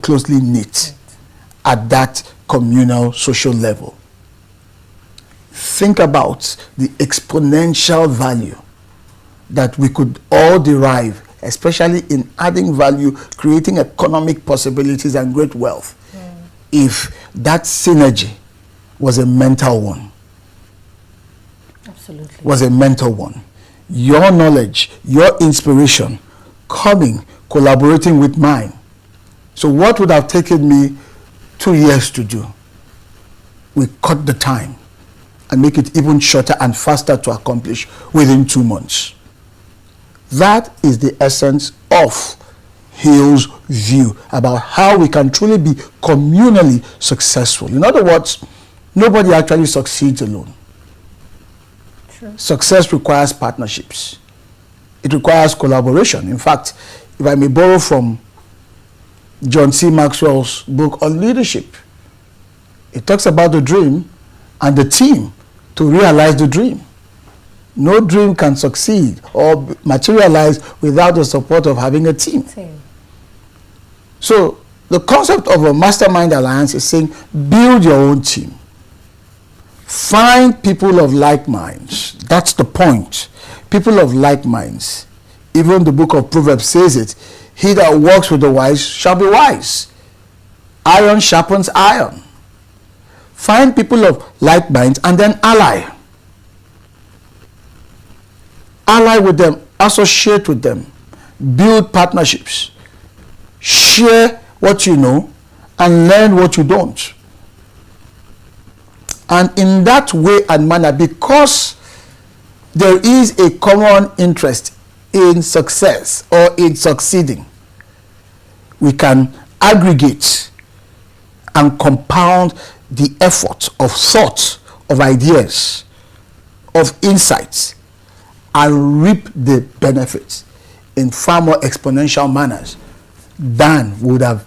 closely knit at that communal social level. Think about the exponential value that we could all derive, especially in adding value, creating economic possibilities and great wealth, if that synergy was a mental one. Absolutely. Was a mental one. Your knowledge, your inspiration, coming, collaborating with mine. So what would have taken me 2 years to do, we cut the time and make it even shorter and faster to accomplish within 2 months. That is the essence of Hill's view about how we can truly be communally successful. In other words, nobody actually succeeds alone. True. Success requires partnerships. It requires collaboration. In fact, if I may borrow from John C. Maxwell's book on leadership, it talks about the dream and the team to realize the dream. No dream can succeed or materialize without the support of having a team. So the concept of a mastermind alliance is saying build your own team. Find people of like minds. That's the point. People of like minds. Even the book of Proverbs says it. He that walks with the wise shall be wise. Iron sharpens iron. Find people of like minds and then ally. Ally with them, associate with them, build partnerships, share what you know and learn what you don't. And in that way and manner, because there is a common interest in success or in succeeding, we can aggregate and compound the effort of thought, of ideas, of insights, and reap the benefits in far more exponential manners than would have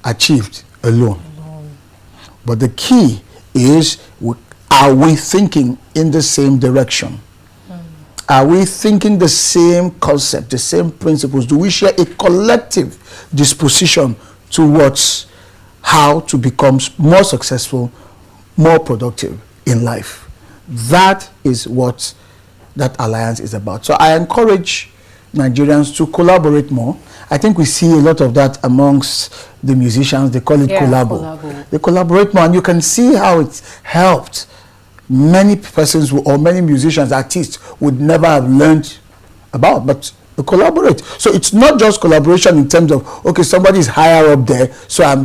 achieved alone. But the key is, are we thinking in the same direction? Are we thinking the same concept, the same principles? Do we share a collective disposition towards how to become more successful, more productive in life? That is what that alliance is about. So I encourage Nigerians to collaborate more. I think we see a lot of that amongst the musicians. They call it collabo. They collaborate more, and you can see how it's helped many persons or many musicians, artists would never have learned about, but they collaborate. So it's not just collaboration in terms of, okay, somebody is higher up there, so I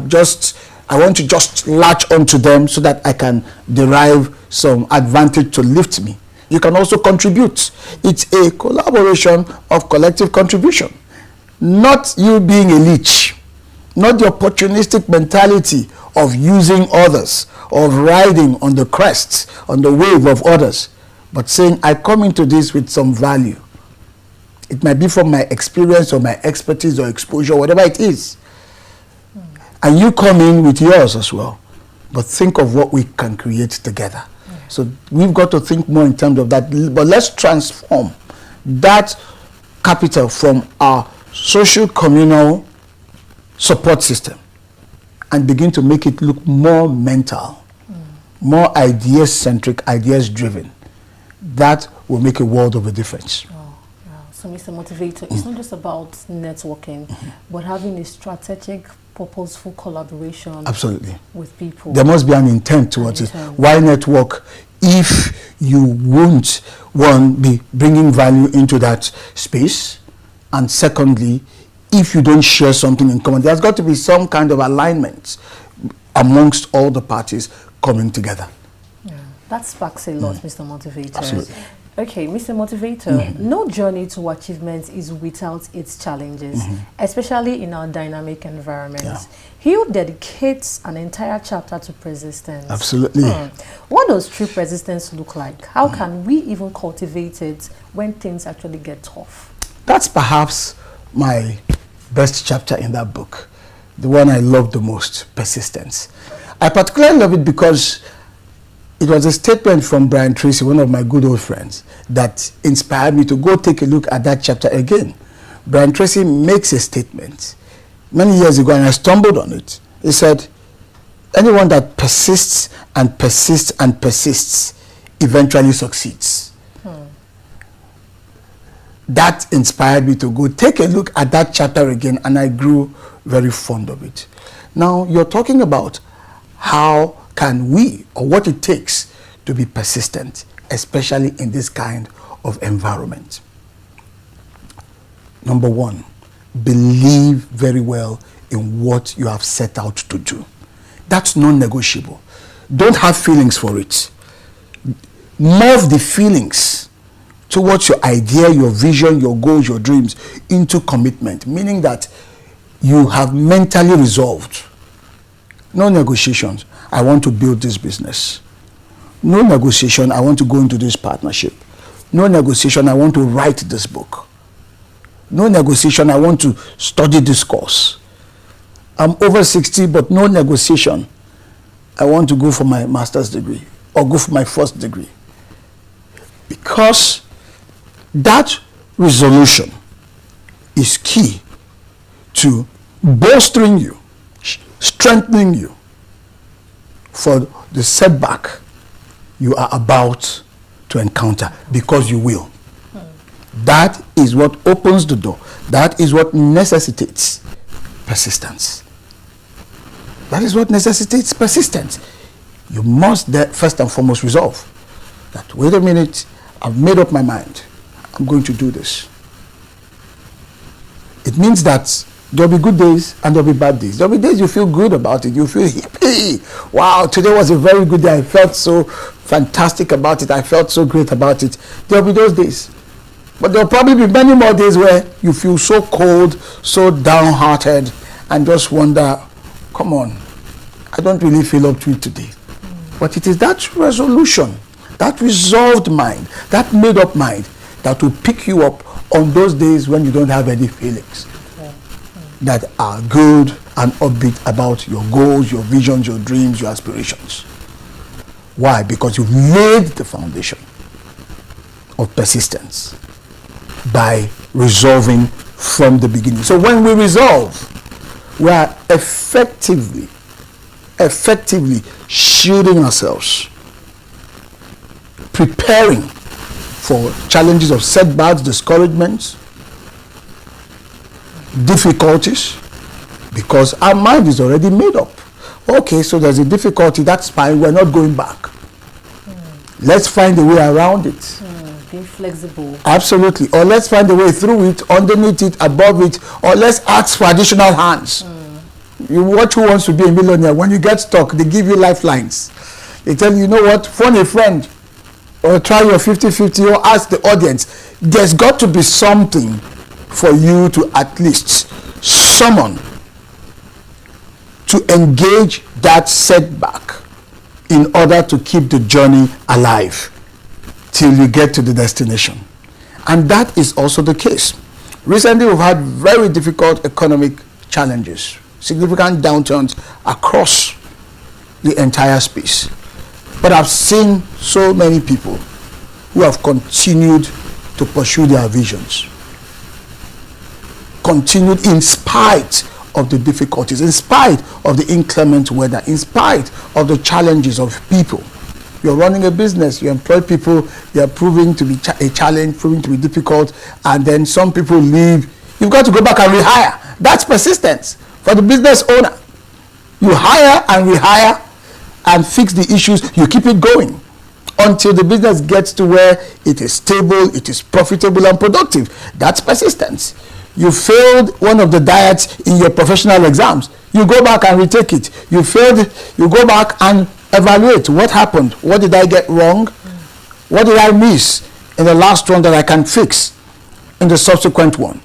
want to just latch onto them so that I can derive some advantage to lift me. You can also contribute. It's a collaboration of collective contribution. Not you being a leech. Not the opportunistic mentality of using others, of riding on the crest, on the wave of others, but saying, I come into this with some value. It might be from my experience or my expertise or exposure, whatever it is. And you come in with yours as well. But think of what we can create together. So we've got to think more in terms of that. But let's transform that capital from our social communal support system and begin to make it look more mental, more ideas-centric, ideas-driven. That will make a world of a difference. So, Mr. Motivator, it's not just about networking, but having a strategic, purposeful collaboration. Absolutely. With people. There must be an intent towards it. Why network if you won't, one, be bringing value into that space, and secondly, if you don't share something in common? There's got to be some kind of alignment amongst all the parties coming together. Yeah, that sparks a lot, Mr. Motivator. Absolutely. Okay, Mr. Motivator, no journey to achievement is without its challenges, especially in our dynamic environments. Hill dedicates an entire chapter to persistence. Absolutely. What does true persistence look like? How can we even cultivate it when things actually get tough? That's perhaps my best chapter in that book, the one I love the most, persistence. I particularly love it because it was a statement from Brian Tracy, one of my good old friends, that inspired me to go take a look at that chapter again. Brian Tracy makes a statement many years ago, and I stumbled on it. He said, anyone that persists and persists and persists eventually succeeds. That inspired me to go take a look at that chapter again, and I grew very fond of it. Now, you're talking about how can we, or what it takes to be persistent, especially in this kind of environment. Number one, believe very well in what you have set out to do. That's non-negotiable. Don't have feelings for it. Morph the feelings towards your idea, your vision, your goals, your dreams into commitment, meaning that you have mentally resolved. No negotiations. I want to build this business. No negotiation. I want to go into this partnership. No negotiation. I want to write this book. No negotiation. I want to study this course. I'm over 60, but no negotiation. I want to go for my master's degree or go for my first degree. Because that resolution is key to bolstering you, strengthening you for the setback you are about to encounter, because you will. That is what opens the door. That is what necessitates persistence. That is what necessitates persistence. You must first and foremost resolve that, wait a minute, I've made up my mind. I'm going to do this. It means that there'll be good days and there'll be bad days. There'll be days you feel good about it. You feel hippie. Wow, today was a very good day. I felt so fantastic about it. I felt so great about it. There'll be those days. But there'll probably be many more days where you feel so cold, so downhearted, and just wonder, come on, I don't really feel up to it today. But it is that resolution, that resolved mind, that made up mind that will pick you up on those days when you don't have any feelings, that are good and upbeat about your goals, your visions, your dreams, your aspirations. Why? Because you've laid the foundation of persistence by resolving from the beginning. So when we resolve, we are effectively shielding ourselves, preparing for challenges of setbacks, discouragements, difficulties, because our mind is already made up. Okay, so there's a difficulty, that's fine, we're not going back. Let's find a way around it. Being flexible. Absolutely. Or let's find a way through it, underneath it, above it, or let's ask for additional hands. You watch Who Wants to Be a Millionaire. When you get stuck, they give you lifelines. They tell you, you know what, phone a friend, or try your 50-50, or ask the audience. There's got to be something for you to at least summon to engage that setback in order to keep the journey alive till you get to the destination. And that is also the case. Recently, we've had very difficult economic challenges, significant downturns across the entire space. But I've seen so many people who have continued to pursue their visions, continued in spite of the difficulties, in spite of the inclement weather, in spite of the challenges of people. You're running a business, you employ people, they are proving to be a challenge, proving to be difficult, and then some people leave. You've got to go back and rehire. That's persistence for the business owner. You hire and rehire and fix the issues. You keep it going until the business gets to where it is stable, it is profitable and productive. That's persistence. You failed one of the diets in your professional exams. You go back and retake it. You failed, you go back and evaluate what happened. What did I get wrong? What did I miss in the last one that I can fix in the subsequent one?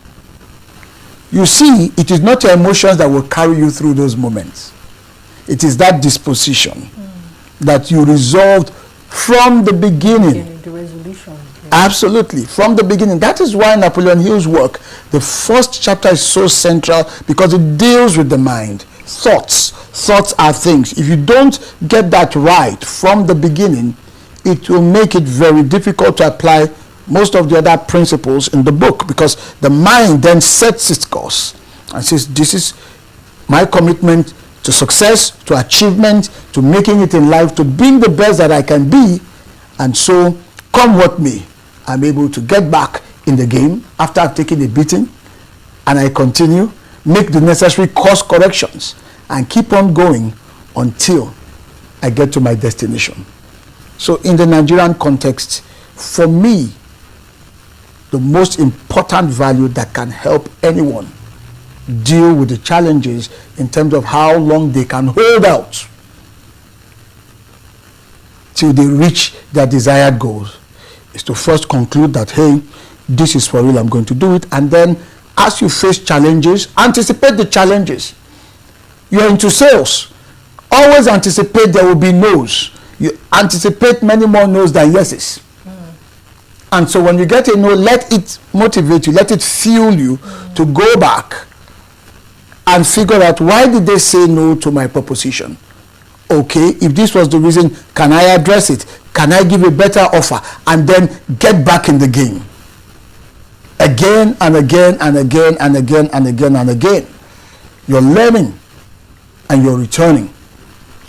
You see, it is not your emotions that will carry you through those moments. It is that disposition that you resolved from the beginning. The resolution. Absolutely, from the beginning. That is why Napoleon Hill's work, the first chapter is so central, because it deals with the mind. Thoughts are things. If you don't get that right from the beginning, it will make it very difficult to apply most of the other principles in the book, because the mind then sets its course and says, this is my commitment to success, to achievement, to making it in life, to being the best that I can be. And so, come what may, I'm able to get back in the game after I've taken a beating, and I continue, make the necessary course corrections, and keep on going until I get to my destination. So in the Nigerian context, for me, the most important value that can help anyone deal with the challenges in terms of how long they can hold out till they reach their desired goals is to first conclude that, hey, this is for real, I'm going to do it. And then as you face challenges, anticipate the challenges. You're into sales, always anticipate there will be no's. You anticipate many more no's than yeses. And so when you get a no, let it motivate you, let it fuel you to go back and figure out, why did they say no to my proposition? Okay, if this was the reason, can I address it? Can I give a better offer? And then get back in the game. Again and again and again and again and again and again. You're learning and you're returning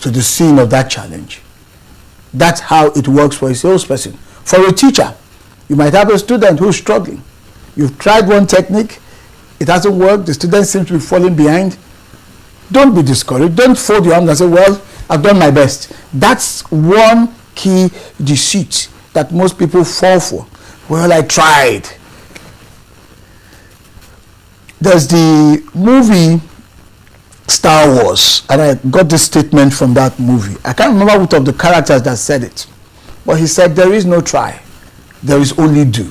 to the scene of that challenge. That's how it works for a salesperson. For a teacher, you might have a student who's struggling. You've tried one technique, it hasn't worked, the student seems to be falling behind. Don't be discouraged. Don't fold your arms and say, well, I've done my best. That's one key deceit that most people fall for. Well, I tried. There's the movie Star Wars, and I got this statement from that movie. I can't remember which of the characters that said it, but he said, there is no try, there is only do.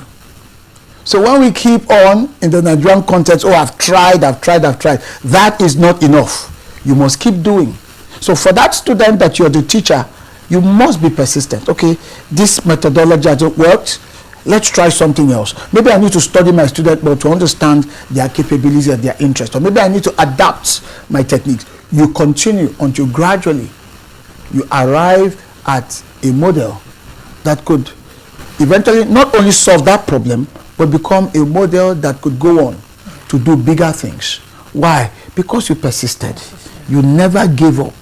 So when we keep on in the Nigerian context, oh, I've tried, that is not enough. You must keep doing. So for that student that you're the teacher, you must be persistent. Okay, this methodology hasn't worked. Let's try something else. Maybe I need to study my student more to understand their capabilities and their interests. Or maybe I need to adapt my techniques. You continue until gradually you arrive at a model that could eventually not only solve that problem, but become a model that could go on to do bigger things. Why? Because you persisted. You never gave up.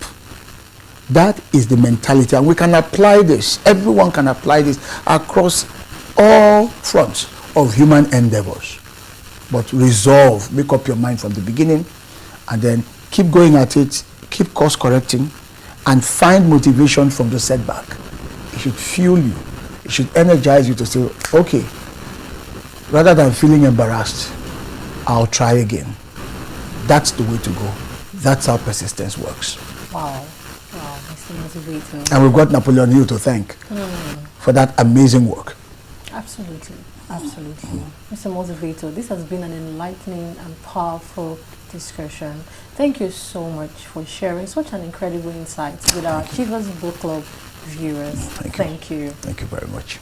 That is the mentality. And we can apply this. Everyone can apply this across all fronts of human endeavors. But resolve, make up your mind from the beginning, and then keep going at it, keep course correcting, and find motivation from the setback. It should fuel you. It should energize you to say, okay, rather than feeling embarrassed, I'll try again. That's the way to go. That's how persistence works. Wow. Wow, Mr. Motivator. And we've got Napoleon Hill to thank for that amazing work. Absolutely, absolutely. Mr. Motivator, this has been an enlightening and powerful discussion. Thank you so much for sharing such an incredible insight with our Achievers Book Club viewers. Thank you. Thank you very much.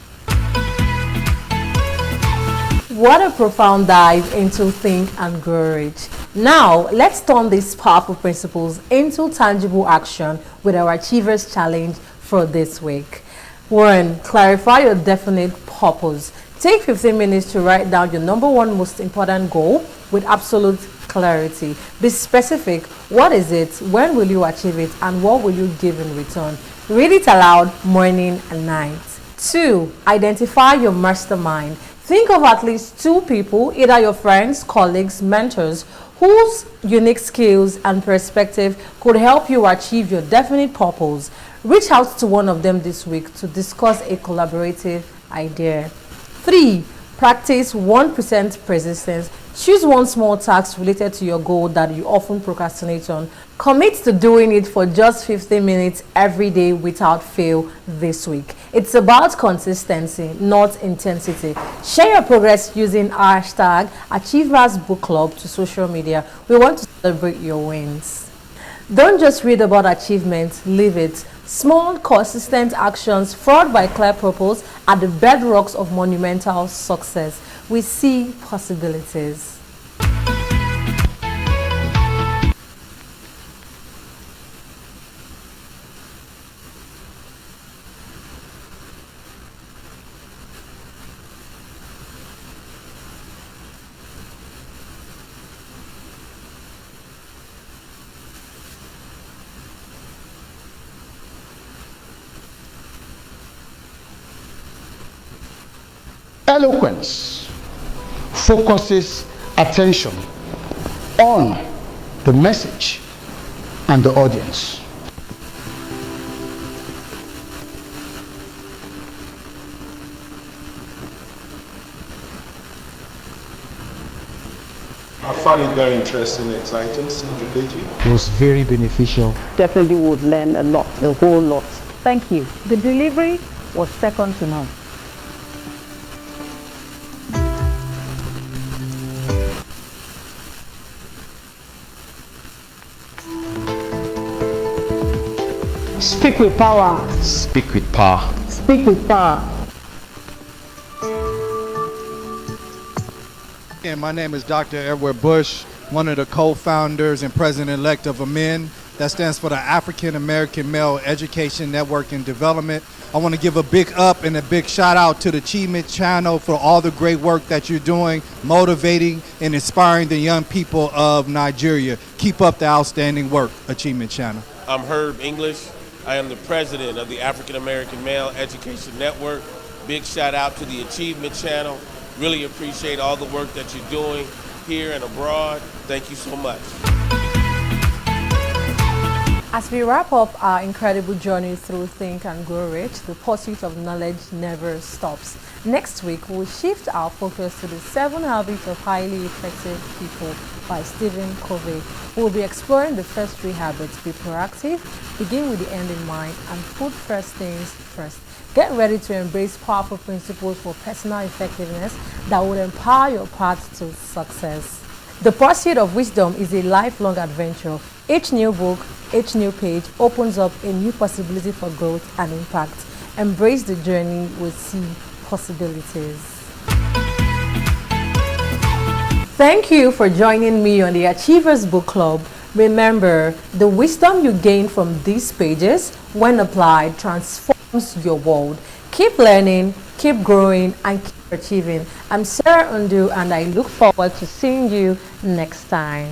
What a profound dive into Think and Grow Rich. Now, let's turn these powerful principles into tangible action with our Achievers Challenge for this week. 1. Clarify your definite purpose. Take 15 minutes to write down your number one most important goal with absolute clarity. Be specific. What is it? When will you achieve it? And what will you give in return? Read it aloud morning and night. 2. Identify your mastermind. Think of at least 2 people, either your friends, colleagues, mentors, whose unique skills and perspective could help you achieve your definite purpose. Reach out to one of them this week to discuss a collaborative idea. 3. Practice 1% persistence. Choose one small task related to your goal that you often procrastinate on. Commit to doing it for just 15 minutes every day without fail this week. It's about consistency, not intensity. Share your progress using hashtag Achievers Book Club to social media. We want to celebrate your wins. Don't just read about achievements, live it. Small, consistent actions followed by clear purpose are the bedrocks of monumental success. We see possibilities. Eloquence focuses attention on the message and the audience. I found it very interesting and exciting. It was very beneficial. Definitely would learn a lot, a whole lot. Thank you. The delivery was second to none. Speak with power. Speak with power. Speak with power. And my name is Dr. Edward Bush, one of the co-founders and president-elect of AMEN. That stands for the African American Male Education Network and Development. I want to give a big up and a big shout out to the Achievement Channel for all the great work that you're doing, motivating and inspiring the young people of Nigeria. Keep up the outstanding work, Achievement Channel. I'm Herb English. I am the president of the African American Male Education Network. Big shout out to the Achievement Channel. Really appreciate all the work that you're doing here and abroad. Thank you so much. As we wrap up our incredible journey through Think and Grow Rich, the pursuit of knowledge never stops. Next week, we'll shift our focus to the 7 Habits of Highly Effective People by Stephen Covey. We'll be exploring the first 3 habits: be proactive, begin with the end in mind, and put first things first. Get ready to embrace powerful principles for personal effectiveness that will empower your path to success. The pursuit of wisdom is a lifelong adventure. Each new book, each new page opens up a new possibility for growth and impact. Embrace the journey with see possibilities. Thank you for joining me on the Achievers Book Club. Remember, the wisdom you gain from these pages, when applied, transforms your world. Keep learning, keep growing, and keep achieving. I'm Sarah Undu, and I look forward to seeing you next time.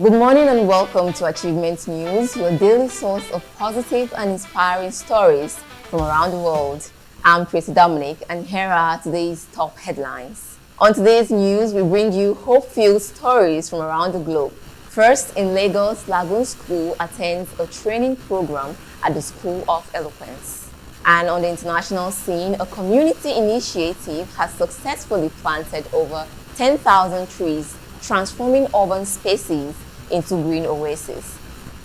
Good morning and welcome to Achievement News, your daily source of positive and inspiring stories from around the world. I'm Tracy Dominic, and here are today's top headlines. On today's news, we bring you hope-filled stories from around the globe. First, in Lagos, Lagoon School attends a training program at the School of Eloquence. And on the international scene, a community initiative has successfully planted over 10,000 trees, transforming urban spaces into green oases.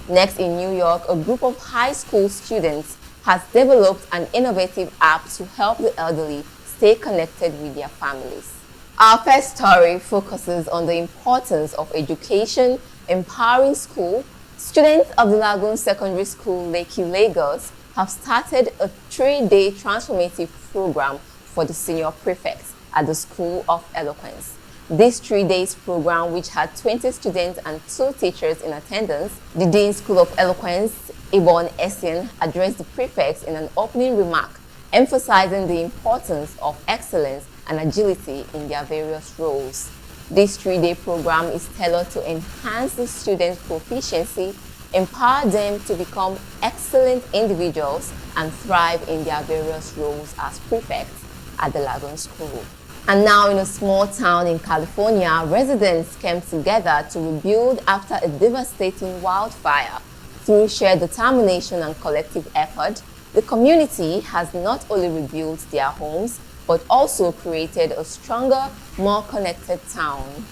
Next, in New York, a group of high school students has developed an innovative app to help the elderly stay connected with their families. Our first story focuses on the importance of education, empowering school. Students of the Lagoon Secondary School, Lekki, Lagos, have started a 3-day transformative program for the senior prefects at the School of Eloquence. This 3-day program, which had 20 students and 2 teachers in attendance, the Dean School of Eloquence, Ibon Essien, addressed the prefects in an opening remark, emphasizing the importance of excellence and agility in their various roles. This 3-day program is tailored to enhance the students' proficiency, empower them to become excellent individuals, and thrive in their various roles as prefects. at the Lagoon School. And now in a small town in California, residents came together to rebuild after a devastating wildfire. Through shared determination and collective effort, the community has not only rebuilt their homes, but also created a stronger, more connected town.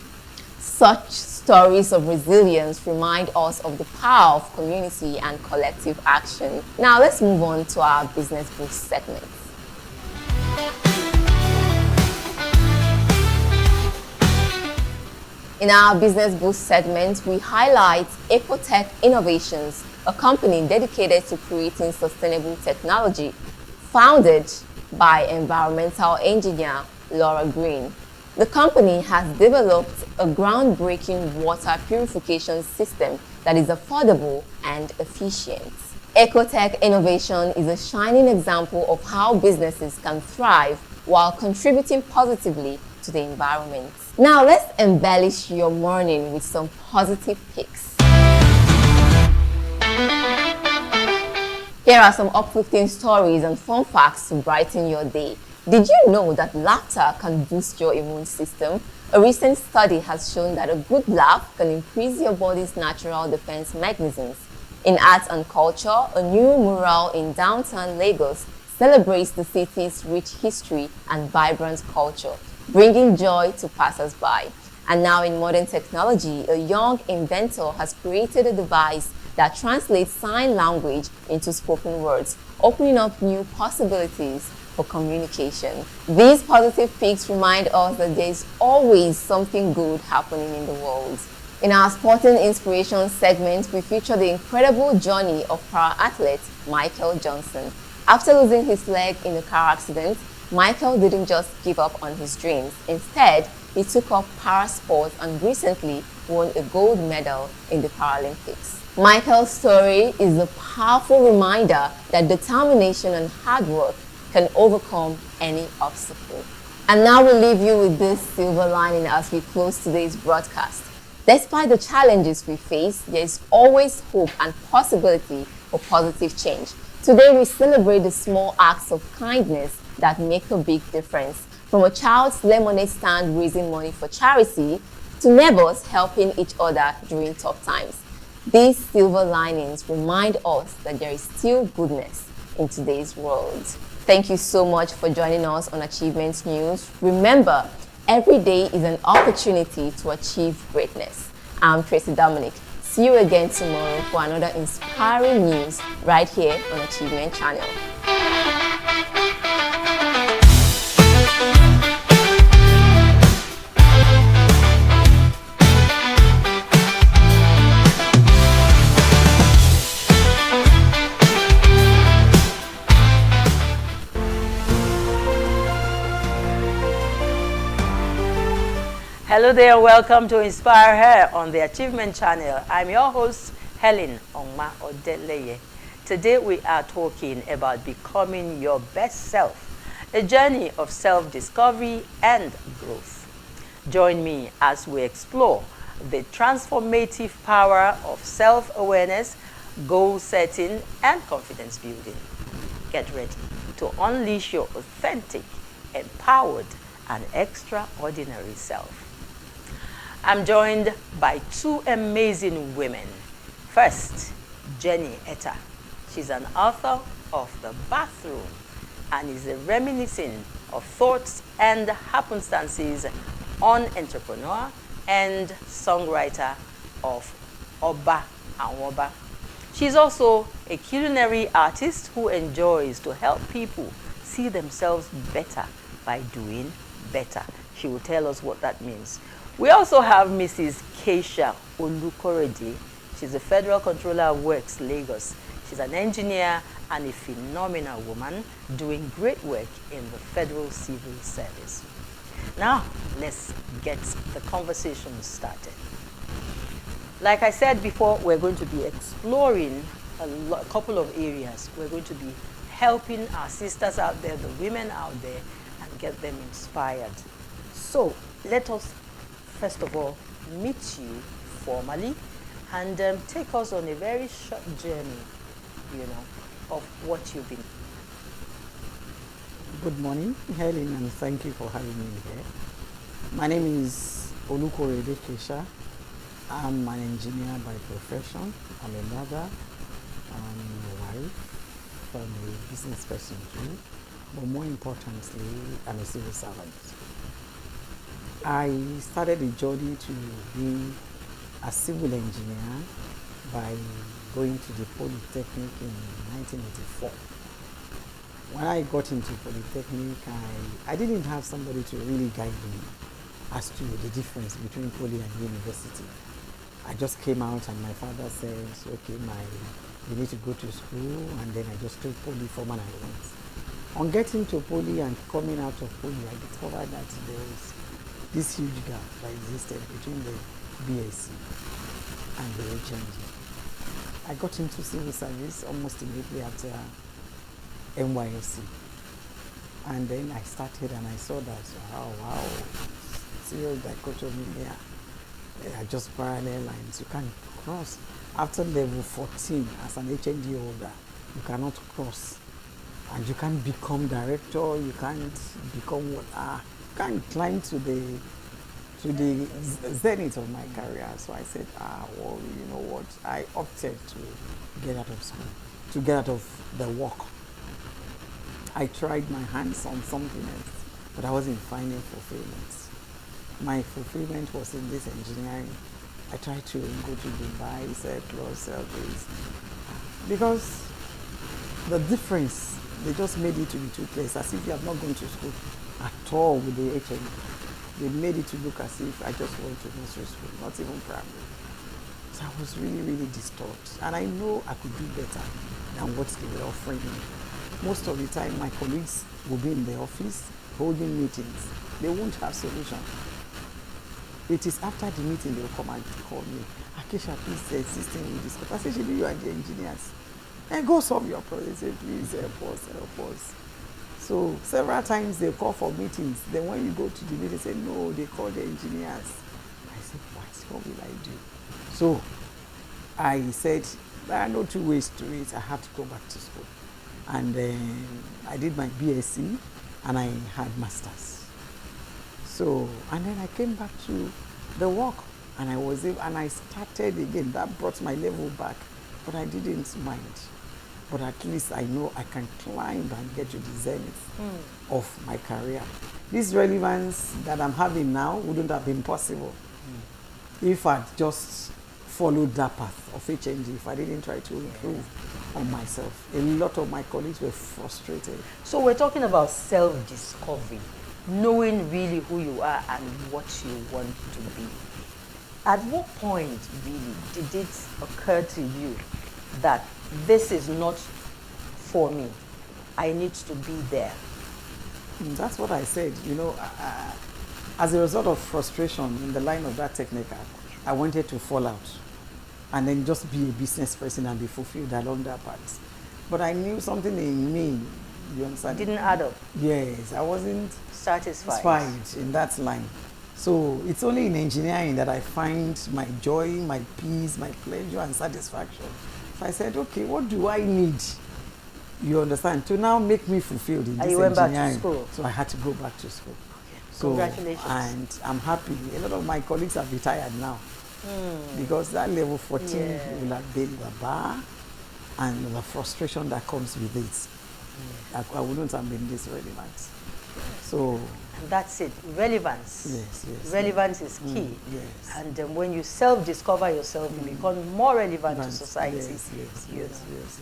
Such stories of resilience remind us of the power of community and collective action. Now let's move on to our Business Boost segment. In our Business Boost segment, we highlight Ecotech Innovations, a company dedicated to creating sustainable technology, founded by environmental engineer Laura Green. The company has developed a groundbreaking water purification system that is affordable and efficient. Ecotech Innovation is a shining example of how businesses can thrive while contributing positively to the environment. Now let's embellish your morning with some positive picks. Here are some uplifting stories and fun facts to brighten your day. Did you know that laughter can boost your immune system? A recent study has shown that a good laugh can increase your body's natural defense mechanisms. In arts and culture, a new mural in downtown Lagos celebrates the city's rich history and vibrant culture, bringing joy to passers-by. And now in modern technology, a young inventor has created a device that translates sign language into spoken words, opening up new possibilities for communication. These positive picks remind us that there is always something good happening in the world. In our Sporting Inspiration segment, we feature the incredible journey of para-athlete Michael Johnson. After losing his leg in a car accident, Michael didn't just give up on his dreams. Instead, he took up para-sports and recently won a gold medal in the Paralympics. Michael's story is a powerful reminder that determination and hard work can overcome any obstacle. And now we'll leave you with this silver lining as we close today's broadcast. Despite the challenges we face, there is always hope and possibility for positive change. Today we celebrate the small acts of kindness that make a big difference. From a child's lemonade stand raising money for charity to neighbors helping each other during tough times. These silver linings remind us that there is still goodness in today's world. Thank you so much for joining us on Achievements News. Remember, every day is an opportunity to achieve greatness. I'm Tracy Dominic. See you again tomorrow for another inspiring news right here on Achievement Channel. Hello there, welcome to Inspire Her on the Achievement Channel. I'm your host, Helen Ongma Odeleye. Today we are talking about becoming your best self, a journey of self-discovery and growth. Join me as we explore the transformative power of self-awareness, goal setting, and confidence building. Get ready to unleash your authentic, empowered, and extraordinary self. I'm joined by two amazing women. First, Jenny Etta. She's an author of The Bathroom and is reminiscing of thoughts and happenstances on entrepreneur and songwriter of Oba and Woba. She's also a culinary artist who enjoys to help people see themselves better by doing better. She will tell us what that means. We also have Mrs. Keisha Olukorede. She's a Federal Controller of Works, Lagos. She's an engineer and a phenomenal woman doing great work in the Federal Civil Service. Now, let's get the conversation started. Like I said before, we're going to be exploring a couple of areas. We're going to be helping our sisters out there, the women out there, and get them inspired. So, let us first of all meet you formally and take us on a very short journey, of what you've been. Good morning, Helen, and thank you for having me here. My name is Olukorede Kesha. I'm an engineer by profession. I'm a mother, I'm a wife, I'm a business person too, but more importantly, I'm a civil servant. I started a journey to be a civil engineer by going to the Polytechnic in 1984. When I got into Polytechnic, I didn't have somebody to really guide me as to the difference between poly and university. I just came out and my father said, okay, you need to go to school, and then I just took poly form and I went. On getting to poly and coming out of poly, I discovered that there was this huge gap that existed between the BSc and the HND. I got into civil service almost immediately after NYSC. And then I started and I saw that, oh wow, serious dichotomy here. They are just parallel lines. You can't cross. After level 14, as an HND holder, you cannot cross. And you can't become director, you can't become what, you can't climb to the zenith of my career. So I said, well, you know what? I opted to get out of school, to get out of the work. I tried my hands on something else, but I wasn't finding fulfillment. My fulfillment was in this engineering. I tried to go to Dubai, Cyprus, service, because the difference, they just made it to be two places, as if you have not gone to school at all with the HND. They made it to look as if I just went to nursery school, not even primary. So I was really, really disturbed. And I know I could do better than what they were offering me. Most of the time, my colleagues will be in the office holding meetings. They won't have solution. It is after the meeting they will come and call me. Akesha, please assisting with this. I say, Shibi, you are the engineers. And go solve your problem. They say, please help us, help us. So several times they call for meetings. Then when you go to the meeting, they say, no, they call the engineers. I said, what will I do? So I said, there are no two ways to it. I have to go back to school. And then I did my BSc and I had masters. So, and then I came back to the work and I started again. That brought my level back, but I didn't mind. But at least I know I can climb and get to the zenith of my career. This relevance that I'm having now wouldn't have been possible if I'd just followed that path of HND, if I didn't try to improve on myself. A lot of my colleagues were frustrated. So we're talking about self-discovery, knowing really who you are and what you want to be. At what point really did it occur to you that this is not for me, I need to be there? That's what I said. You know, as a result of frustration in the line of that technical, I wanted to fall out and then just be a business person and be fulfilled along that path. But I knew something in me, you understand? Didn't add up. Yes, I wasn't satisfied in that line. So it's only in engineering that I find my joy, my peace, my pleasure and satisfaction. So I said, okay, what do I need, you understand, to now make me fulfilled in this engineering? You went back to school. So I had to go back to school. Okay. So, congratulations. And I'm happy. A lot of my colleagues have retired now. Because that level 14 will have been the bar and the frustration that comes with it. I wouldn't have been this relevant. So and that's it. Relevance. Yes. Relevance is key. Yes. And when you self-discover yourself, you become more relevant to society. Yes.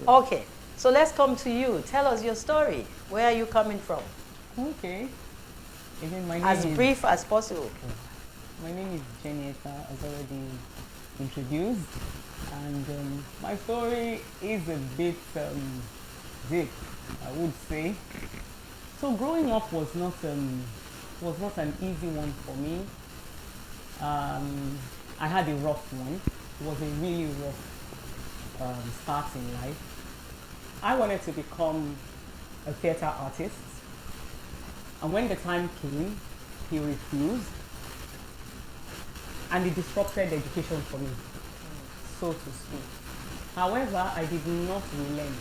Okay. So let's come to you. Tell us your story. Where are you coming from? Okay. Again, my name as is brief as possible. My name is Jenieta, as already introduced, and my story is a bit deep, I would say. So growing up was not an easy one for me. I had a rough one. It was a really rough start in life. I wanted to become a theater artist, and when the time came, he refused. And it disrupted education for me, so to speak. However, I did not relent,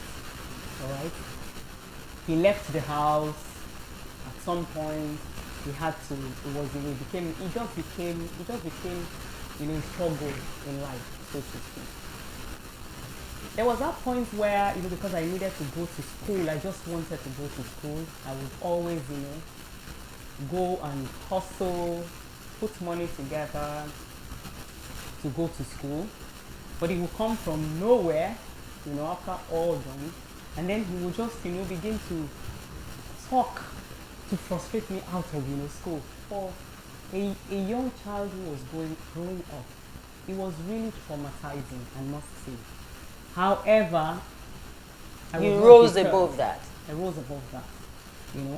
all right? He left the house, At some point, we had to. It just became, a struggle in life, so to speak. There was that point where, because I needed to go to school, I just wanted to go to school. I would always, go and hustle, put money together to go to school. But it would come from nowhere, after all done. And then he would just, begin to talk to frustrate me out of, school. For a young child who was growing up, it was really traumatizing, I must say. However, you rose above that. I rose above that.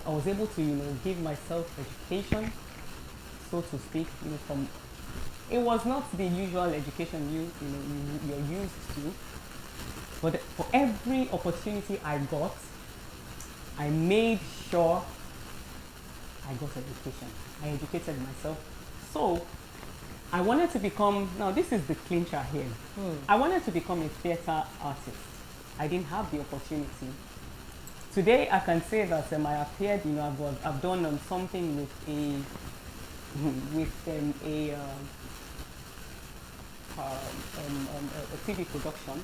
I was able to, give myself education, so to speak, from, it was not the usual education you're used to, but for every opportunity I got, I made sure I got education. I educated myself. So I wanted to become, now this is the clincher here. I wanted to become a theater artist. I didn't have the opportunity. Today I can say that I appeared, I've done something with a TV production.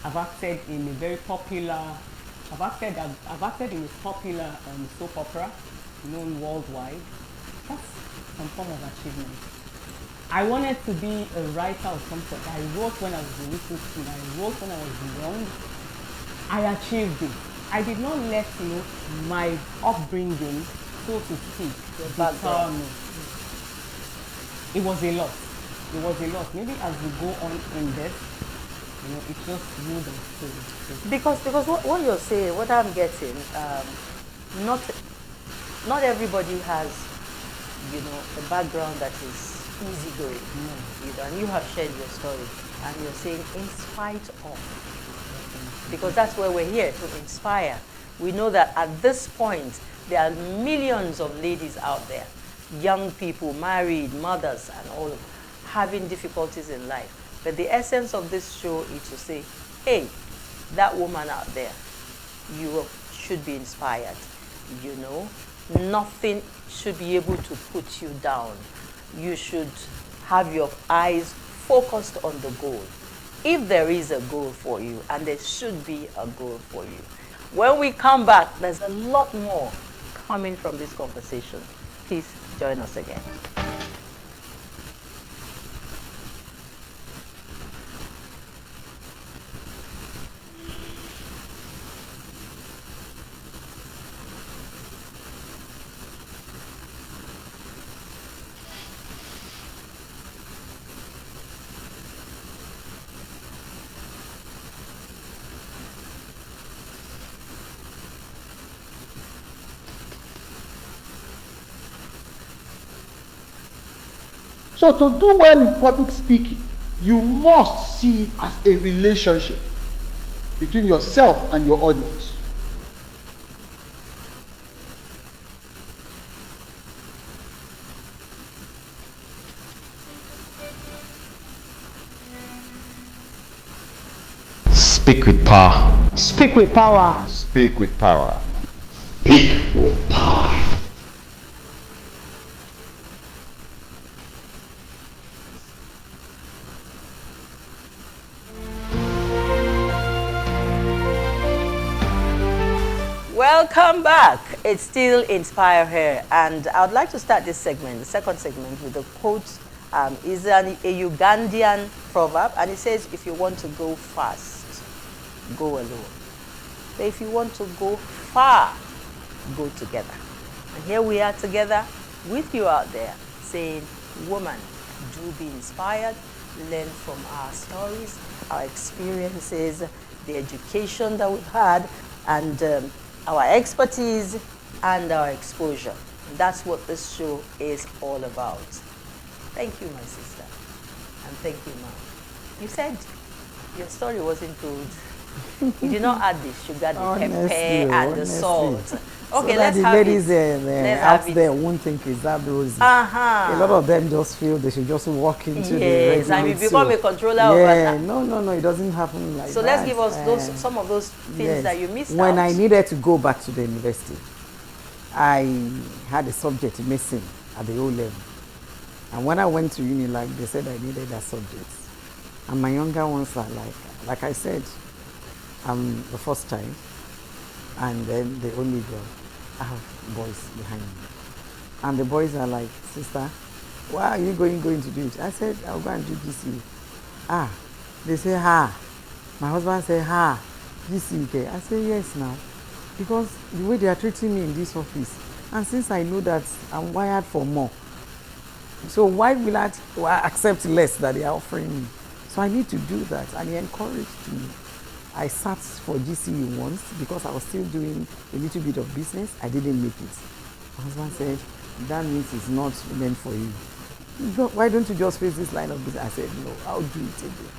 I've acted in a very popular, I've acted in a popular soap opera known worldwide. That's some form of achievement. I wanted to be a writer of some sort. I wrote when I was a little kid. I wrote when I was young. I achieved it. I did not let my upbringing, so to speak, deter me. It was a lot. It was a lot. Maybe as we go on in this, it's just mood and spirit. Because what you're saying, what I'm getting, not everybody has, a background that is easygoing. And you have shared your story, and you're saying in spite of, because that's where we're here, to inspire. We know that at this point there are millions of ladies out there, young people, married, mothers, and all, having difficulties in life. But the essence of this show is to say, hey, that woman out there, you should be inspired. Nothing should be able to put you down. You should have your eyes focused on the goal. If there is a goal for you, and there should be a goal for you. When we come back, there's a lot more coming from this conversation. Please join us again. So to do well in public speaking, you must see it as a relationship between yourself and your audience. Speak with power. Speak with power. Speak with power. Speak with power. Welcome back. It's still Inspire Her, and I would like to start this segment, the second segment, with a quote. Is a Ugandan proverb, and it says, if you want to go fast, go alone. But if you want to go far, go together. And here we are together with you out there saying, woman, do be inspired, learn from our stories, our experiences, the education that we've had, and our expertise and our exposure. And that's what this show is all about. Thank you, my sister. And thank you, Mom. You said your story wasn't told. You did not add the sugar, the pepper, and the salt. Okay, so let's the have ladies it. out there won't think it's that rosy. A lot of them just feel they should just walk into the Yes, and you become a controller over that. No, it doesn't happen like that. So let's give us some of those things that you missed When out. I needed to go back to the university, I had a subject missing at the O level. And when I went to Unilag, they said I needed that subject. And my younger ones are like I said, I'm the first child, and then the only girl. I have boys behind me. And the boys are like, sister, why are you going to do it? I said, I'll go and do GCE. They say, My husband said, GCE. I say, yes now. Because the way they are treating me in this office, and since I know that I'm wired for more, so why will I accept less that they are offering me? So I need to do that, and he encouraged me. I sat for GCE once because I was still doing a little bit of business. I didn't make it. My husband said, that means it's not meant for you. Why don't you just face this line of business? I said, no, I'll do it again.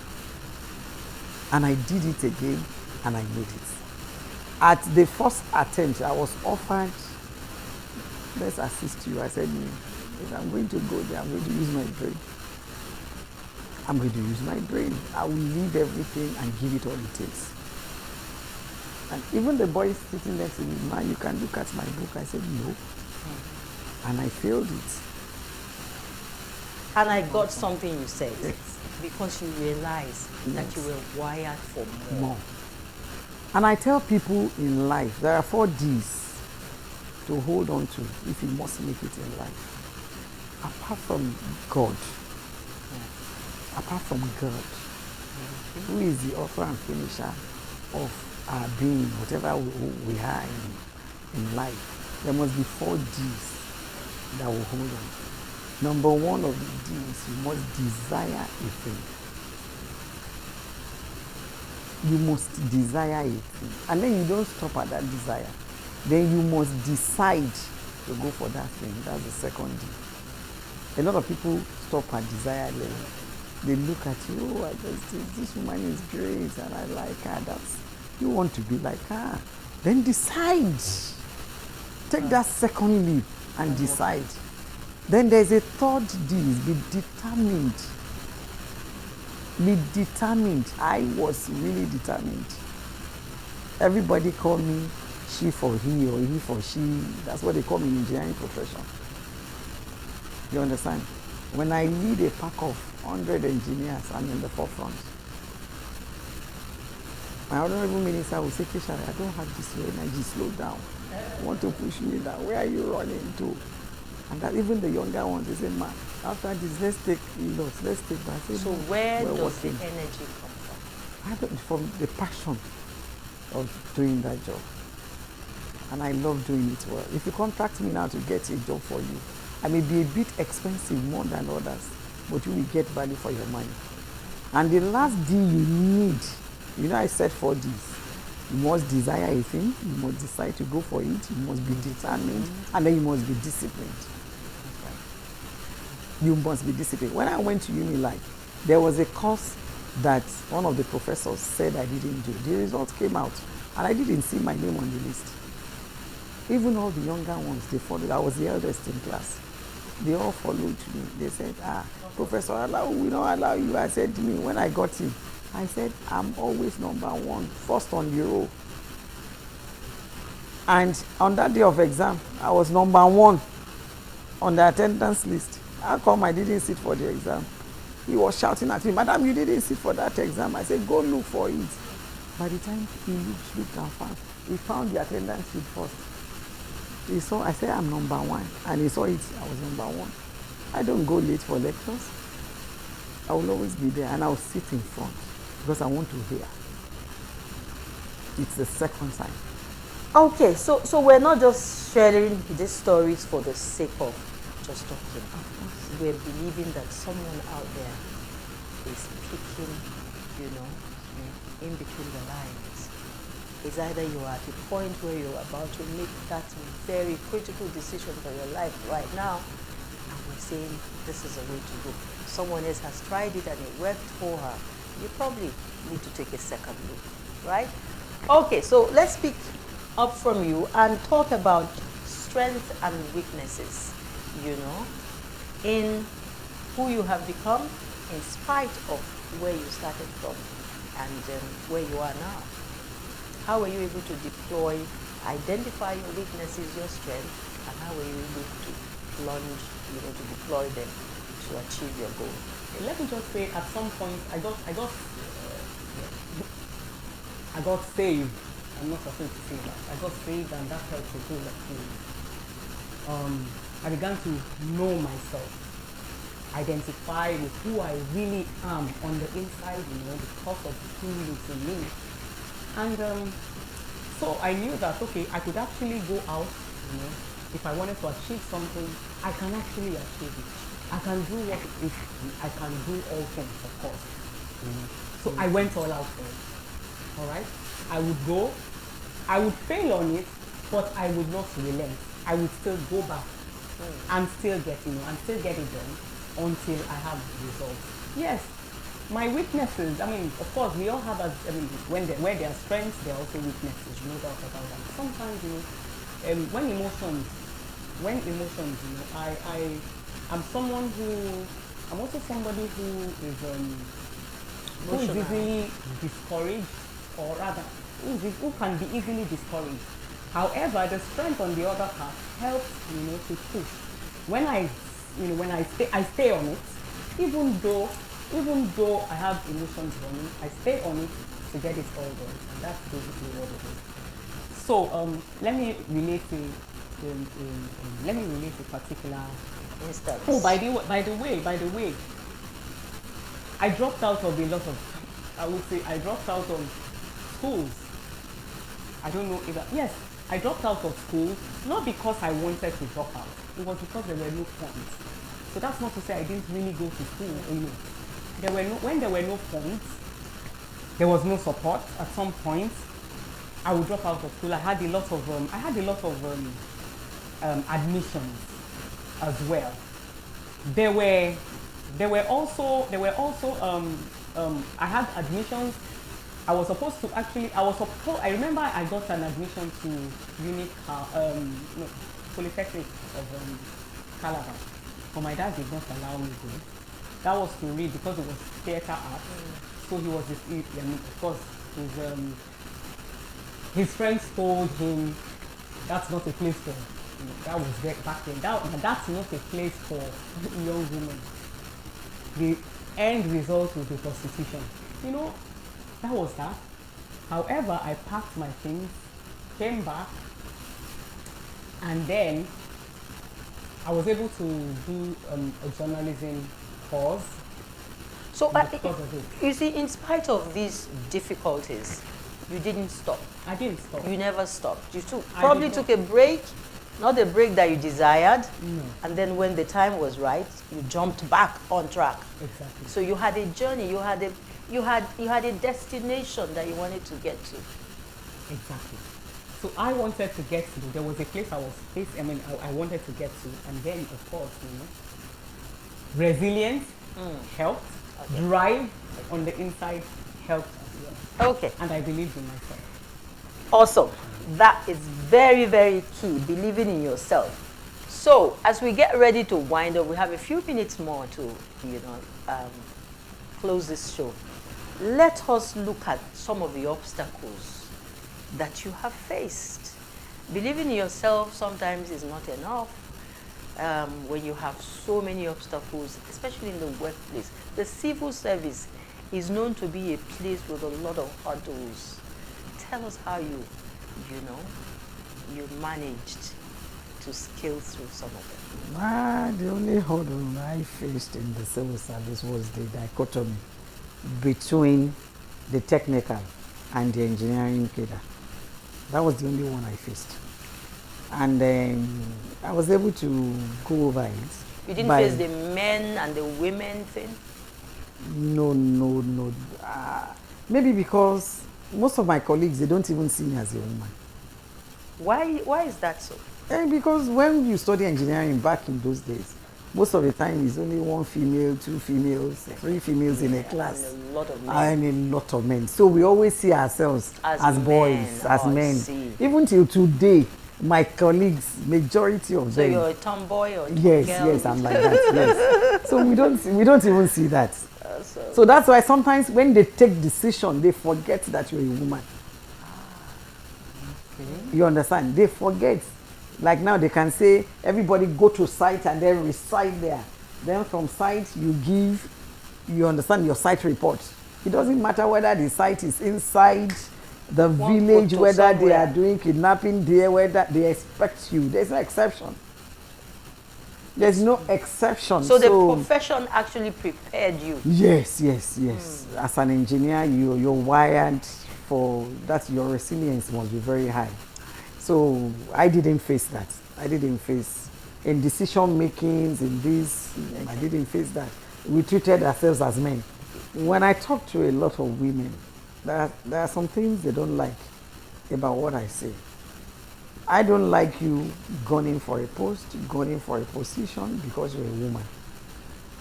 And I did it again, and I made it. At the first attempt, I was offered, let's assist you. I said, no, if I'm going to go there, I'm going to use my brain. I'm going to use my brain. I will leave everything and give it all it takes. And even the boy sitting next to me, man, you can look at my book. I said, no. And I failed it. And I got something you said. Yes. Because you realized that you were wired for more. And I tell people in life, there are 4 Ds to hold on to if you must make it in life. Apart from God, who is the author and finisher of our being, whatever we are in life, there must be 4 Ds that will hold on. Number 1 of the D's, you must desire a thing. You must desire a thing. And then you don't stop at that desire. Then you must decide to go for that thing. That's the 2nd D. A lot of people stop at desire level. They look at you, oh, this woman is great and I like her. You want to be like her. Then decide. Take that 2nd leap and decide. Then there's a 3rd D, be determined. Be determined. I was really determined. Everybody called me she for he or he for she. That's what they call me in engineering profession. You understand? When I lead a pack of 100 engineers, I'm in the forefront. My honorable minister will say, Kesha, I don't have this energy, slow down. You want to push me down. Where are you running to? And that even the younger ones, they say, man, after this, let's take that. So where does the energy come from? From the passion of doing that job. And I love doing it well. If you contract me now to get a job for you, I may be a bit expensive more than others, but you will get value for your money. And the last D you need, I said 4 Ds. You must desire a thing, you must decide to go for it, you must be determined, and then you must be disciplined. You must be disciplined. When I went to Unilag, there was a course that one of the professors said I didn't do. The results came out, and I didn't see my name on the list. Even all the younger ones, they followed. I was the eldest in class. They all followed me. They said, Professor, we don't allow you. I said to me, when I got in, I said, I'm always number 1, first on the row. And on that day of exam, I was number 1 on the attendance list. How come I didn't sit for the exam? He was shouting at me, Madam, you didn't sit for that exam. I said, go look for it. By the time he looked and found, he found the attendance sheet first. He saw, I said, I'm number 1. And he saw it, I was number 1. I don't go late for lectures. I will always be there, and I will sit in front because I want to hear. It's the 2nd time. Okay, so we're not just sharing these stories for the sake of just talking. We're believing that someone out there is picking, in between the lines. It's either you are at a point where you're about to make that very critical decision for your life right now, and we're saying this is a way to go. Someone else has tried it and it worked for her. You probably need to take a 2nd look, right? Okay, so let's pick up from you and talk about strengths and weaknesses, in who you have become in spite of where you started from and where you are now. How were you able to identify your weaknesses, your strengths, how were you able to plunge, to deploy them to achieve your goal? Let me just say, at some point, I got saved. I'm not afraid to say that. I got saved, and that helped to build a team. I began to know myself, identify with who I really am on the inside, because of who lives in me. And so I knew that, okay, I could actually go out, if I wanted to achieve something, I can actually achieve it. I can do what if I can do all things, of course. So I went all out for it. All right? I would go, I would fail on it, but I would not relent. I would still go back and still get, and still get it done until I have results. Yes, my weaknesses, of course, we all have, where there are strengths, there are also weaknesses, no doubt about that. Sometimes, when emotions, I'm also somebody who is easily discouraged, or rather, who can be easily discouraged. However, the strength on the other part helps, to push. When I stay on it, even though I have emotions running, I stay on it to get it all done. And that's basically what it is. So let me relate a particular instance. Oh, by the way, I dropped out of a lot of, I dropped out of schools. I don't know if yes, I dropped out of school, not because I wanted to drop out. It was because there were no funds. So that's not to say I didn't really go to school. When there were no funds, there was no support. At some point, I would drop out of school. I had a lot of admissions as well. There were also I had admissions. I remember I got an admission to Polytechnic of Calabar, but my dad did not allow me to. That was to read because it was theatre art. So he was of course his friends told him that's not a place for. That was back then. That's not a place for young women. The end result will be prostitution. That was that. However, I packed my things, came back, and then I was able to do a journalism course. So, you see, in spite of these difficulties, you didn't stop. I didn't stop. You never stopped. You probably took a break, not the break that you desired, and then when the time was right, you jumped back on track. Exactly. So you had a journey, you had a destination that you wanted to get to. Exactly. So I wanted to get to. There was a place I wanted to get to, and then of course, resilience helped. Okay. Drive on the inside helped as well. Okay. And I believed in myself. Awesome. That is very, very key, believing in yourself. So, as we get ready to wind up, we have a few minutes more to, close this show. Let us look at some of the obstacles that you have faced. Believing in yourself sometimes is not enough. When you have so many obstacles, especially in the workplace. The civil service is known to be a place with a lot of hurdles. Tell us how you managed to scale through some of them. The only hurdle I faced in the civil service was the dichotomy between the technical and the engineering cadre. That was the only one I faced. And I was able to go over it. You didn't face the men and the women thing? No. Maybe because most of my colleagues, they don't even see me as a woman. Why is that so? Because when you study engineering back in those days, most of the time it's only one female, two females, three females in a class. And a lot of men. And a lot of men. So we always see ourselves as boys, as men. Even till today, my colleagues, majority of them. So you're a tomboy or Yes, I'm like that, yes. So we don't even see that. So that's why sometimes when they take decision, they forget that you're a woman. You understand? They forget Like now they can say, everybody go to site and then recite there. Then from site you understand your site report. It doesn't matter whether the site is inside the village, whether they are doing kidnapping there, whether they expect you. There's no exception. There's no exception. So the profession actually prepared you. Yes. As an engineer, you're wired for that. Your resilience must be very high. So I didn't face that. I didn't face in decision makings in this. I didn't face that. We treated ourselves as men. When I talk to a lot of women, there are some things they don't like about what I say. I don't like you gunning for a post, gunning for a position because you're a woman.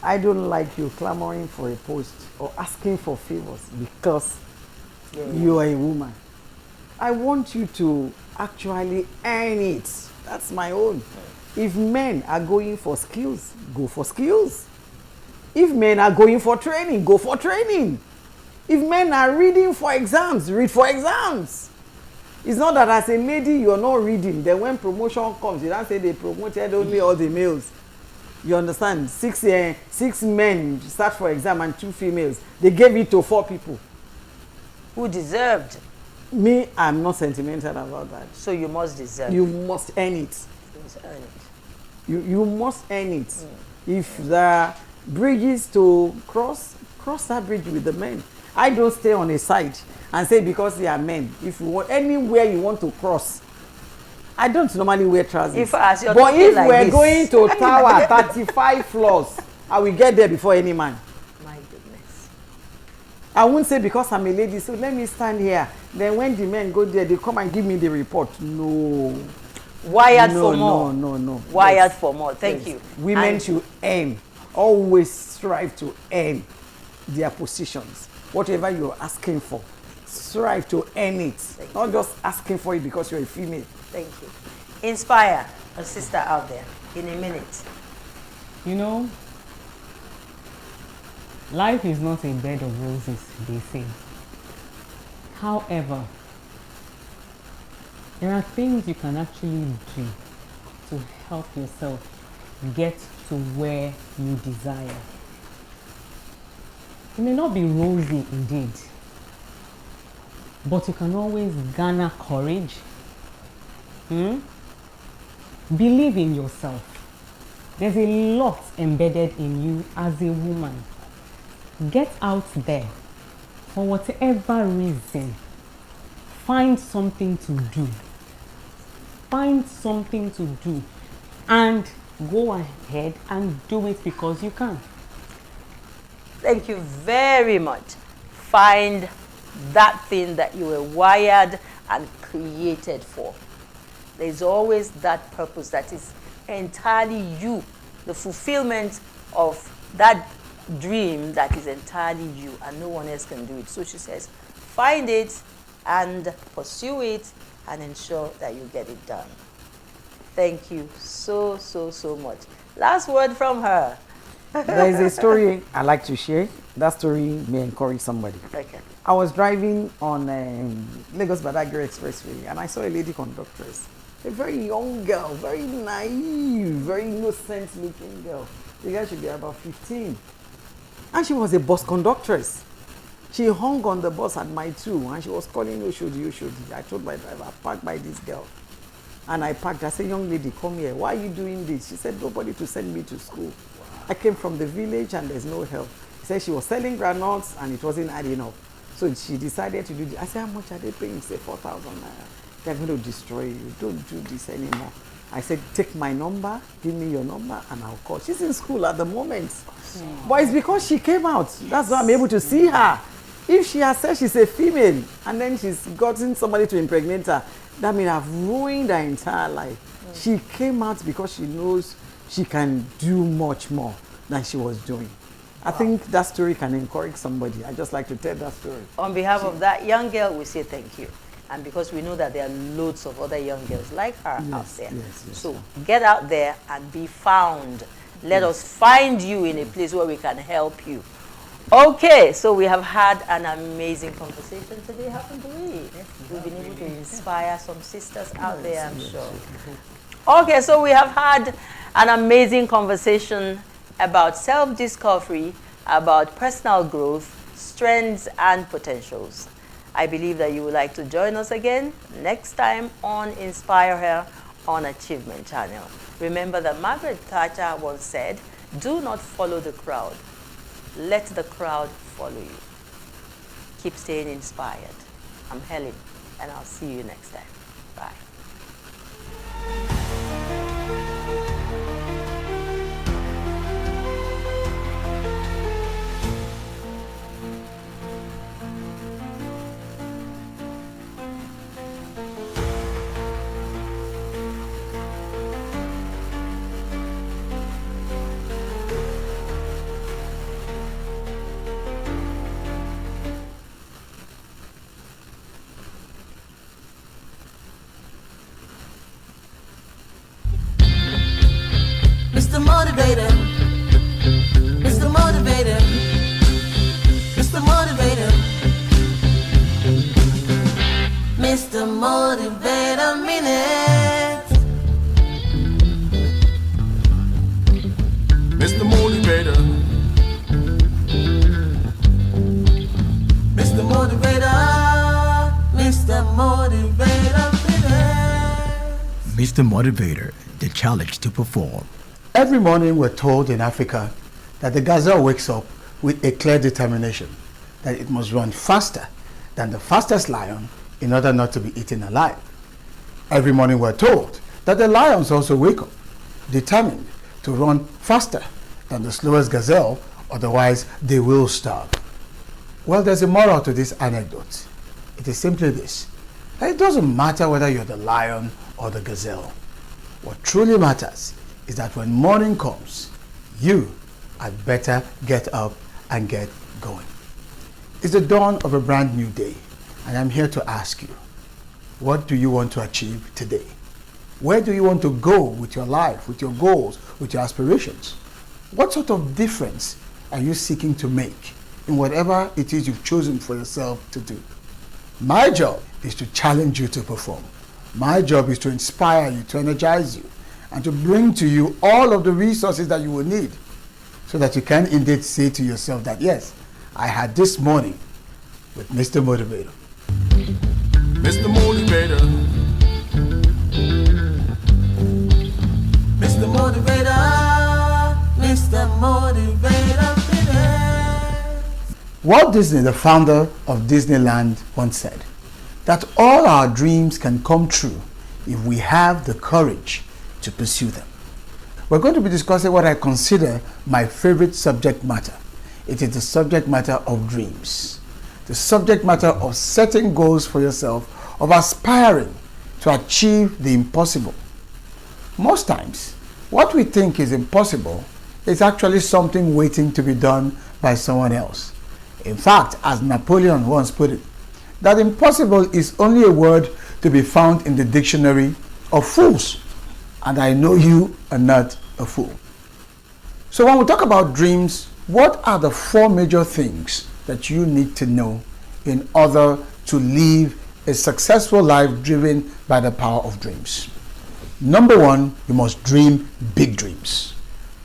I don't like you clamoring for a post or asking for favors because you are a woman. I want you to actually earn it. That's my own. If men are going for skills, go for skills. If men are going for training, go for training. If men are reading for exams, read for exams. It's not that as a lady you're not reading, then when promotion comes, you don't say they promoted only all the males. You understand? Six men start for exam and 2 females. They gave it to 4 people. Who deserved? Me, I'm not sentimental about that. So you must deserve. You must earn it. You must earn it. You must earn it. If there are bridges to cross that bridge with the men. I don't stay on a side and say because they are men. If you want anywhere you want to cross, I don't normally wear trousers. But if like we're going to tower 35 floors, I will get there before any man. My goodness. I won't say because I'm a lady, so let me stand here. Then when the men go there, they come and give me the report. No. Wired for more. No. Wired for more. Thank you. Women should earn. Always strive to earn their positions. Whatever you're asking for, strive to earn it. Not just asking for it because you're a female. Thank you. Inspire a sister out there in a minute. You know, life is not a bed of roses, they say. However, there are things you can actually do to help yourself get to where you desire. It may not be rosy indeed, but you can always garner courage. Believe in yourself. There's a lot embedded in you as a woman. Get out there. For whatever reason, find something to do. Find something to do and go ahead and do it because you can. Thank you very much. Find that thing that you were wired and created for. There's always that purpose that is entirely you, the fulfillment of that dream that is entirely you, and no one else can do it. So she says, find it and pursue it and ensure that you get it done. Thank you so much. Last word from her. There is a story I like to share. That story may encourage somebody. Okay. I was driving on Lagos Badagry Expressway and I saw a lady conductress. A very young girl, very naive, very innocent looking girl. The girl should be about 15. And she was a bus conductress. She hung on the bus at my 2 and she was calling Oshodi. I told my driver, park by this girl. And I parked. I said, young lady, come here. Why are you doing this? She said, nobody to send me to school. I came from the village and there's no help. She said she was selling granules and it wasn't adding up. So she decided to do this. I said, how much are they paying? She said, 4,000 naira. They're going to destroy you. Don't do this anymore. I said, take my number, give me your number, and I'll call. She's in school at the moment. But it's because she came out. That's why I'm able to see her. If she has said she's a female and then she's gotten somebody to impregnate her, that means I've ruined her entire life. She came out because she knows she can do much more than she was doing. I think that story can encourage somebody. I just like to tell that story. On behalf of that young girl, we say thank you. And because we know that there are loads of other young girls like her out there. So get out there and be found. Let us find you in a place where we can help you. Okay, so we have had an amazing conversation today, haven't we? We've been able to inspire some sisters out there, I'm sure. Okay, so we have had an amazing conversation about self-discovery, about personal growth, strengths and potentials. I believe that you would like to join us again next time on Inspire Her on Achievement Channel. Remember that Margaret Thatcher once said, "Do not follow the crowd. Let the crowd follow you." Keep staying inspired. I'm Helen, and I'll see you next time. Bye. Mr. Motivator, Mr. Motivator, Mr. Motivator, Mr. Motivator Minute, Mr. Motivator, Mr. Motivator, Mr. Motivator Minute. Mr. Motivator, the challenge to perform. Every morning we're told in Africa that the gazelle wakes up with a clear determination that it must run faster than the fastest lion in order not to be eaten alive. Every morning we're told that the lions also wake up determined to run faster than the slowest gazelle, otherwise they will starve. Well, there's a moral to this anecdote. It is simply this: that it doesn't matter whether you're the lion or the gazelle. What truly matters is that when morning comes, you had better get up and get going. It's the dawn of a brand new day, and I'm here to ask you, what do you want to achieve today? Where do you want to go with your life, with your goals, with your aspirations? What sort of difference are you seeking to make in whatever it is you've chosen for yourself to do? My job is to challenge you to perform. My job is to inspire you, to energize you, and to bring to you all of the resources that you will need so that you can indeed say to yourself that, yes, I had this morning with Mr. Motivator. Mr. Motivator, Mr. Motivator, Mr. Motivator Minute. Walt Disney, the founder of Disneyland, once said that all our dreams can come true if we have the courage to pursue them. We're going to be discussing what I consider my favorite subject matter. It is the subject matter of dreams. The subject matter of setting goals for yourself, of aspiring to achieve the impossible. Most times, what we think is impossible is actually something waiting to be done by someone else. In fact, as Napoleon once put it, that impossible is only a word to be found in the dictionary of fools. And I know you are not a fool. So when we talk about dreams, what are the 4 major things that you need to know in order to live a successful life driven by the power of dreams? Number 1, you must dream big dreams.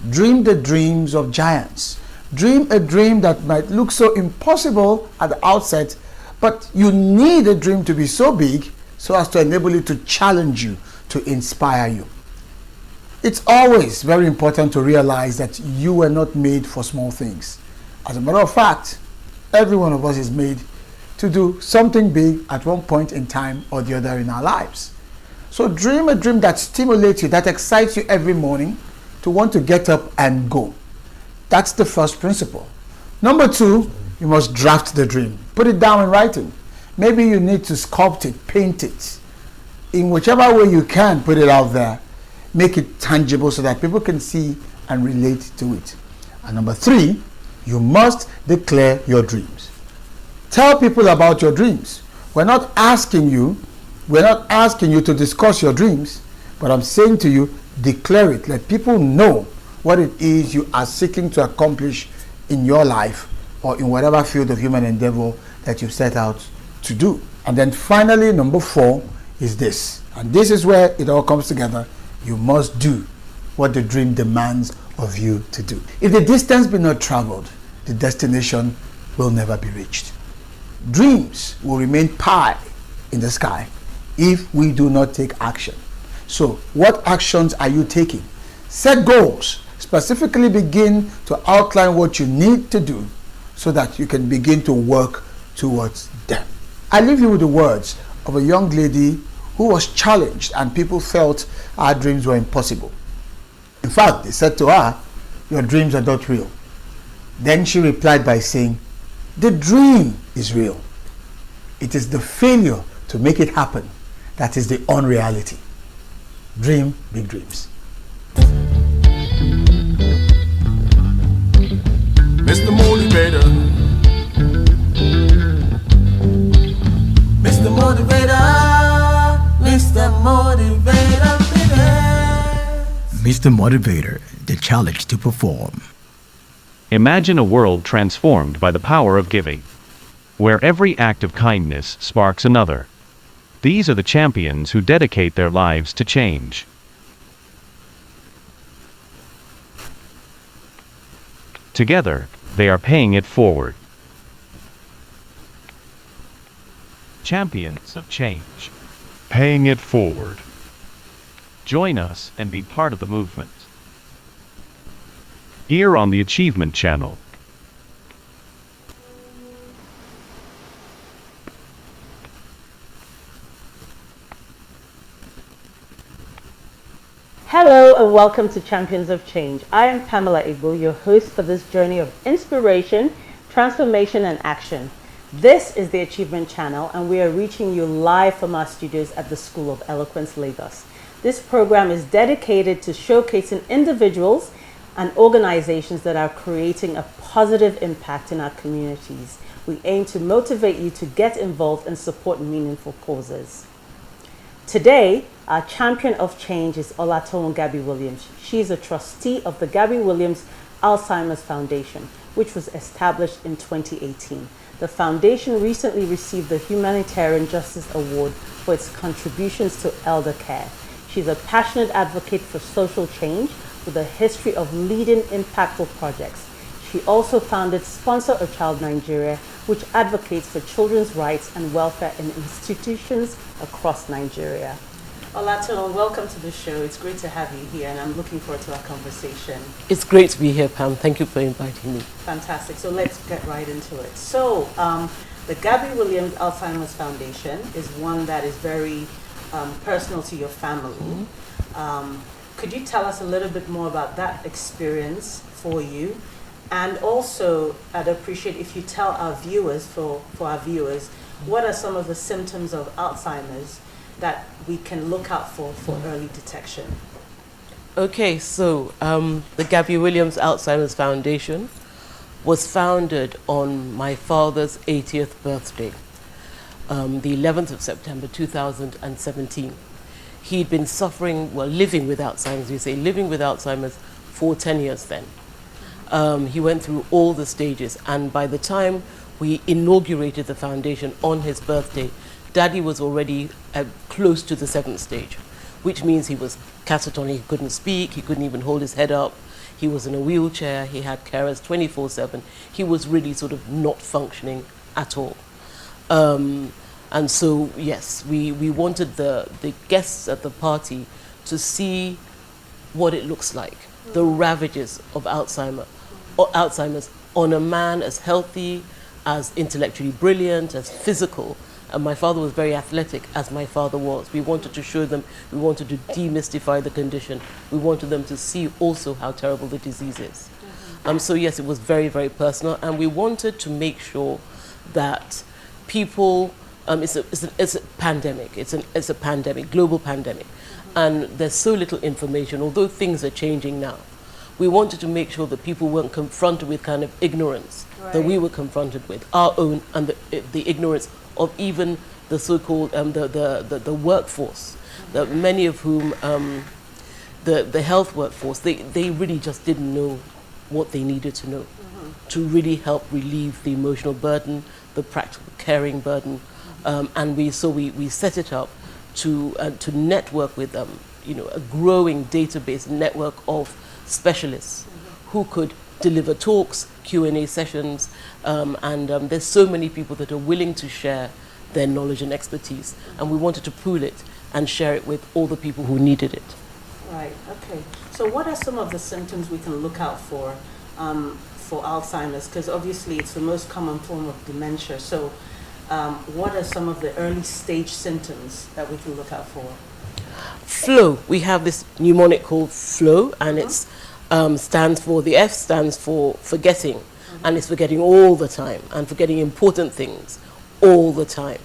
Dream the dreams of giants. Dream a dream that might look so impossible at the outset, but you need a dream to be so big so as to enable it to challenge you, to inspire you. It's always very important to realize that you were not made for small things. As a matter of fact, every one of us is made to do something big at one point in time or the other in our lives. So dream a dream that stimulates you, that excites you every morning to want to get up and go. That's the first principle. Number 2, you must draft the dream. Put it down in writing. Maybe you need to sculpt it, paint it. In whichever way you can, put it out there. Make it tangible so that people can see and relate to it. And number 3, you must declare your dreams. Tell people about your dreams. We're not asking you to discuss your dreams, but I'm saying to you, declare it. Let people know what it is you are seeking to accomplish in your life or in whatever field of human endeavor that you set out to do. And then finally, number 4 is this. And this is where it all comes together. you must do what the dream demands of you to do. If the distance be not traveled, the destination will never be reached. Dreams will remain pie in the sky if we do not take action. So, what actions are you taking? Set goals. Specifically begin to outline what you need to do so that you can begin to work towards them. I leave you with the words of a young lady who was challenged and people felt her dreams were impossible. In fact, they said to her, "Your dreams are not real." Then she replied by saying, "The dream is real. It is the failure to make it happen that is the unreality." Dream big dreams. Mr. Motivator. Mr. Motivator, Mr. Motivator, Mr. Motivator, the challenge to perform. Imagine a world transformed by the power of giving, where every act of kindness sparks another. These are the champions who dedicate their lives to change. Together, they are paying it forward. Champions of change. Paying it forward. Join us and be part of the movement. Here on the Achievement Channel. Hello and welcome to Champions of Change. I am Pamela Igbo, your host for this journey of inspiration, transformation and action. This is the Achievement Channel and we are reaching you live from our studios at the School of Eloquence, Lagos. This program is dedicated to showcasing individuals and organizations that are creating a positive impact in our communities. We aim to motivate you to get involved and support meaningful causes. Today, our champion of change is Olatunji Gabby Williams. She is a trustee of the Gabby Williams Alzheimer's Foundation, which was established in 2018. The foundation recently received the Humanitarian Justice Award for its contributions to elder care. She's a passionate advocate for social change with a history of leading impactful projects. She also founded Sponsor a Child Nigeria, which advocates for children's rights and welfare in institutions across Nigeria. Olatunji, welcome to the show. It's great to have you here and I'm looking forward to our conversation. It's great to be here, Pam. Thank you for inviting me. Fantastic. So let's get right into it. So the Gabby Williams Alzheimer's Foundation is one that is very personal to your family. Could you tell us a little bit more about that experience for you? And also, I'd appreciate if you tell our viewers, for our viewers, what are some of the symptoms of Alzheimer's that we can look out for early detection? Okay, so the Gabby Williams Alzheimer's Foundation was founded on my father's 80th birthday, the 11th of September 2017. He'd been suffering, well, living with Alzheimer's, we say living with Alzheimer's for 10 years then. He went through all the stages, and by the time we inaugurated the foundation on his birthday, Daddy was already close to the 7th stage, which means he was catatonic, he couldn't speak, he couldn't even hold his head up, he was in a wheelchair, he had carers 24/7, he was really sort of not functioning at all. And so, yes, we wanted the guests at the party to see what it looks like, the ravages of Alzheimer's on a man as healthy, as intellectually brilliant, as physical. And my father was very athletic, as my father was. We wanted to show them, we wanted to demystify the condition. We wanted them to see also how terrible the disease is. So yes, it was very, very personal. And we wanted to make sure that people, it's a pandemic. It's a pandemic, global pandemic. And there's so little information, although things are changing now. We wanted to make sure that people weren't confronted with kind of ignorance that we were confronted with, our own, and the ignorance of even the so-called the workforce, that many of whom the health workforce, they really just didn't know what they needed to know to really help relieve the emotional burden, the practical caring burden, and we set it up to network with a growing database network of specialists who could deliver talks, Q&A sessions, and there's so many people that are willing to share their knowledge and expertise, and we wanted to pool it and share it with all the people who needed it. Right, okay. So what are some of the symptoms we can look out for Alzheimer's? Because obviously it's the most common form of dementia. So what are some of the early stage symptoms that we can look out for? Flow. We have this mnemonic called flow, and it's stands for, the F stands for forgetting, and it's forgetting all the time and forgetting important things all the time.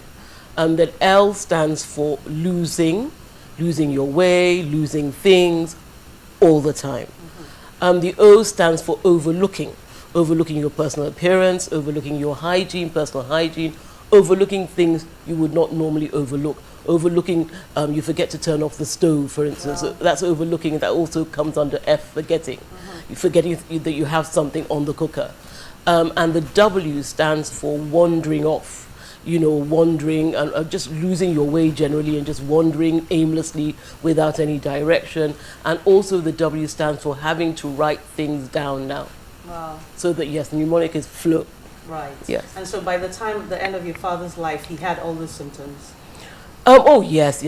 Then L stands for losing your way, losing things all the time. The O stands for overlooking your personal appearance, overlooking your hygiene, personal hygiene, overlooking things you would not normally overlook. Overlooking, you forget to turn off the stove, for instance. Wow. So that's overlooking. That also comes under F, forgetting. You're forgetting that you have something on the cooker. And the W stands for wandering off. Wandering and just losing your way generally, and just wandering aimlessly without any direction. And also the W stands for having to write things down now. Wow. So that, yes, mnemonic is flow. Right. Yes. And so by the time, the end of your father's life, he had all the symptoms? Oh, yes.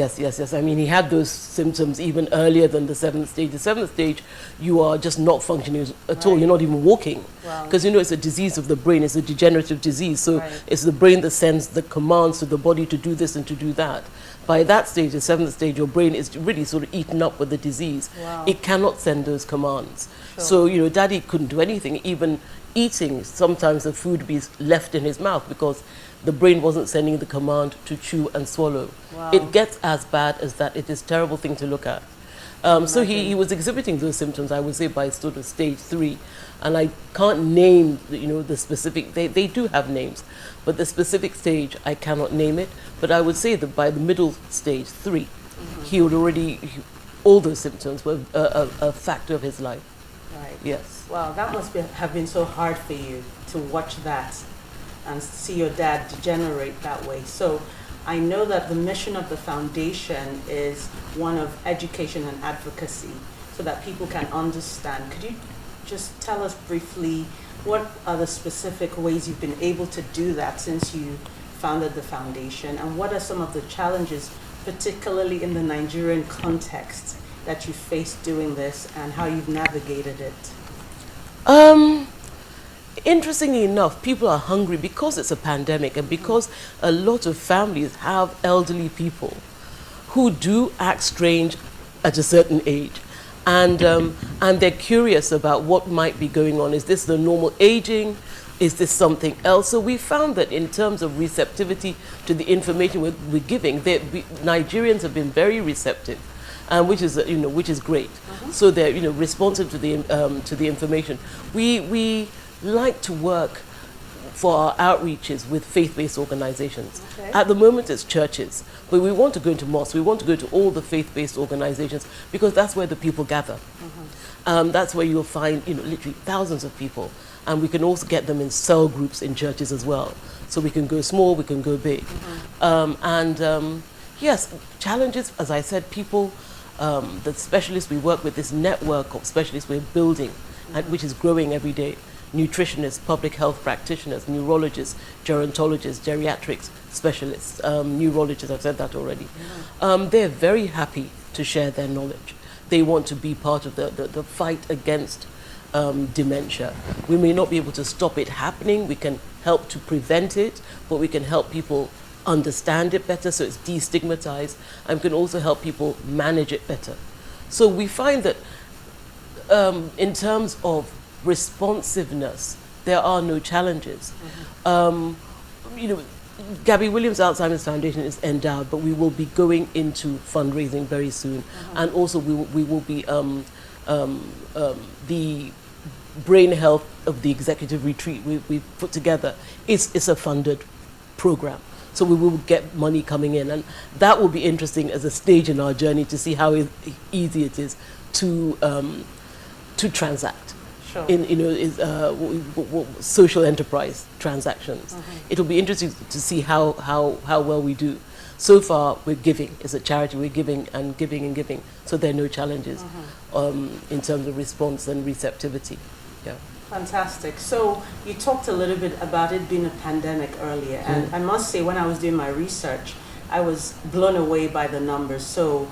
I mean, he had those symptoms even earlier than the 7th stage. The 7th stage, you are just not functioning at all. You're not even walking. Because, it's a disease of the brain. It's a degenerative disease. So it's the brain that sends the commands to the body to do this and to do that. By that stage, the 7th stage, your brain is really sort of eaten up with the disease. Wow. It cannot send those commands. Sure. So, Daddy couldn't do anything. Even eating, sometimes the food would be left in his mouth because the brain wasn't sending the command to chew and swallow. Wow. It gets as bad as that. It is a terrible thing to look at. So he was exhibiting those symptoms, I would say, by sort of stage 3. And I can't name, the specific, they do have names, but the specific stage, I cannot name it. But I would say that by the middle stage, 3, he would already, all those symptoms were a factor of his life. Right. Yes. Wow, that must have been so hard for you to watch that and see your dad degenerate that way. So I know that the mission of the foundation is one of education and advocacy so that people can understand. Could you just tell us briefly what are the specific ways you've been able to do that since you founded the foundation, and what are some of the challenges, particularly in the Nigerian context, that you faced doing this and how you've navigated it? Interestingly enough, people are hungry because it's a pandemic and because a lot of families have elderly people who do act strange at a certain age. And they're curious about what might be going on. Is this the normal aging? Is this something else? So we found that in terms of receptivity to the information we're giving, Nigerians have been very receptive, which is great. So they're responsive to the information. We like to work for our outreaches with faith-based organizations. Okay. At the moment it's churches, but we want to go into mosques, we want to go to all the faith-based organizations because that's where the people gather. That's where you'll find literally thousands of people, and we can also get them in cell groups in churches as well. So we can go small, we can go big. Yes, challenges, as I said, people, the specialists we work with, this network of specialists we're building, which is growing every day. Nutritionists, public health practitioners, neurologists, gerontologists, geriatrics specialists, neurologists, I've said that already. They're very happy to share their knowledge. They want to be part of the fight against dementia. We may not be able to stop it happening, we can help to prevent it, but we can help people understand it better so it's destigmatized, and we can also help people manage it better. So we find that in terms of responsiveness, there are no challenges. Gabby Williams Alzheimer's Foundation is endowed, but we will be going into fundraising very soon. And also we will be, the brain health of the executive retreat we've put together, it's a funded program. So we will get money coming in, and that will be interesting as a stage in our journey to see how easy it is to transact. Sure. In social enterprise transactions. It will be interesting to see how well we do. So far, we're giving. It's a charity. We're giving and giving and giving. So there are no challenges in terms of response and receptivity. Yeah. Fantastic. So you talked a little bit about it being a pandemic earlier, and I must say, when I was doing my research, I was blown away by the numbers. So,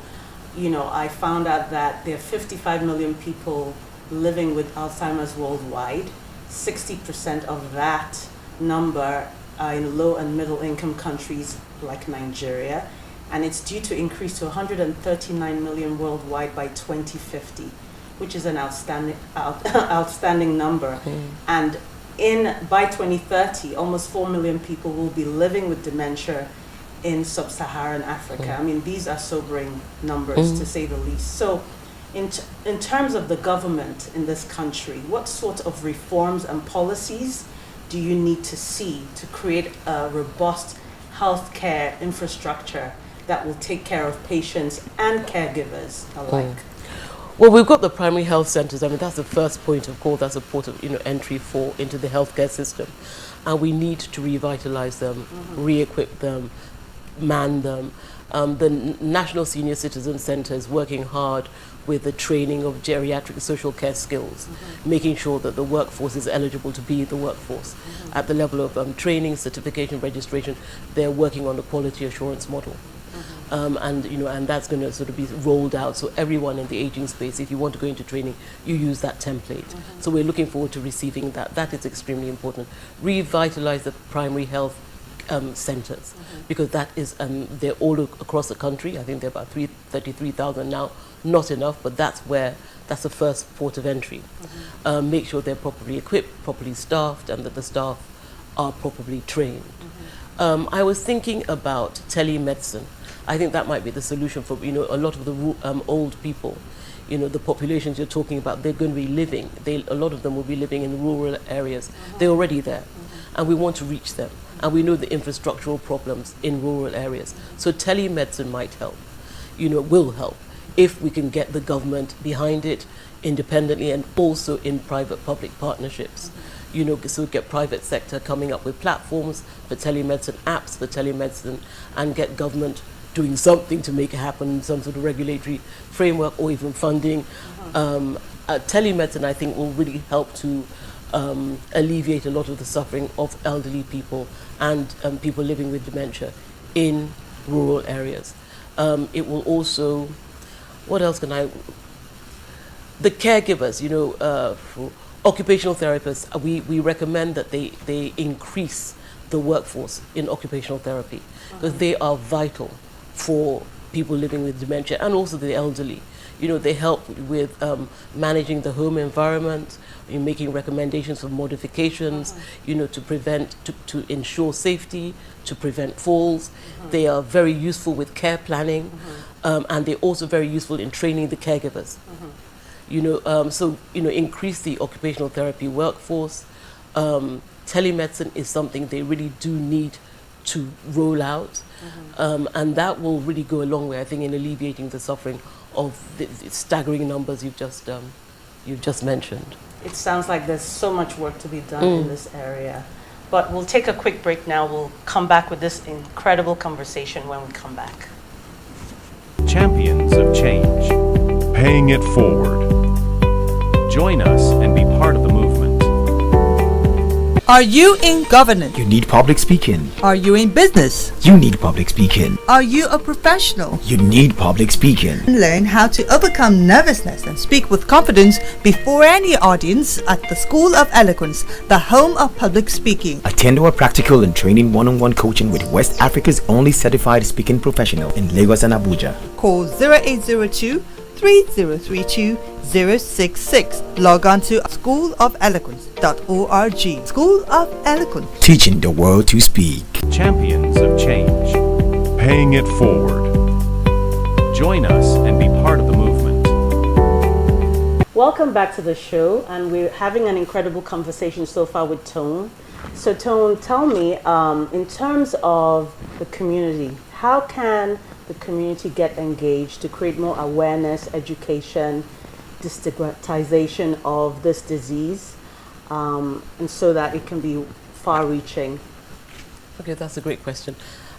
you know, I found out that there are 55 million people living with Alzheimer's worldwide. 60% of that number are in low and middle income countries like Nigeria, and it's due to increase to 139 million worldwide by 2050, which is an outstanding number. And by 2030, almost 4 million people will be living with dementia in sub-Saharan Africa. I mean, these are sobering numbers, to say the least. So in terms of the government in this country, what sort of reforms and policies do you need to see to create a robust healthcare infrastructure that will take care of patients and caregivers alike? Well, we've got the primary health centers. I mean, that's the first point of call. That's a port of entry into the healthcare system, and we need to revitalize them, re-equip them, man them. The National Senior Citizen Center is working hard with the training of geriatric social care skills, making sure that the workforce is eligible to be the workforce. At the level of training, certification, registration, they're working on the quality assurance model. And that's going to sort of be rolled out. So everyone in the aging space, if you want to go into training, you use that template. So we're looking forward to receiving that. That is extremely important. Revitalize the primary health centers, because that is they're all across the country. I think there are about 33,000 now. Not enough, but that's the first port of entry. Make sure they're properly equipped, properly staffed, and that the staff are properly trained. I was thinking about telemedicine. I think that might be the solution for a lot of the old people. The populations you're talking about, they're going to be living. A lot of them will be living in rural areas. They're already there, and we want to reach them. And we know the infrastructural problems in rural areas. So telemedicine might help. Will help if we can get the government behind it independently and also in private-public partnerships. So get private sector coming up with platforms for telemedicine, apps for telemedicine, and get government doing something to make it happen, some sort of regulatory framework or even funding. Telemedicine, I think, will really help to alleviate a lot of the suffering of elderly people and people living with dementia in rural areas. It will also, what else can I, the caregivers, for occupational therapists, we recommend that they increase the workforce in occupational therapy, because they are vital for people living with dementia and also the elderly. They help with managing the home environment, making recommendations for modifications, to prevent, to ensure safety, to prevent falls. They are very useful with care planning, and they're also very useful in training the caregivers. Increase the occupational therapy workforce. Telemedicine is something they really do need to roll out, and that will really go a long way, I think, in alleviating the suffering of the staggering numbers you've just mentioned. It sounds like there's so much work to be done in this area. But we'll take a quick break now. We'll come back with this incredible conversation when we come back. Champions of Change. Paying it forward. Join us and be part of the movement. Are you in governance? You need public speaking. Are you in business? You need public speaking. Are you a professional? You need public speaking. Learn how to overcome nervousness and speak with confidence before any audience at the School of Eloquence, the home of public speaking. Attend our practical and training one-on-one coaching with West Africa's only certified speaking professional in Lagos and Abuja. Call 0802 3032 066. Log on to schoolofeloquence.org. School of Eloquence. Teaching the world to speak. Champions of Change. Paying it forward. Join us and be part of the movement. Welcome back to the show, and we're having an incredible conversation so far with Tone. So Tone, tell me, in terms of the community, how can the community get engaged to create more awareness, education, destigmatization of this disease, and so that it can be far-reaching? Okay, that's a great question.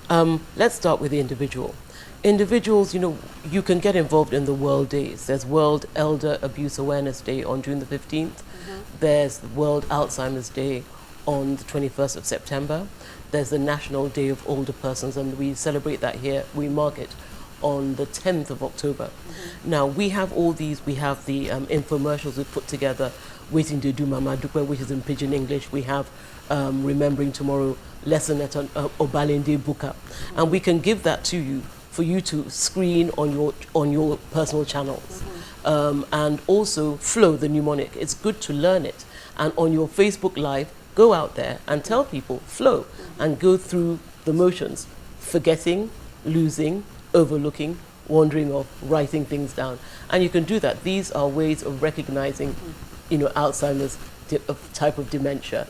Let's start with the individual. Individuals, you know, you can get involved in the World Days. There's World Elder Abuse Awareness Day on June the 15th. There's World Alzheimer's Day on the 21st of September. There's the National Day of Older Persons, and we celebrate that here. We mark it on the 10th of October. Now, we have all these. We have the infomercials we put together, Waiting to Do Mama Dupe, which is in Pidgin English. We have Remembering Tomorrow, Lesson at Obalende Buka. And we can give that to you for you to screen on your personal channels. And also Flow, the mnemonic. It's good to learn it. And on your Facebook Live, go out there and tell people Flow and go through the motions, forgetting, losing, overlooking, wandering off, writing things down. And you can do that. These are ways of recognizing, you know, Alzheimer's type of dementia.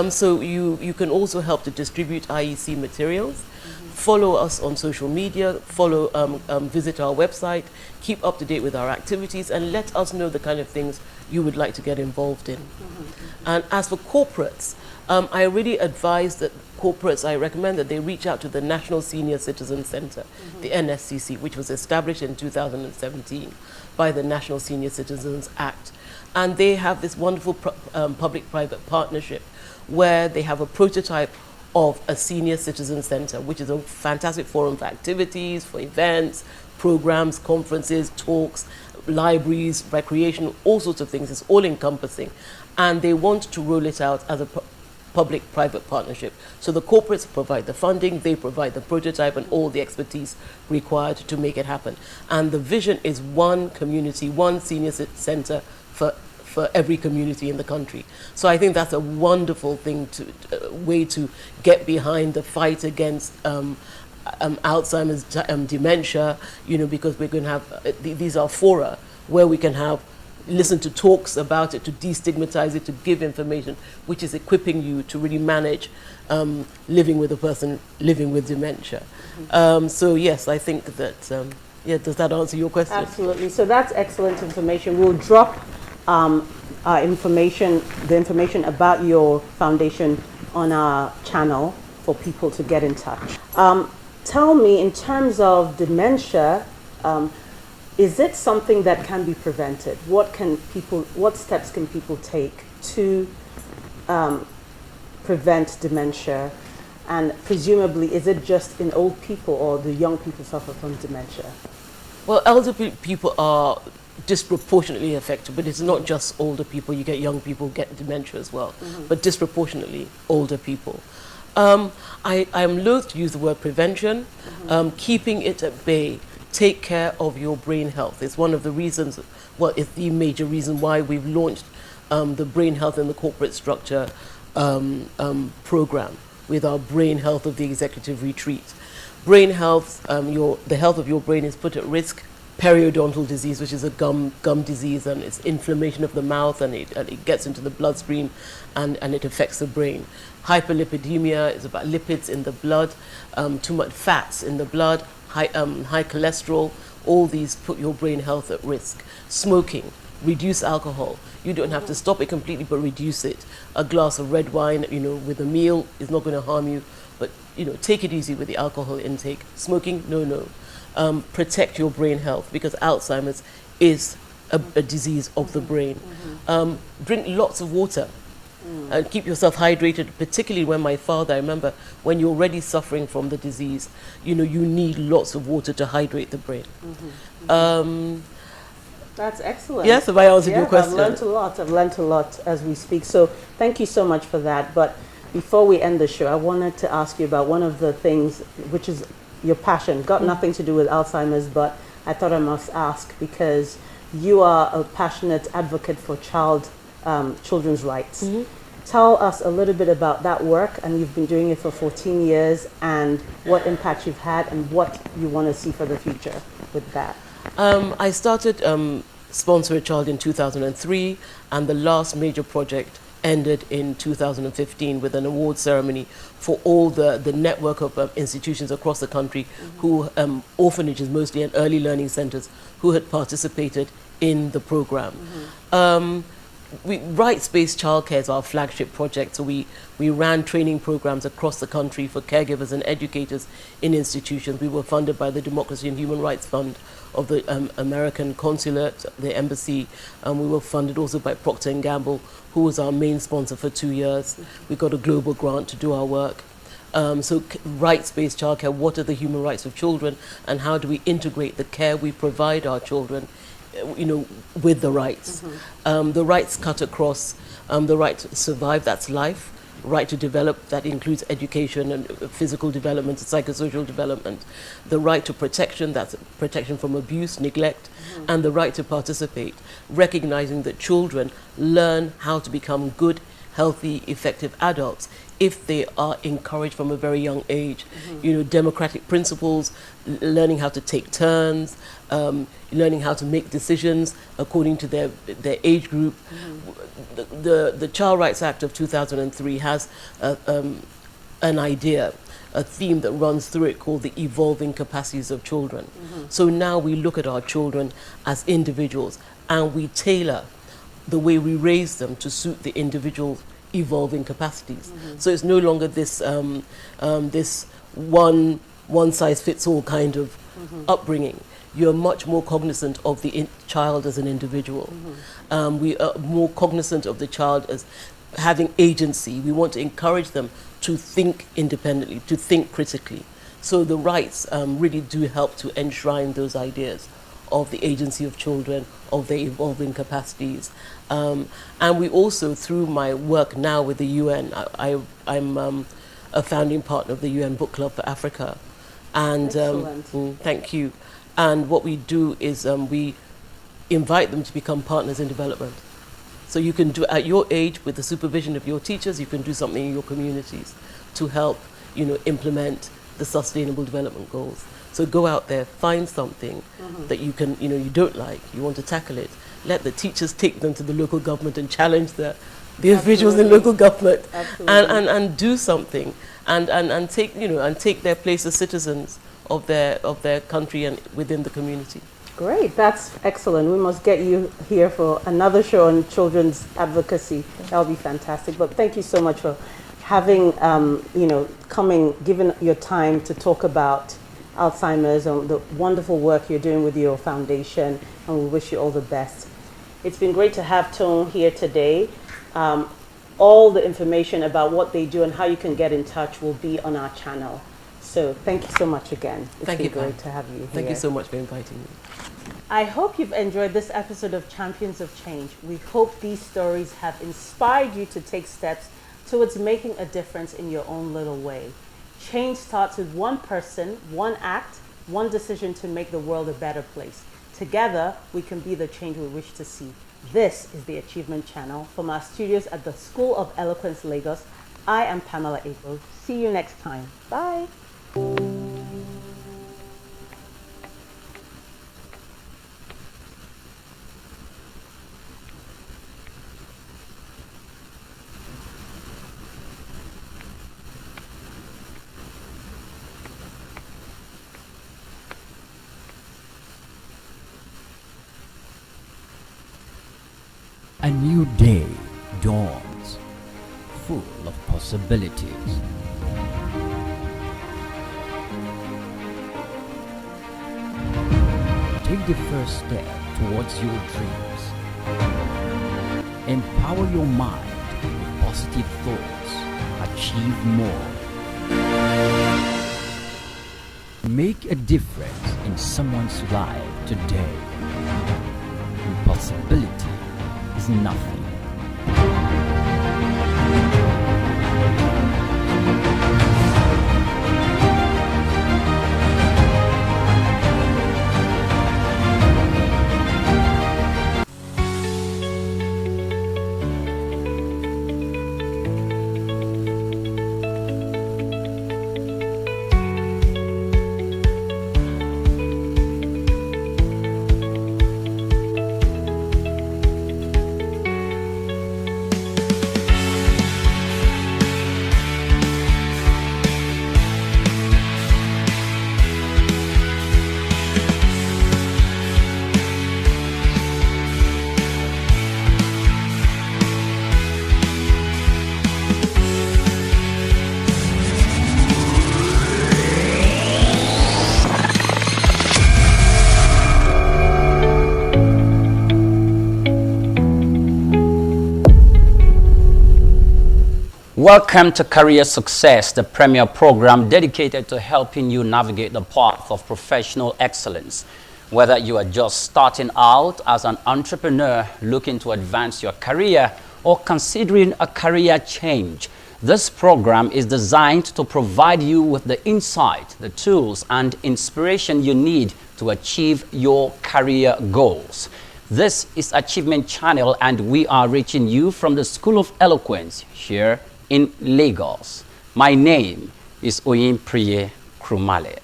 So you can also help to distribute IEC materials. Follow us on social media, visit our website, keep up to date with our activities, and let us know the kind of things you would like to get involved in. And as for corporates, I really advise that corporates, I recommend that they reach out to the National Senior Citizen Center, the NSCC, which was established in 2017 by the National Senior Citizens Act. And they have this wonderful public-private partnership where they have a prototype of a senior citizen center, which is a fantastic forum for activities, for events, programs, conferences, talks, libraries, recreation, all sorts of things. It's all encompassing. And they want to roll it out as a public-private partnership. So the corporates provide the funding, they provide the prototype and all the expertise required to make it happen. And the vision is one community, one senior center for every community in the country. So I think that's a wonderful thing way to get behind the fight against Alzheimer's dementia, you know, because we're going to have, these are fora where we can listen to talks about it, to destigmatize it, to give information, which is equipping you to really manage living with a person living with dementia. So yes, I think that, does that answer your question? Absolutely. So that's excellent information. We'll drop the information about your foundation on our channel for people to get in touch. Tell me, in terms of dementia, is it something that can be prevented? What steps can people take to prevent dementia? And presumably, is it just in old people, or do young people suffer from dementia? Well, elderly people are disproportionately affected, but it's not just older people. You get young people who get dementia as well, but disproportionately older people. I'm loath to use the word prevention. Keeping it at bay. Take care of your brain health. It's one of the reasons, well, it's the major reason why we've launched the Brain Health in the Corporate Structure program with our Brain Health of the Executive Retreat. Brain health, the health of your brain is put at risk. Periodontal disease, which is a gum disease, and it's inflammation of the mouth, and it gets into the bloodstream and it affects the brain. Hyperlipidemia is about lipids in the blood, too much fats in the blood, high cholesterol. All these put your brain health at risk. Smoking, reduce alcohol. You don't have to stop it completely, but reduce it. A glass of red wine, you know, with a meal is not going to harm you, but you know, take it easy with the alcohol intake. Smoking, no. Protect your brain health, because Alzheimer's is a disease of the brain. Drink lots of water and keep yourself hydrated, particularly when my father, I remember when you're already suffering from the disease, you know, you need lots of water to hydrate the brain. That's excellent. Yes, have I answered your question? I've learned a lot as we speak. So thank you so much for that. But before we end the show, I wanted to ask you about one of the things, which is your passion. Got nothing to do with Alzheimer's, but I thought I must ask because you are a passionate advocate for children's rights. Tell us a little bit about that work, and you've been doing it for 14 years, and what impact you've had and what you want to see for the future with that. I started Sponsor a Child in 2003, and the last major project ended in 2015 with an award ceremony for all the network of institutions across the country who, orphanages mostly and early learning centers, who had participated in the program. rights-based childcare is our flagship project. So we ran training programs across the country for caregivers and educators in institutions. We were funded by the Democracy and Human Rights Fund of the American Consulate, the embassy. We were funded also by Procter & Gamble, who was our main sponsor for 2 years. We got a global grant to do our work. So rights-based childcare, what are the human rights of children, and how do we integrate the care we provide our children, with the rights. The rights cut across the right to survive, that's life, right to develop, that includes education and physical development, psychosocial development, the right to protection, that's protection from abuse, neglect, and the right to participate, recognizing that children learn how to become good, healthy, effective adults if they are encouraged from a very young age. Democratic principles, learning how to take turns, learning how to make decisions according to their age group. The Child Rights Act of 2003 has an idea, a theme that runs through it called the evolving capacities of children. So now we look at our children as individuals and we tailor the way we raise them to suit the individual's evolving capacities. So it's no longer this this one size fits all kind of upbringing. You're much more cognizant of the child as an individual. We are more cognizant of the child as having agency. We want to encourage them to think independently, to think critically. So the rights really do help to enshrine those ideas of the agency of children, of their evolving capacities. And we also, through my work now with the UN, I'm a founding partner of the UN Book Club for Africa. And thank you. And what we do is we invite them to become partners in development. So you can do, at your age, with the supervision of your teachers, you can do something in your communities to help, implement the Sustainable Development Goals. So go out there, find something that you can, you don't like, you want to tackle it. Let the teachers take them to the local government and challenge the officials in local government and do something and take, and take their place as citizens of their country and within the community. Great, that's excellent. We must get you here for another show on children's advocacy. That'll be fantastic. But thank you so much for having, given your time to talk about Alzheimer's and the wonderful work you're doing with your foundation, and we wish you all the best. It's been great to have Tone here today. All the information about what they do and how you can get in touch will be on our channel. So thank you so much again. It's been great to have you here. Thank you so much for inviting me. I hope you've enjoyed this episode of Champions of Change. We hope these stories have inspired you to take steps towards making a difference in your own little way. Change starts with one person, one act, one decision to make the world a better place. Together, we can be the change we wish to see. This is the Achievement Channel. From our studios at the School of Eloquence, Lagos, I am Pamela Abel. See you next time. Bye. A new day dawns, full of possibilities. Take the first step towards your dreams. Empower your mind with positive thoughts. Achieve more. Make a difference in someone's life today. Impossibility is nothing. Welcome to Career Success, the premier program dedicated to helping you navigate the path of professional excellence. Whether you are just starting out as an entrepreneur looking to advance your career or considering a career change, this program is designed to provide you with the insight, the tools, and inspiration you need to achieve your career goals. This is Achievement Channel, and we are reaching you from the School of Eloquence here in Lagos. My name is Oyinpriye Krumale.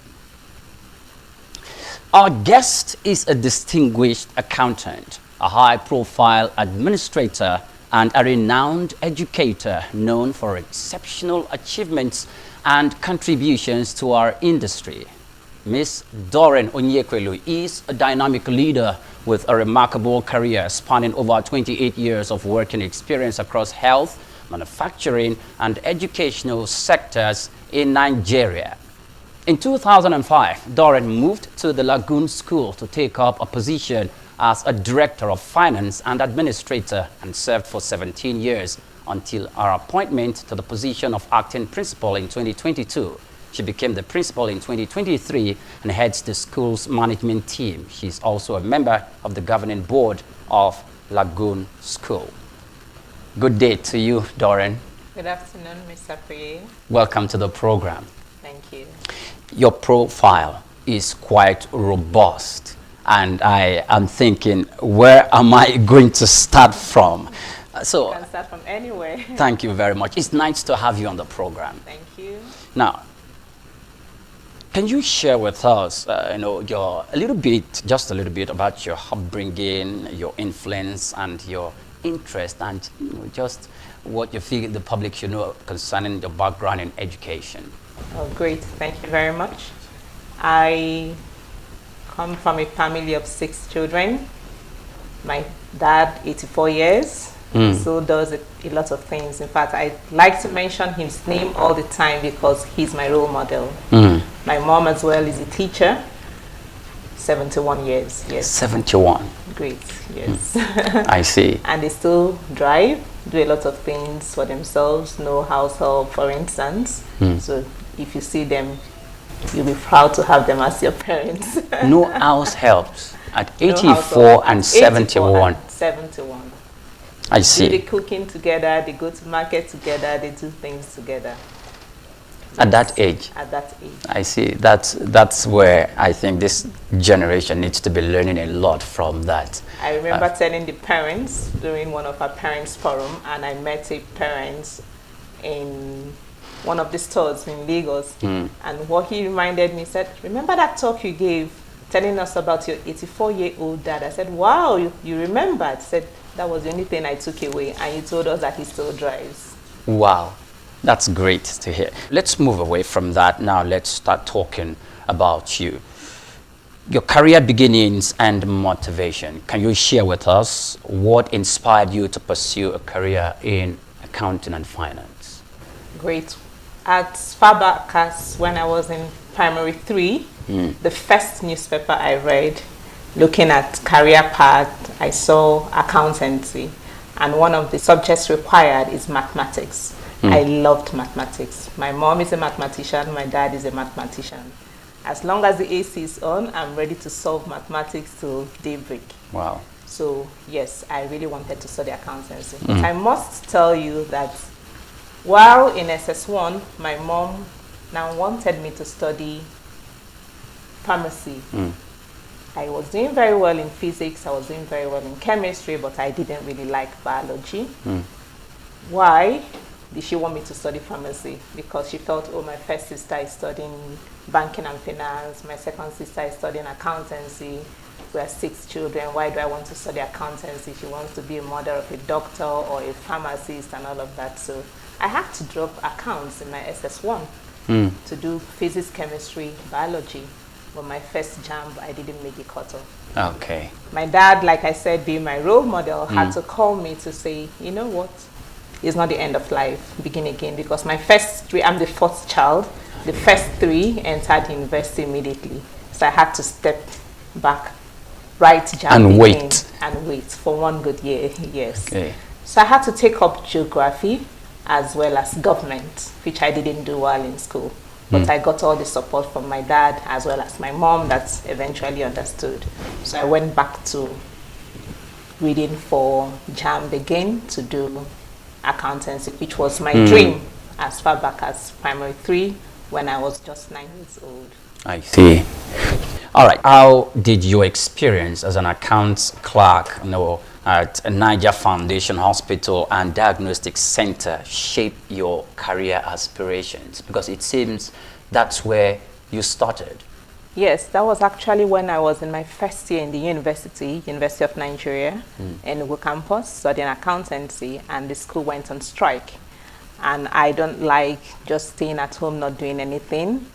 Our guest is a distinguished accountant, a high-profile administrator, and a renowned educator known for exceptional achievements and contributions to our industry. Ms. Doreen Onyekwelu is a dynamic leader with a remarkable career spanning over 28 years of working experience across health, manufacturing, and educational sectors in Nigeria. In 2005, Doreen moved to the Lagoon School to take up a position as a Director of Finance and Administrator and served for 17 years until her appointment to the position of Acting Principal in 2022. She became the Principal in 2023 and heads the school's management team. She's also a member of the Governing Board of Lagoon School. Good day to you, Doreen. Good afternoon, Mr. Priye. Welcome to the program. Thank you. Your profile is quite robust, and I am thinking, where am I going to start from? You can start from anywhere. Thank you very much. It's nice to have you on the program. Thank you. Now, can you share with us, just a little bit about your upbringing, your influence, and your interest, and just what you feel the public should know concerning your background in education? Oh, great. Thank you very much. I come from a family of 6 children. My dad, 84 years, so does a lot of things. In fact, I like to mention his name all the time because he's my role model. My mom as well is a teacher, 71 years. Yes. 71. Great, yes. I see. And they still drive, do a lot of things for themselves, no house help, for instance. So if you see them, you'll be proud to have them as your parents. No house helps at 84 and 71. 71. I see. They do the cooking together, they go to market together, they do things together. At that age? At that age. I see. That's where I think this generation needs to be learning a lot from that. I remember telling the parents during one of our parents' forum, and I met a parent in one of the stores in Lagos, and what he reminded me, said, remember that talk you gave telling us about your 84-year-old dad? I said, wow, you remembered. Said, that was the only thing I took away, and you told us that he still drives. Wow. That's great to hear. Let's move away from that now. Let's start talking about you. Your career beginnings and motivation. Can you share with us what inspired you to pursue a career in accounting and finance? Great. As far back as when I was in primary 3, the first newspaper I read, looking at career path, I saw accountancy. And one of the subjects required is mathematics. I loved mathematics. My mom is a mathematician, my dad is a mathematician. As long as the AC is on, I'm ready to solve mathematics till daybreak. Wow. So yes, I really wanted to study accountancy. But I must tell you that while in SS1, my mom now wanted me to study pharmacy. I was doing very well in physics, I was doing very well in chemistry, but I didn't really like biology. Why did she want me to study pharmacy? Because she felt, oh, my first sister is studying banking and finance, my second sister is studying accountancy, we have 6 children, why do I want to study accountancy? She wants to be a mother of a doctor or a pharmacist and all of that. So I had to drop accounts in my SS1 to do physics, chemistry, biology. But my first jam, I didn't make the cutoff. Okay. My dad, like I said, being my role model, had to call me to say, you know what? It's not the end of life, begin again. Because my first 3, I'm the 4th child. The first 3 entered university immediately. So I had to step back, write jam and wait for 1 good year. Yes. Okay. So I had to take up geography as well as government, which I didn't do while in school. But I got all the support from my dad as well as my mom that eventually understood. So I went back to reading for JAMB again to do accountancy, which was my dream as far back as primary 3 when I was just 9 years old. I see. All right. How did your experience as an accounts clerk, at Niger Foundation Hospital and Diagnostic Center shape your career aspirations? Because it seems that's where you started. Yes, that was actually when I was in my first year in the University of Nigeria, in Enugu campus, studying accountancy, and the school went on strike. And I don't like just staying at home not doing anything.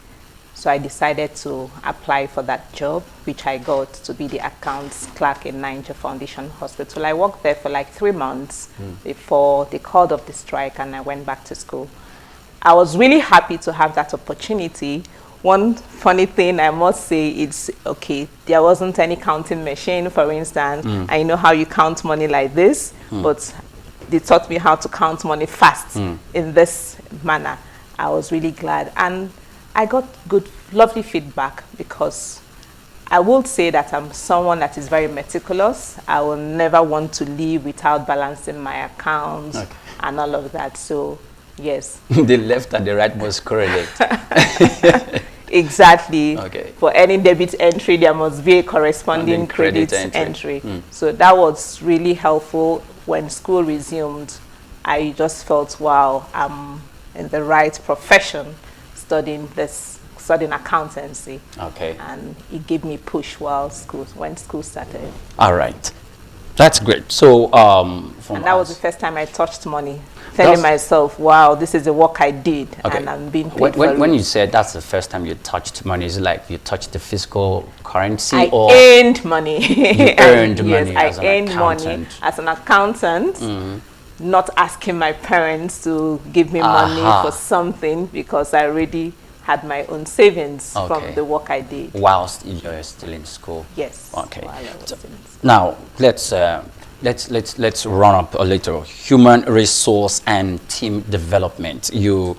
So I decided to apply for that job, which I got to be the accounts clerk in Niger Foundation Hospital. I worked there for like 3 months before they called off the strike and I went back to school. I was really happy to have that opportunity. One funny thing I must say is, okay, there wasn't any counting machine, for instance. I know how you count money like this, but they taught me how to count money fast in this manner. I was really glad. And I got good, lovely feedback because I would say that I'm someone that is very meticulous. I will never want to leave without balancing my accounts and all of that. So, yes. The left and the right must correlate. Exactly. Okay. For any debit entry, there must be a corresponding credit entry. So that was really helpful. When school resumed, I just felt, wow, I'm in the right profession studying accountancy. Okay. And it gave me push when school started. All right. That's great. So, and that was the first time I touched money, telling myself, wow, this is the work I did, and I'm being paid for it. When you said that's the first time you touched money, is it like you touched the physical currency? I or earned money. You earned money yes, as I an earned accountant. money as an accountant, not asking my parents to give me money for something because I already had my own savings from the work I did. Whilst you were still in school? Yes. Okay. Now, let's run up a little. Human resource and team development. You,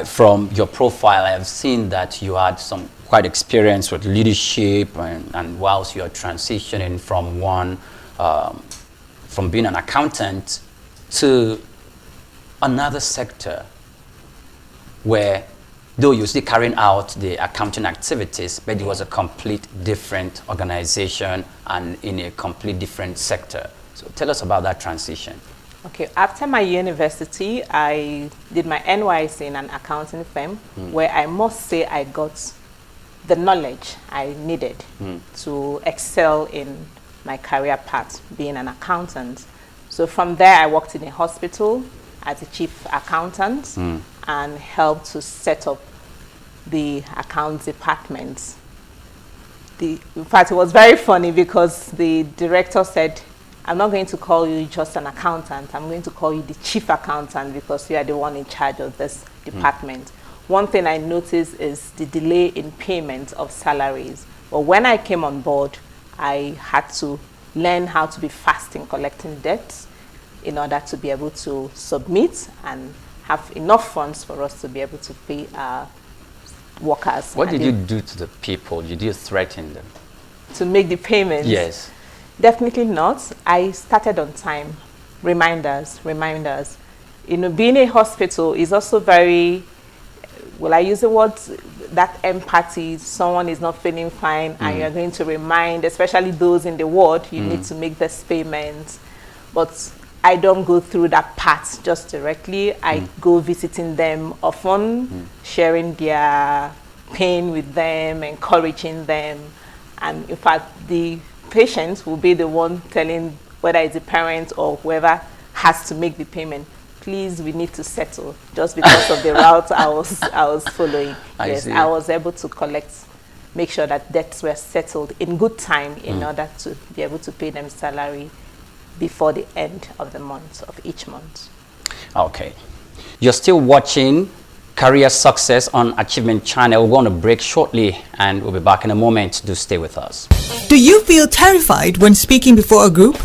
from your profile, I have seen that you had some quite experience with leadership, and whilst you are transitioning from being an accountant to another sector where, though you're still carrying out the accounting activities, but it was a complete different organization and in a complete different sector. So tell us about that transition. Okay, after my university, I did my NYSC in an accounting firm where I must say I got the knowledge I needed to excel in my career path, being an accountant. So from there, I worked in a hospital as a chief accountant and helped to set up the accounts department. In fact, it was very funny because the director said, I'm not going to call you just an accountant, I'm going to call you the chief accountant because you are the one in charge of this department. One thing I noticed is the delay in payment of salaries. But when I came on board, I had to learn how to be fast in collecting debts in order to be able to submit and have enough funds for us to be able to pay our workers. What did you do to the people? Did you threaten them? To make the payments? Yes. Definitely not. I started on time. Reminders. You know, being a hospital is also very, will I use the word, that empathy. Someone is not feeling fine and you're going to remind, especially those in the ward, you need to make this payment. But I don't go through that part just directly. I go visiting them often, sharing their pain with them, encouraging them. And in fact, the patient will be the one telling whether it's the parent or whoever has to make the payment. Please, we need to settle just because of the route I was following. Yes, I was able to make sure that debts were settled in good time in order to be able to pay them salary before the end of the month, of each month. Okay. You're still watching Career Success on Achievement Channel. We're going to break shortly and we'll be back in a moment. Do stay with us. Do you feel terrified when speaking before a group?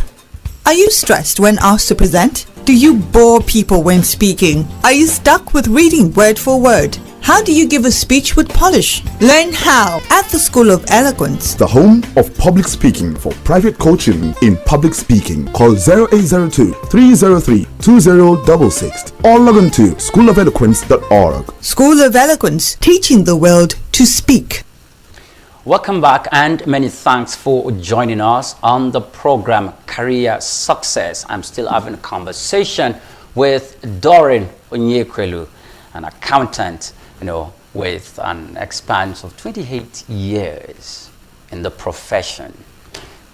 Are you stressed when asked to present? Do you bore people when speaking? Are you stuck with reading word for word? How do you give a speech with polish? Learn how at the School of Eloquence. The home of public speaking for private coaching in public speaking. Call 0802 303 2066 or log on to schoolofeloquence.org. School of Eloquence, teaching the world to speak. Welcome back and many thanks for joining us on the program Career Success. I'm still having a conversation with Doreen Onyekwelu, an accountant, with an expanse of 28 years in the profession.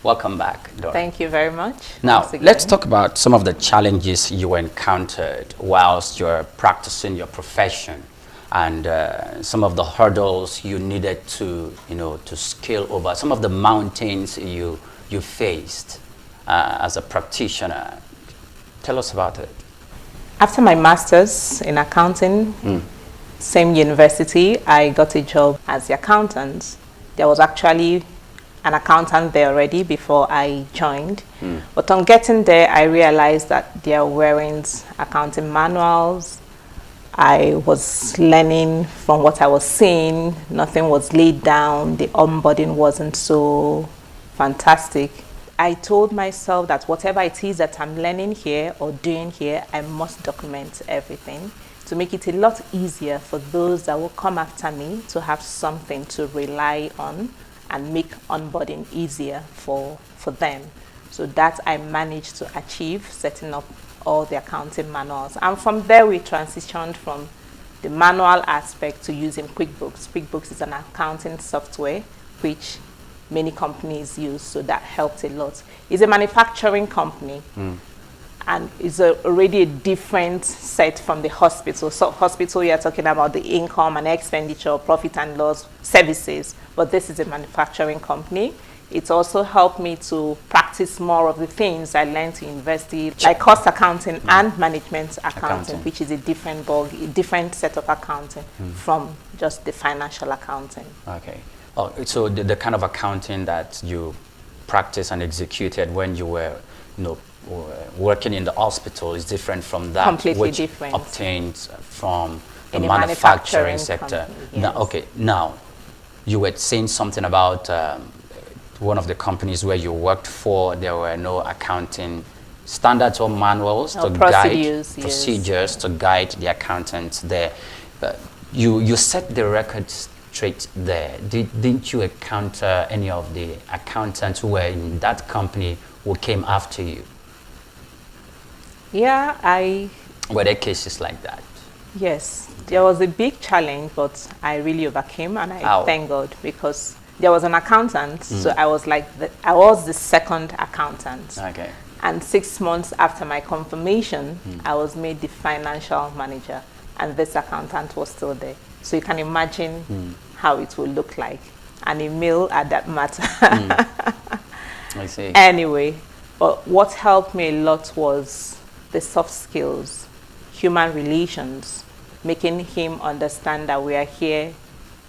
Welcome back, Doreen. Thank you very much. Now, let's talk about some of the challenges you encountered whilst you're practicing your profession, and some of the hurdles you needed to, to scale over, some of the mountains you faced as a practitioner. Tell us about it. After my master's in accounting, same university, I got a job as the accountant. There was actually an accountant there already before I joined. But on getting there, I realized that there weren't accounting manuals. I was learning from what I was seeing. Nothing was laid down. The onboarding wasn't so fantastic. I told myself that whatever it is that I'm learning here or doing here, I must document everything to make it a lot easier for those that will come after me to have something to rely on and make onboarding easier for them. So that I managed to achieve, setting up all the accounting manuals. And from there, we transitioned from the manual aspect to using QuickBooks. QuickBooks is an accounting software which many companies use, so that helped a lot. It's a manufacturing company, and it's already a different set from the hospital. So hospital, you're talking about the income and expenditure, profit and loss services, but this is a manufacturing company. It also helped me to practice more of the things I learned in university, like cost accounting and management accounting, which is a different set of accounting from just the financial accounting. Okay. Oh, so the kind of accounting that you practiced and executed when you were, working in the hospital is different from that Completely which different. obtained from the In a manufacturing manufacturing sector. company, yes. Now, you were saying something about one of the companies where you worked for. There were no accounting standards or manuals to guide procedures to guide the accountants there. You set the record straight there. Didn't you encounter any of the accountants who were in that company who came after you? Yeah, Were there cases like that? Yes, there was a big challenge, but I really overcame, and I thank God, because there was an accountant, so I was the second accountant. Okay. And 6 months after my confirmation, I was made the financial manager, and this accountant was still there. So you can imagine how it will look like, and a male at that matter. I see. Anyway, but what helped me a lot was the soft skills, human relations, making him understand that we are here,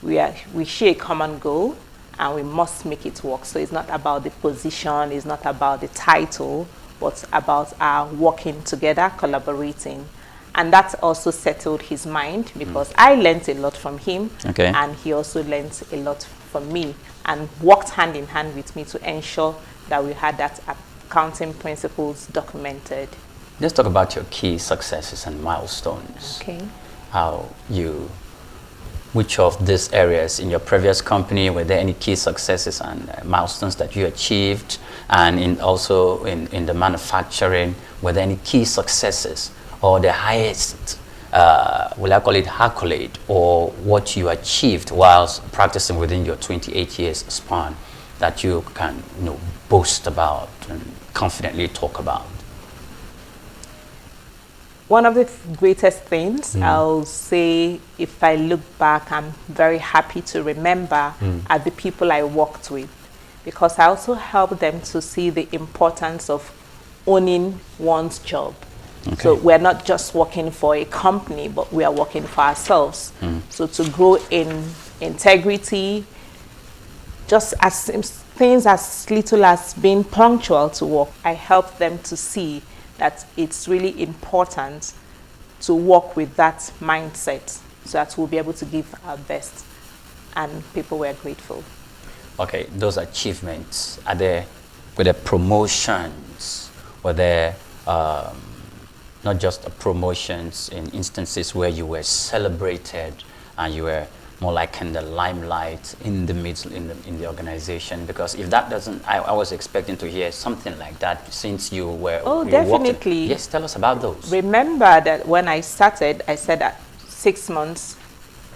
we share a common goal, and we must make it work. So it's not about the position, it's not about the title, but about our working together, collaborating. And that also settled his mind, because I learned a lot from him, and he also learned a lot from me, and worked hand in hand with me to ensure that we had that accounting principles documented. Let's talk about your key successes and milestones. Okay. Which of these areas in your previous company, were there any key successes and milestones that you achieved? And also in the manufacturing, were there any key successes or the highest, will I call it accolade, or what you achieved whilst practicing within your 28 years span that you can boast about and confidently talk about? One of the greatest things, I'll say, if I look back, I'm very happy to remember are the people I worked with, because I also helped them to see the importance of owning one's job. Okay. So we're not just working for a company, but we are working for ourselves. So to grow in integrity, just as things as little as being punctual to work, I helped them to see that it's really important to work with that mindset so that we'll be able to give our best. And people were grateful. Okay, those achievements, were there promotions? Were there not just promotions in instances where you were celebrated and you were more like in the limelight in the midst in the organization? Because if that doesn't, I was expecting to hear something like that since you were. Oh, you definitely. Yes, tell us about those. Remember that when I started, I said that 6 months.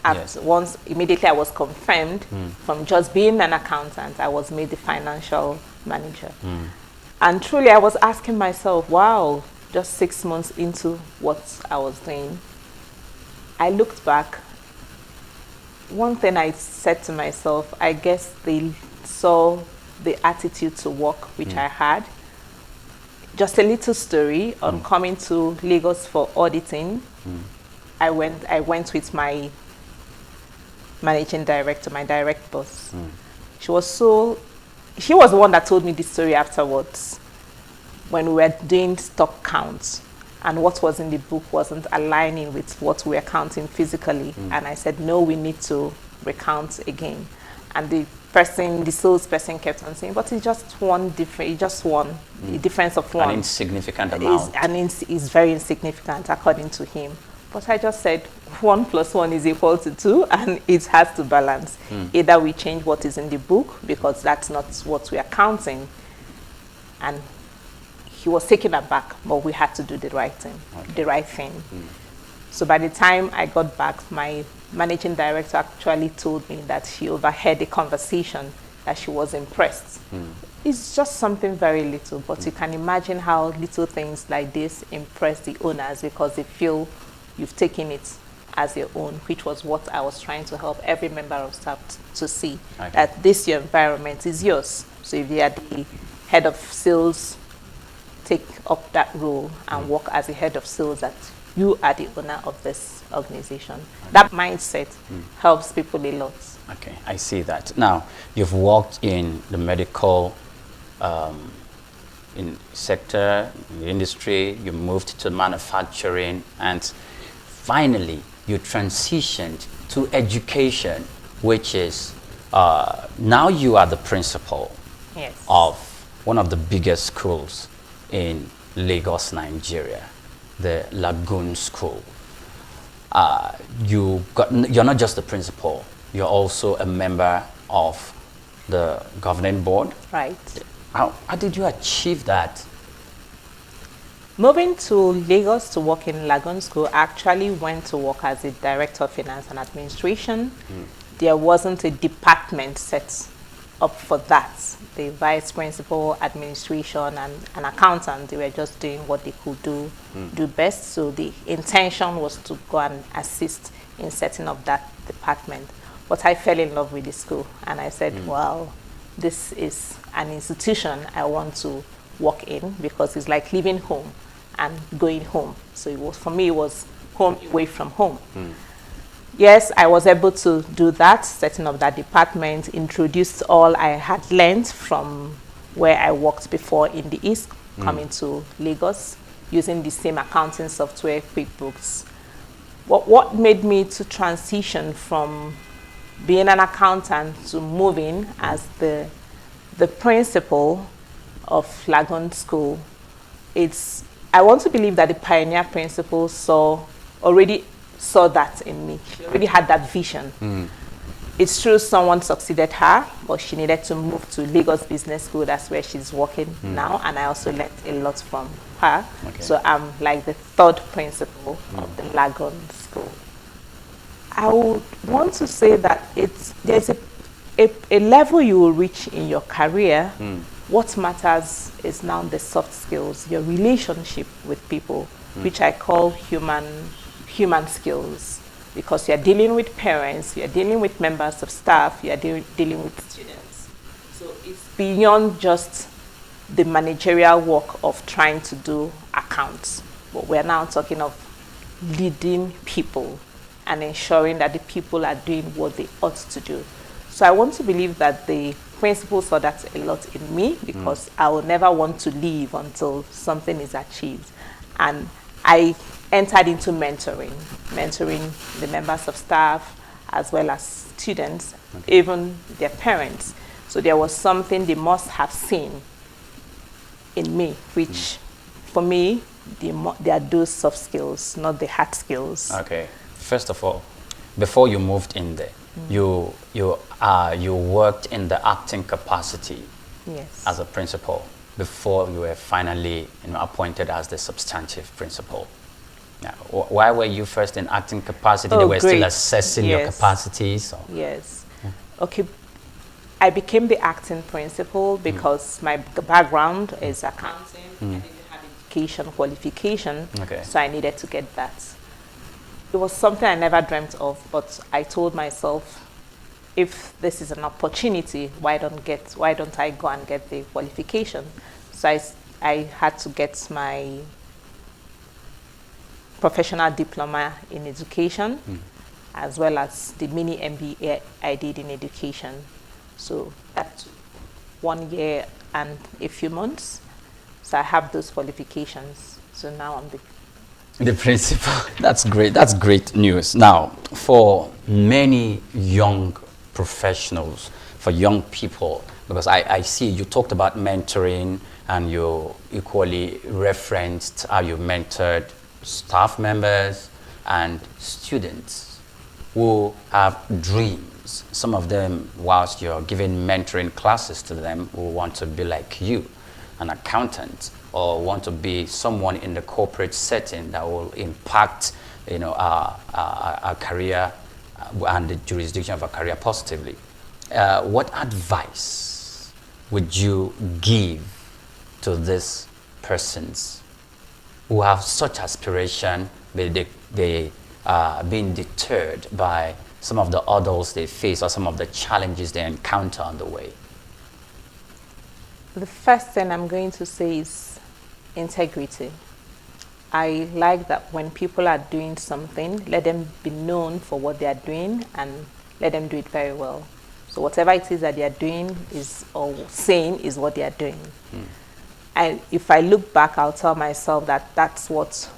Yes. Once immediately I was confirmed from just being an accountant, I was made the financial manager. And truly I was asking myself, wow, just 6 months into what I was doing, I looked back. One thing I said to myself, I guess they saw the attitude to work which I had. Just a little story on coming to Lagos for auditing. I went with my managing director, my direct boss. She was the one that told me the story afterwards when we were doing stock counts and what was in the book wasn't aligning with what we were counting physically. And I said, no, we need to recount again. And the salesperson kept on saying, but it's just a difference of one. An insignificant amount. It's very insignificant according to him. But I just said 1 + 1 is equal to 2, and it has to balance. Either we change what is in the book because that's not what we are counting. And he was taken aback, but we had to do the right thing. So by the time I got back, my managing director actually told me that she overheard a conversation that she was impressed. It's just something very little, but you can imagine how little things like this impress the owners because they feel you've taken it as your own, which was what I was trying to help every member of staff to see, that your environment is yours. So if you are the head of sales, take up that role and work as a head of sales, that you are the owner of this organization. That mindset helps people a lot. Okay, I see that. Now, you've worked in the medical sector, in the industry, you moved to manufacturing, and finally, you transitioned to education, which is, now you are the principal of one of the biggest schools in Lagos, Nigeria, the Lagoon School. You're not just the principal, you're also a member of the governing board. Right. How did you achieve that? Moving to Lagos to work in Lagoon School, I actually went to work as a director of finance and administration. There wasn't a department set up for that. The vice principal, administration, and an accountant, they were just doing what they could do best. So the intention was to go and assist in setting up that department. But I fell in love with the school, and I said, well, this is an institution I want to work in because it's like leaving home and going home. So it was, for me, it was home away from home. Yes, I was able to do that, setting up that department, introduced all I had learned from where I worked before in the East, coming to Lagos, using the same accounting software, QuickBooks. What made me to transition from being an accountant to moving as the principal of Lagoon School, I want to believe that the pioneer principal already saw that in me. She already had that vision. It's true someone succeeded her, but she needed to move to Lagos Business School. That's where she's working now, and I also learned a lot from her. So I'm like the third principal of the Lagoon School. I would want to say that there's a level you will reach in your career. What matters is now the soft skills, your relationship with people, which I call human skills, because you're dealing with parents, you're dealing with members of staff, you're dealing with students. So it's beyond just the managerial work of trying to do accounts, but we're now talking of leading people and ensuring that the people are doing what they ought to do. So I want to believe that the principal saw that a lot in me because I will never want to leave until something is achieved. And I entered into mentoring the members of staff as well as students, even their parents. So there was something they must have seen in me, which for me, they are those soft skills, not the hard skills. Okay. First of all, before you moved in there, you worked in the acting capacity as a principal before you were finally appointed as the substantive principal. Now, why were you first in acting capacity? They were still assessing your capacities? Or? Yes. Okay. I became the acting principal because my background is accounting. I didn't have education qualification, so I needed to get that. It was something I never dreamt of, but I told myself, if this is an opportunity, why don't I go and get the qualification? So I had to get my professional diploma in education, as well as the mini MBA I did in education. So that's 1 year and a few months. So I have those qualifications. So now I'm the principal. That's great. That's great news. Now, for many young professionals, for young people, because I see you talked about mentoring and you equally referenced how you mentored staff members and students who have dreams. Some of them, whilst you're giving mentoring classes to them, who want to be like you, an accountant, or want to be someone in the corporate setting that will impact, our career and the jurisdiction of a career positively. What advice would you give to these persons who have such aspiration, but they are being deterred by some of the hurdles they face or some of the challenges they encounter on the way? The first thing I'm going to say is integrity. I like that when people are doing something, let them be known for what they are doing and let them do it very well. So whatever it is that they are doing or saying is what they are doing. And if I look back, I'll tell myself that that's what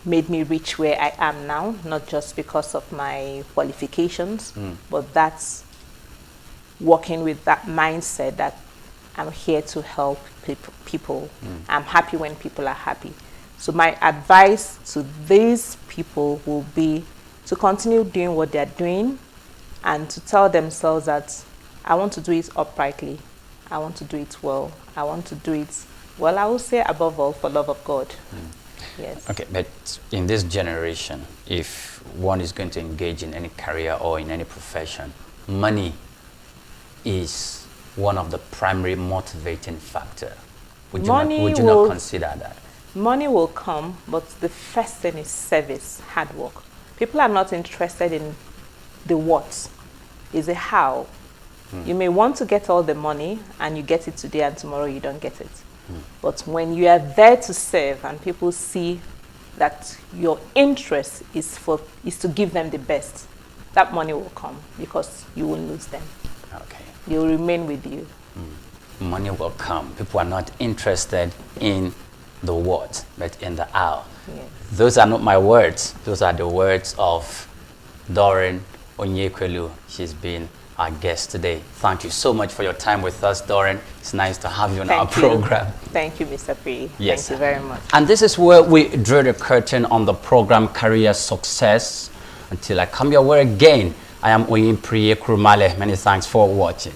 made me reach where I am now, not just because of my qualifications, but that's working with that mindset that I'm here to help people. I'm happy when people are happy. So my advice to these people will be to continue doing what they're doing and to tell themselves that I want to do it uprightly. I want to do it well. I want to do it, well, I will say above all, for love of God. Yes. Okay, but in this generation, if one is going to engage in any career or in any profession, money is one of the primary motivating factor. Would you not consider that? Money will come, but the first thing is service, hard work. People are not interested in the what, it's a how. You may want to get all the money and you get it today and tomorrow you don't get it. But when you are there to serve and people see that your interest is to give them the best, that money will come because you won't lose them. Okay. They will remain with you. Money will come. People are not interested in the what, but in the how. Yes. Those are not my words. Those are the words of Doreen Onyekwelu. She's been our guest today. Thank you so much for your time with us, Doreen. It's nice to have you on our program. Thank you, Mr. Pri. Yes. Thank you very much. And this is where we drew the curtain on the program Career Success. Until I come your way again, I am Oyin Priye Kurumale. Many thanks for watching.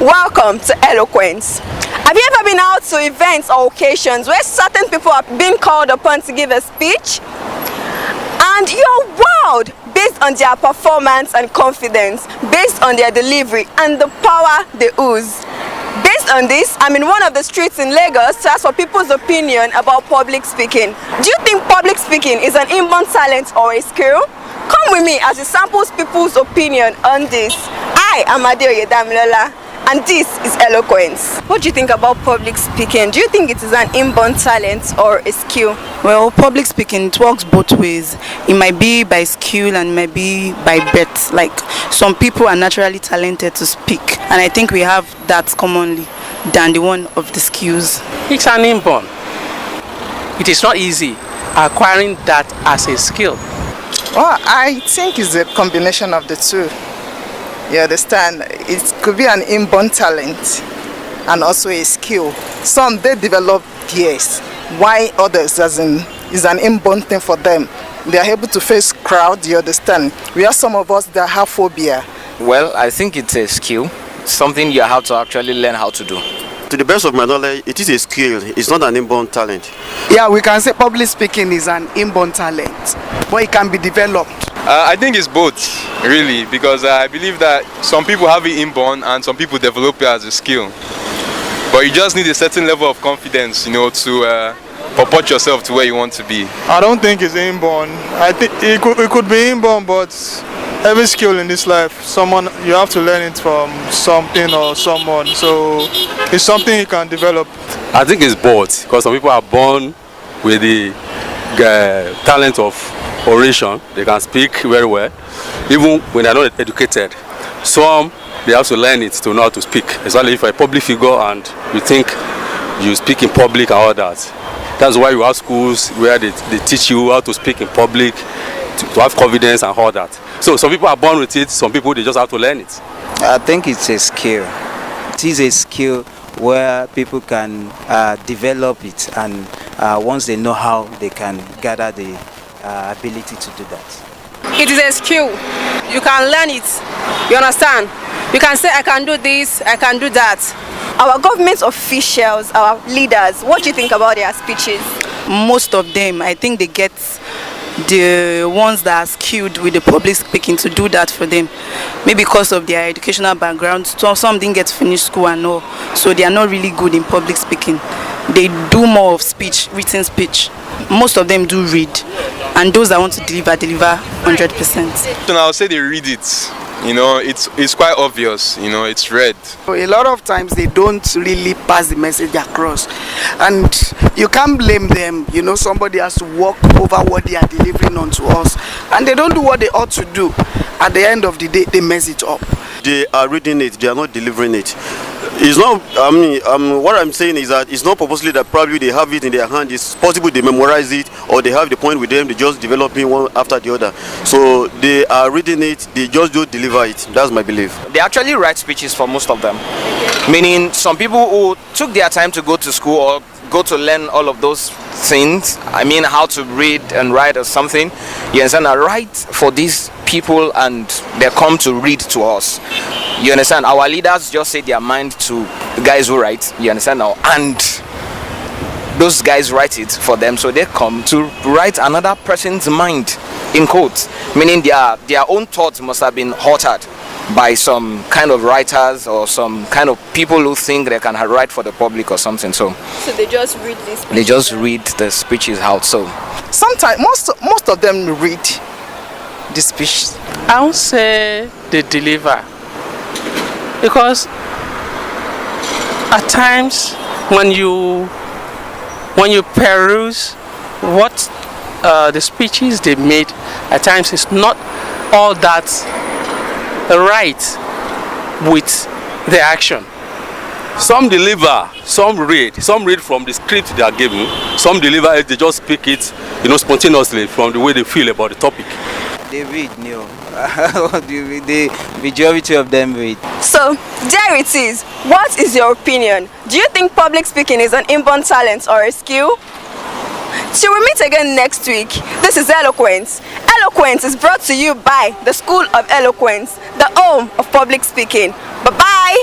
Welcome to Eloquence. Have you ever been out to events or occasions where certain people are being called upon to give a speech? And you're wowed based on their performance and confidence, based on their delivery and the power they ooze. Based on this, I'm in one of the streets in Lagos to ask for people's opinion about public speaking. Do you think public speaking is an inborn talent or a skill? Come with me as it samples people's opinion on this. I am Adeoye Damilola, and this is Eloquence. What do you think about public speaking? Do you think it is an inborn talent or a skill? Well, public speaking, it works both ways. It might be by skill and it might be by birth. Like, some people are naturally talented to speak, and I think we have that commonly than the one of the skills. It's an inborn. It is not easy acquiring that as a skill. Well, I think it's a combination of the two. You understand? It could be an inborn talent and also a skill. Some they develop years, while others is an inborn thing for them. They are able to face crowd, you understand? We have some of us that have phobia. Well, I think it's a skill, something you have to actually learn how to do. To the best of my knowledge, it is a skill, it's not an inborn talent. Yeah, we can say public speaking is an inborn talent, but it can be developed. I think it's both, really, because I believe that some people have it inborn and some people develop it as a skill. But you just need a certain level of confidence, to purport yourself to where you want to be. I don't think it's inborn. I think it could be inborn, but every skill in this life, you have to learn it from something or someone. So it's something you can develop. I think it's both, because some people are born with the talent of oration. They can speak very well, even when they're not educated. Some, they have to learn it to know how to speak, especially if you're a public figure and you think you speak in public and all that. That's why you have schools where they teach you how to speak in public, to have confidence and all that. So some people are born with it, some people they just have to learn it. I think it's a skill. It is a skill where people can develop it, and once they know how, they can gather the ability to do that. It is a skill. You can learn it. You understand? You can say, I can do this, I can do that. Our government officials, our leaders, what do you think about their speeches? Most of them, I think they get the ones that are skilled with the public speaking to do that for them. Maybe because of their educational background. Some didn't get to finish school and all, so they are not really good in public speaking. They do more of speech, written speech. Most of them do read, and those that want to deliver 100%. And I'll say they read it. It's quite obvious. It's read. A lot of times they don't really pass the message across, and you can't blame them. Somebody has to walk over what they are delivering onto us, and they don't do what they ought to do. At the end of the day, they mess it up. They are reading it, they are not delivering it. It's not, what I'm saying is that it's not purposely that probably they have it in their hand. It's possible they memorize it, or they have the point with them, they just developing one after the other. So they are reading it, they just don't deliver it. That's my belief. They actually write speeches for most of them. Meaning some people who took their time to go to school or go to learn all of those things, how to read and write or something, you understand, I write for these people and they come to read to us. You understand? Our leaders just say their mind to the guys who write, you understand now, and those guys write it for them, so they come to write another person's mind, in quotes, meaning their own thoughts must have been altered by some kind of writers or some kind of people who think they can write for the public or something. So they just read this. They just read the speeches out. So sometimes most of them read the speech. I won't say they deliver, because at times when you peruse what the speeches they made, at times it's not all that right with the action. Some deliver, some read from the script they are given, some deliver it, they just speak it, spontaneously from the way they feel about the topic. They read, the majority of them read. So, there it is. What is your opinion? Do you think public speaking is an inborn talent or a skill? Till we meet again next week, this is Eloquence. Eloquence is brought to you by the School of Eloquence, the home of public speaking. Bye-bye!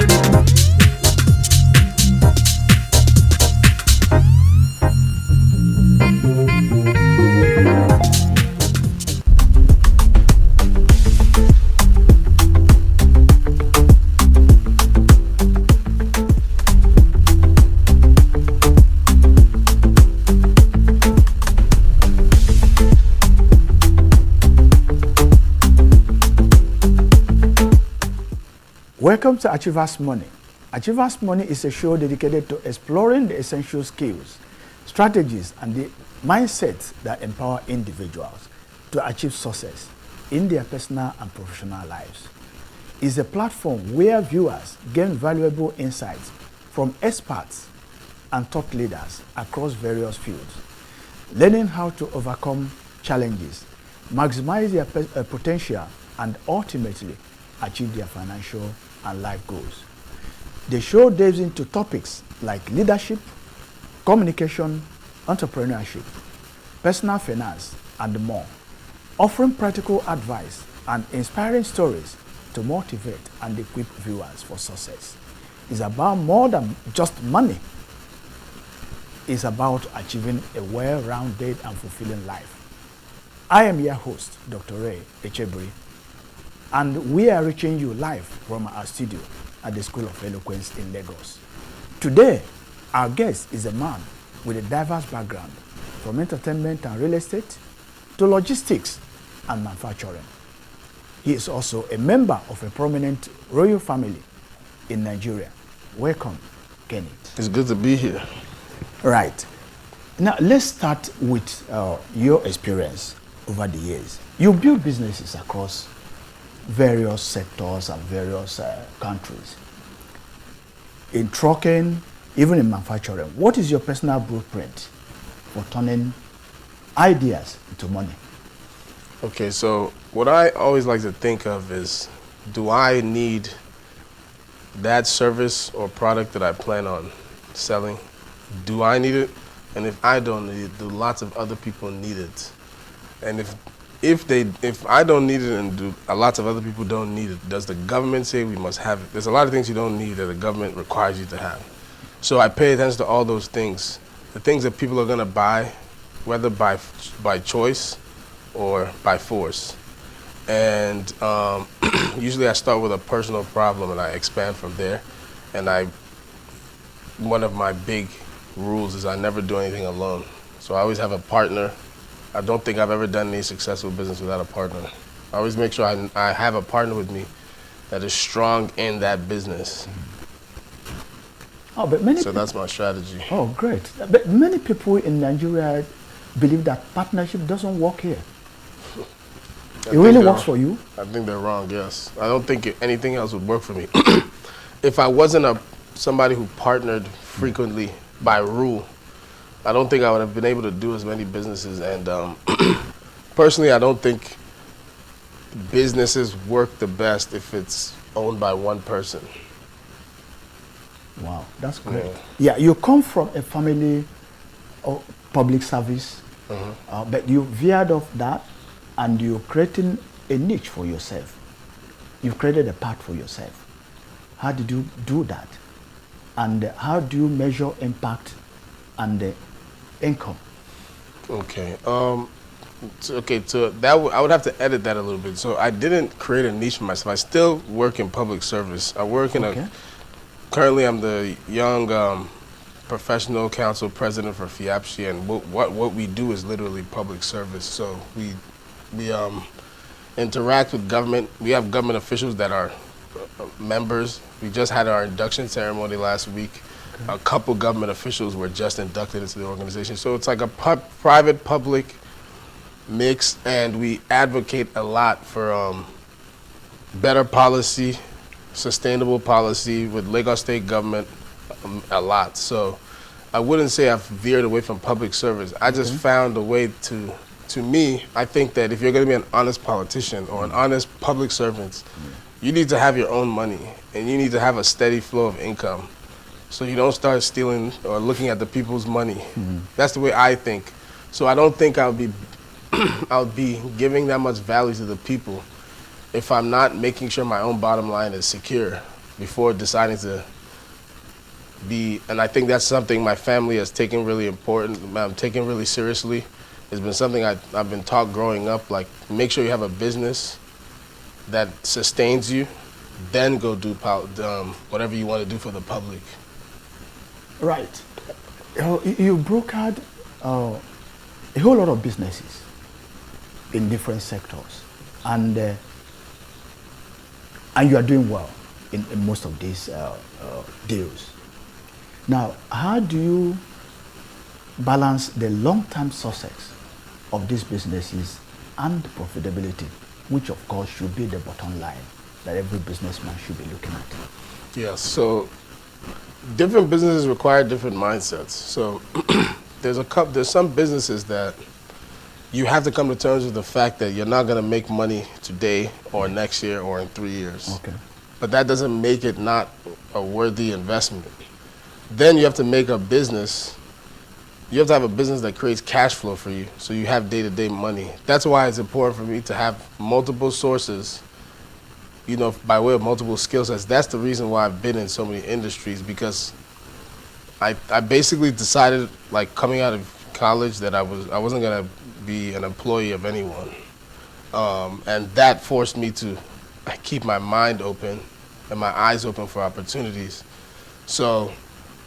Welcome to Achievers Money. Achievers Money is a show dedicated to exploring the essential skills, strategies, and the mindsets that empower individuals to achieve success in their personal and professional lives. It's a platform where viewers gain valuable insights from experts and thought leaders across various fields, learning how to overcome challenges, maximize their potential, and ultimately achieve their financial and life goals. The show delves into topics like leadership, communication, entrepreneurship, personal finance, and more, offering practical advice and inspiring stories to motivate and equip viewers for success. It's about more than just money. It's about achieving a well-rounded and fulfilling life. I am your host, Dr. Ray Echebri, and we are reaching you live from our studio at the School of Eloquence in Lagos. Today, our guest is a man with a diverse background, from entertainment and real estate to logistics and manufacturing. He is also a member of a prominent royal family in Nigeria. Welcome, Kenny. It's good to be here. Right. Now, let's start with your experience over the years. You built businesses across various sectors and various countries. In trucking, even in manufacturing, what is your personal blueprint for turning ideas into money? Okay, so what I always like to think of is, do I need that service or product that I plan on selling? Do I need it? And if I don't need it, do lots of other people need it? And if I don't need it and do lots of other people don't need it, does the government say we must have it? There's a lot of things you don't need that the government requires you to have. So I pay attention to all those things. The things that people are gonna buy, whether by choice or by force. And usually I start with a personal problem and I expand from there. And one of my big rules is I never do anything alone. So I always have a partner. I don't think I've ever done any successful business without a partner. I always make sure I have a partner with me that is strong in that business. Oh, but many so that's my strategy. Oh, great. But many people in Nigeria believe that partnership doesn't work here. It really works for you? I think they're wrong, yes. I don't think anything else would work for me. If I wasn't somebody who partnered frequently by rule, I don't think I would have been able to do as many businesses. And personally, I don't think businesses work the best if it's owned by one person. Wow, that's great. Yeah, you come from a family of public service, but you veered off that and you're creating a niche for yourself. You've created a path for yourself. How did you do that? And how do you measure impact and income? Okay. So that I would have to edit that a little bit. So I didn't create a niche for myself. I still work in public service. I work in currently I'm the young professional council president for FIAPSHI, and what we do is literally public service. So we interact with government. We have government officials that are members. We just had our induction ceremony last week. A couple government officials were just inducted into the organization. So it's like a private-public mix, and we advocate a lot for better policy, sustainable policy with Lagos State government a lot. So I wouldn't say I've veered away from public service. I just found a way to me, I think that if you're going to be an honest politician or an honest public servant, you need to have your own money and you need to have a steady flow of income. So you don't start stealing or looking at the people's money. That's the way I think. So I don't think I'll be giving that much value to the people if I'm not making sure my own bottom line is secure before deciding to be. And I think that's something my family has taken really taken really seriously. It's been something I've been taught growing up, like make sure you have a business that sustains you, then go do whatever you want to do for the public. Right. You brokered a whole lot of businesses in different sectors, and you are doing well. in most of these deals. Now, how do you balance the long-term success of these businesses and profitability, which of course should be the bottom line that every businessman should be looking at? Yeah, so different businesses require different mindsets. So there's some businesses that you have to come to terms with the fact that you're not going to make money today or next year or in 3 years. Okay. But that doesn't make it not a worthy investment. Then you have to make a business. You have to have a business that creates cash flow for you, so you have day-to-day money. That's why it's important for me to have multiple sources, you know, by way of multiple skill sets. That's the reason why I've been in so many industries, because I basically decided, like, coming out of college, that I wasn't gonna be an employee of anyone, and that forced me to keep my mind open and my eyes open for opportunities. So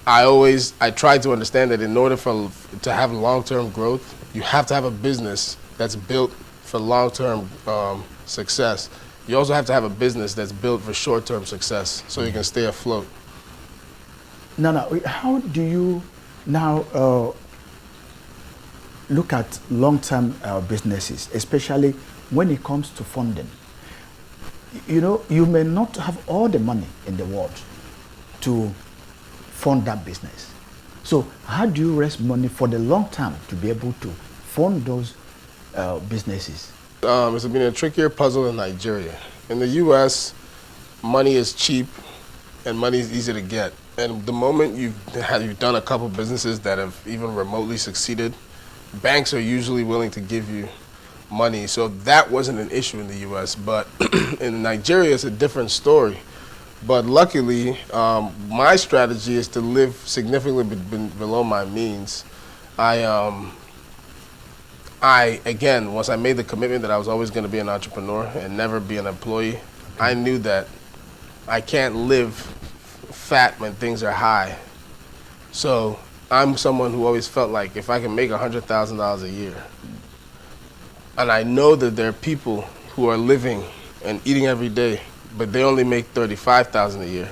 I try to understand that in order to have long-term growth, you have to have a business that's built for long-term success. You also have to have a business that's built for short-term success, so you can stay afloat. Now, how do you now look at long-term businesses, especially when it comes to funding? You know, you may not have all the money in the world to fund that business. So how do you raise money for the long term to be able to fund those businesses? It's been a trickier puzzle in Nigeria. In the U.S., money is cheap and money is easy to get. And the moment you've done a couple businesses that have even remotely succeeded, banks are usually willing to give you money. So that wasn't an issue in the U.S. But in Nigeria, it's a different story. But luckily, my strategy is to live significantly below my means. Again, once I made the commitment that I was always going to be an entrepreneur and never be an employee, I knew that I can't live fat when things are high. So I'm someone who always felt like if I can make $100,000 a year, and I know that there are people who are living and eating every day, but they only make $35,000 a year,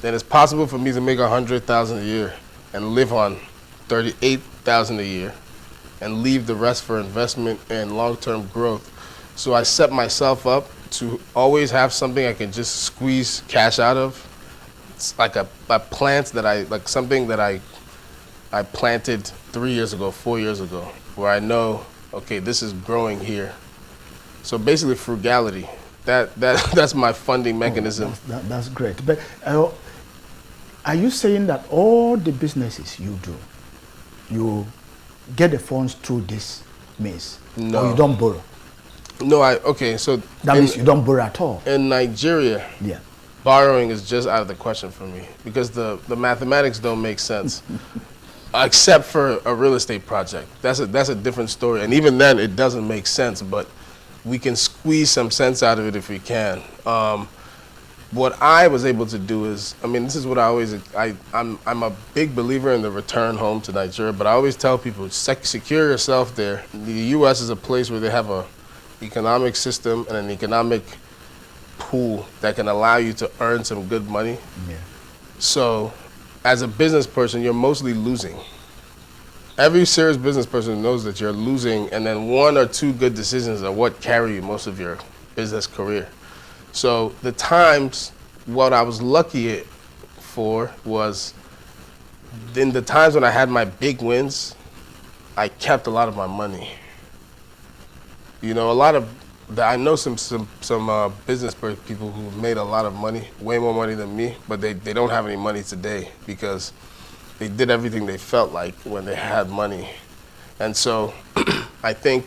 then it's possible for me to make $100,000 a year and live on $38,000 a year and leave the rest for investment and long-term growth. So I set myself up to always have something I can just squeeze cash out of. It's like a plant that something that I planted 3 years ago, 4 years ago, where I know, okay, this is growing here. So basically frugality. That's my funding mechanism. That's great. But are you saying that all the businesses you do, you get the funds through this means? No. Or you don't borrow? No, so that means you don't borrow at all. In Nigeria, yeah, borrowing is just out of the question for me because the mathematics don't make sense. Except for a real estate project. That's a different story. And even then it doesn't make sense, but we can squeeze some sense out of it if we can. What I was able to do is, this is what I'm a big believer in the return home to Nigeria, but I always tell people, secure yourself there. The U.S. is a place where they have a economic system and an economic pool that can allow you to earn some good money. Yeah. So as a business person, you're mostly losing. Every serious business person knows that you're losing, and then 1 or 2 good decisions are what carry you most of your business career. So the times, what I was lucky for was, in the times when I had my big wins, I kept a lot of my money. You know, I know some business people who made a lot of money, way more money than me, but they don't have any money today because they did everything they felt like when they had money. And so I think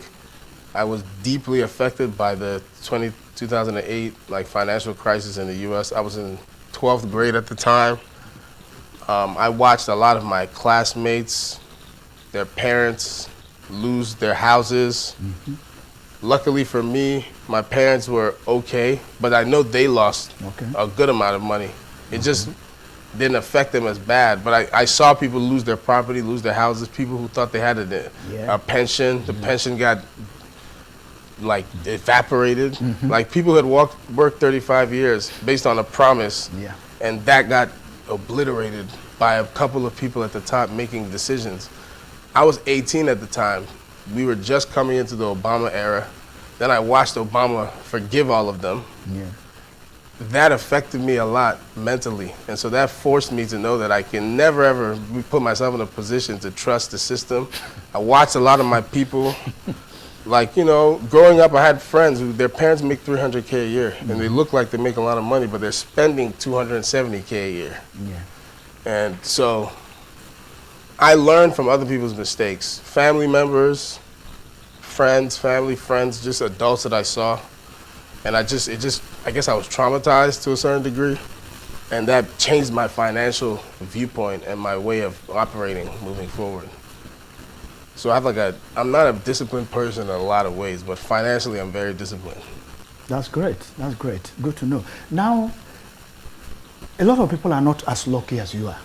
I was deeply affected by the 2008 financial crisis in the U.S. I was in 12th grade at the time. I watched a lot of my classmates, their parents lose their houses. Mm-hmm. Luckily for me, my parents were okay, but I know they lost a good amount of money. It just didn't affect them as bad, but I saw people lose their property, lose their houses, people who thought they had a pension. The pension got like evaporated. Like people had worked 35 years based on a promise, and that got obliterated by a couple of people at the top making decisions. I was 18 at the time. We were just coming into the Obama era. Then I watched Obama forgive all of them. That affected me a lot mentally. And so that forced me to know that I can never ever put myself in a position to trust the system. I watched a lot of my people, like, you know, growing up I had friends who their parents make $300K a year and they look like they make a lot of money, but they're spending $270K a year. And so I learned from other people's mistakes. Family members, friends, family, friends, just adults that I saw. And I guess I was traumatized to a certain degree. And that changed my financial viewpoint and my way of operating moving forward. So I have I'm not a disciplined person in a lot of ways, but financially I'm very disciplined. That's great. That's great. Good to know. Now, a lot of people are not as lucky as you are.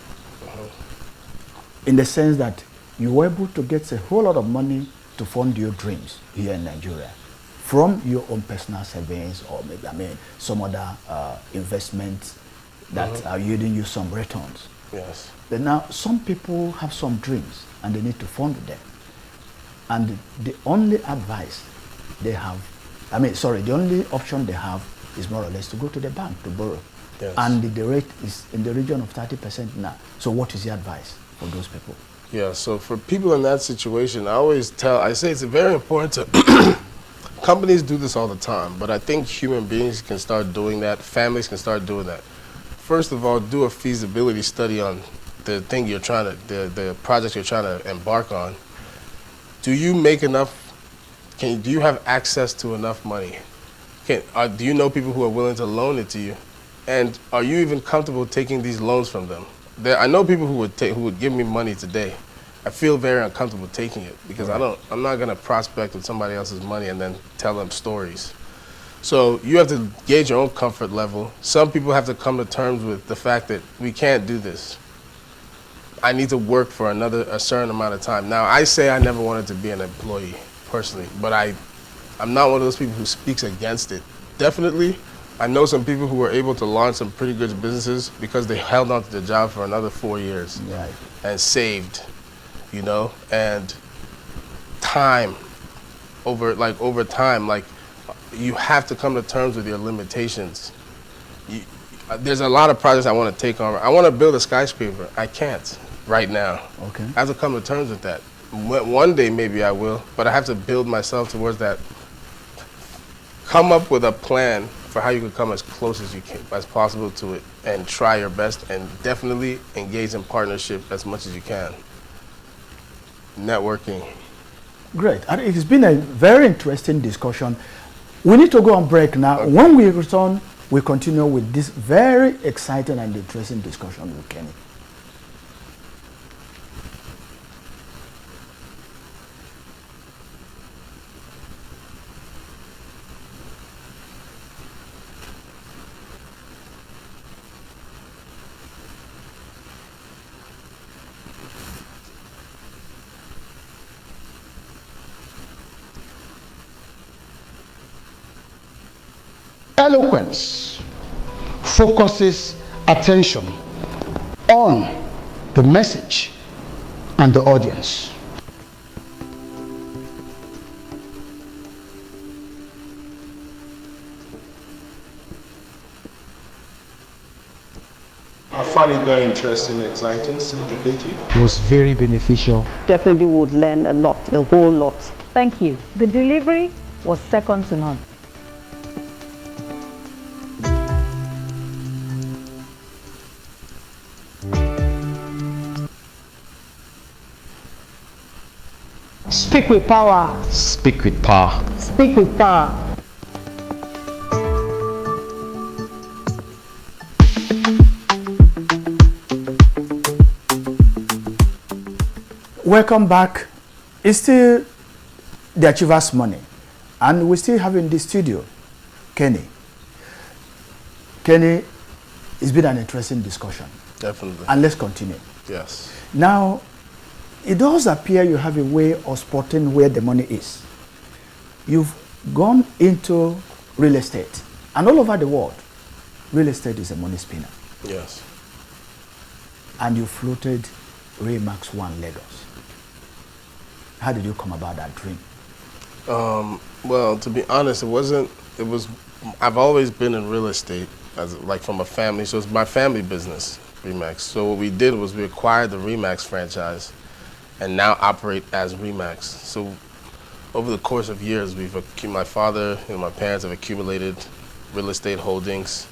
In the sense that you were able to get a whole lot of money to fund your dreams here in Nigeria from your own personal savings or maybe, some other investments that are yielding you some returns. Yes. But now, some people have some dreams and they need to fund them. And the only advice they have, the only option they have is more or less to go to the bank to borrow. Yes. And the rate is in the region of 30% now. So what is the advice for those people? Yeah, so for people in that situation, I say it's very important to, companies do this all the time, but I think human beings can start doing that, families can start doing that. First of all, do a feasibility study on the thing the project you're trying to embark on. Do you make enough, do you have access to enough money? Do you know people who are willing to loan it to you? And are you even comfortable taking these loans from them? I know people who would give me money today. I feel very uncomfortable taking it because I'm not gonna prospect with somebody else's money and then tell them stories. So you have to gauge your own comfort level. Some people have to come to terms with the fact that we can't do this. I need to work for a certain amount of time. Now, I say I never wanted to be an employee personally, but I'm not one of those people who speaks against it. Definitely, I know some people who were able to launch some pretty good businesses because they held on to the job for another 4 years and saved, and over time, you have to come to terms with your limitations. There's a lot of projects I want to take on. I want to build a skyscraper. I can't right now. Okay. I have to come to terms with that. One day maybe I will, but I have to build myself towards that. Come up with a plan for how you can come as close as possible to it and try your best and definitely engage in partnership as much as you can. Networking. Great. It has been a very interesting discussion. We need to go on break now. Okay. When we return, we continue with this very exciting and interesting discussion with Kenny. Eloquence focuses attention on the message and the audience. I find it very interesting and exciting. Thank you. It was very beneficial. Definitely would learn a lot, a whole lot. Thank you. The delivery was second to none. Speak with power. Speak with power. Speak with power. Welcome back. It's still the Achievers Money, and we still have in the studio Kenny. Kenny, it's been an interesting discussion. Definitely. And let's continue. Yes. Now, it does appear you have a way of spotting where the money is. You've gone into real estate, and all over the world, real estate is a money spinner. Yes. And you floated Remax One Lagos. How did you come about that dream? Well, to be honest, I've always been in real estate, from a family, so it's my family business, Remax. So what we did was we acquired the Remax franchise and now operate as Remax. So over the course of years, my father and my parents have accumulated real estate holdings.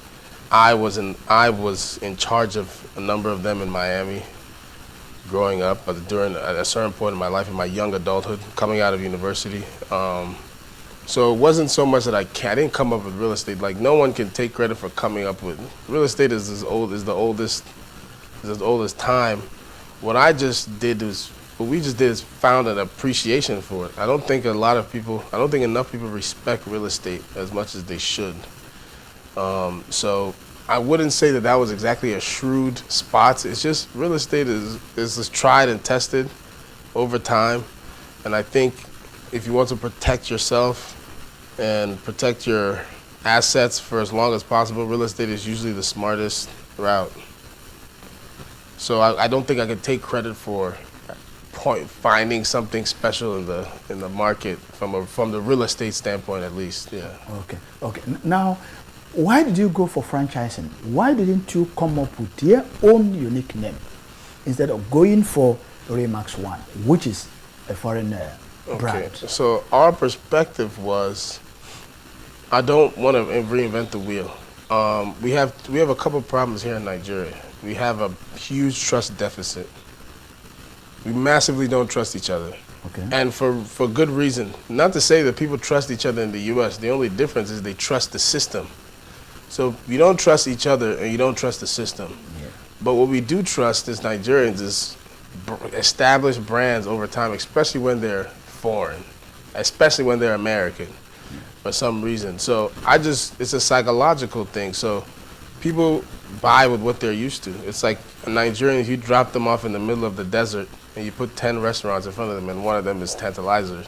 I was in charge of a number of them in Miami growing up, at a certain point in my life, in my young adulthood, coming out of university. So it wasn't so much that I didn't come up with real estate. Like, no one can take credit for coming up with real estate. Is as old as time. What we just did is found an appreciation for it. I don't think enough people respect real estate as much as they should. So I wouldn't say that was exactly a shrewd spot. It's just real estate is tried and tested over time. And I think if you want to protect yourself and protect your assets for as long as possible, real estate is usually the smartest route. So I don't think I could take credit for finding something special in the market from the real estate standpoint, at least. Yeah. Okay. Now, why did you go for franchising? Why didn't you come up with your own unique name instead of going for Remax One, which is a foreign brand? So our perspective was, I don't want to reinvent the wheel. We have a couple problems here in Nigeria. We have a huge trust deficit. We massively don't trust each other. Okay. And for good reason. Not to say that people trust each other in the U.S. The only difference is they trust the system. So you don't trust each other and you don't trust the system. Yeah. But what we do trust as Nigerians is established brands over time, especially when they're foreign, especially when they're American for some reason. So it's a psychological thing. So people buy with what they're used to. It's like a Nigerian, if you drop them off in the middle of the desert and you put 10 restaurants in front of them and one of them is Tantalizer,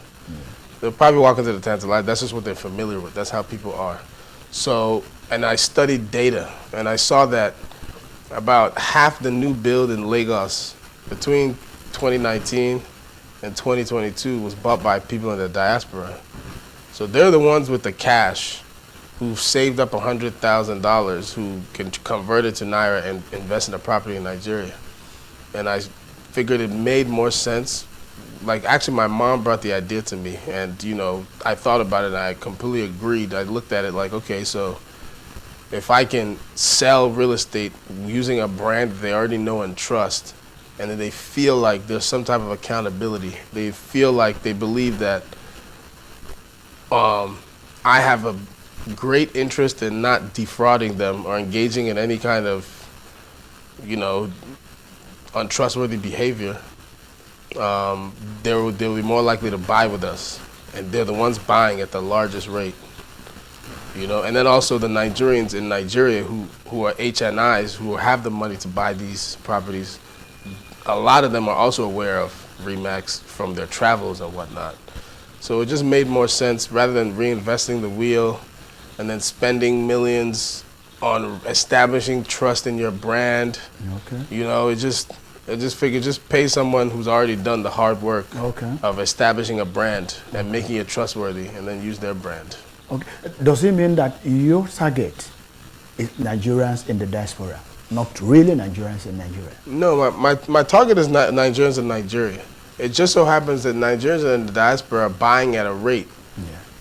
they'll probably walk into the Tantalizer. That's just what they're familiar with. That's how people are. So, and I studied data and I saw that about half the new build in Lagos between 2019 and 2022 was bought by people in the diaspora. So they're the ones with the cash who saved up $100,000 who can convert it to Naira and invest in a property in Nigeria. And I figured it made more sense. Like, actually, my mom brought the idea to me, and, I thought about it, and I completely agreed. I looked at it like, okay, so if I can sell real estate using a brand that they already know and trust, and then they feel like there's some type of accountability, they feel like they believe that I have a great interest in not defrauding them or engaging in any kind of, untrustworthy behavior, they'll be more likely to buy with us. And they're the ones buying at the largest rate. And then also the Nigerians in Nigeria who are HNIs, who have the money to buy these properties, a lot of them are also aware of Remax from their travels and whatnot. So it just made more sense, rather than reinvesting the wheel and then spending millions on establishing trust in your brand. Okay. I just figured just pay someone who's already done the hard work of establishing a brand and making it trustworthy, and then use their brand. Okay. Does it mean that your target is Nigerians in the diaspora, not really Nigerians in Nigeria? No, my target is not Nigerians in Nigeria. It just so happens that Nigerians in the diaspora are buying at a rate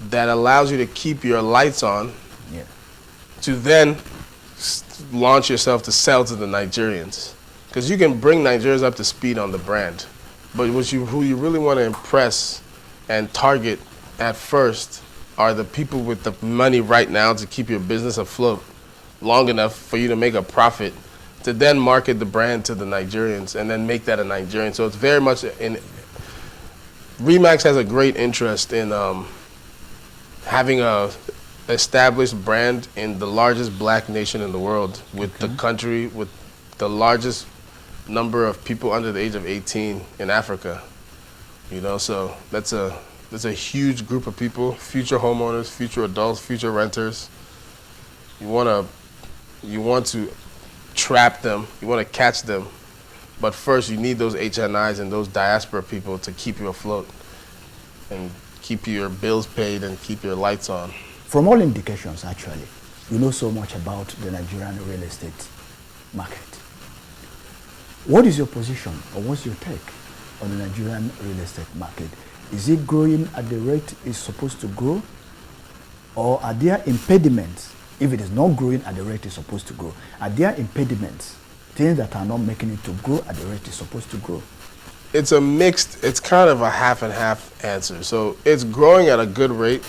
that allows you to keep your lights on to then launch yourself to sell to the Nigerians. Because you can bring Nigerians up to speed on the brand, but who you really want to impress and target at first are the people with the money right now to keep your business afloat long enough for you to make a profit, to then market the brand to the Nigerians and then make that a Nigerian. So it's very much Remax has a great interest in having a established brand in the largest black nation in the world, with the country with the largest number of people under the age of 18 in Africa. So that's there's a huge group of people, future homeowners, future adults, future renters. You want to trap them, you want to catch them, but first you need those HNIs and those diaspora people to keep you afloat and keep your bills paid and keep your lights on. From all indications, actually, you know so much about the Nigerian real estate market. What is your position, or what's your take on the Nigerian real estate market? Is it growing at the rate it's supposed to grow? Or are there impediments, if it is not growing at the rate it's supposed to grow? Are there impediments, things that are not making it to grow at the rate it's supposed to grow? It's a mixed, it's kind of a half and half answer. So it's growing at a good rate.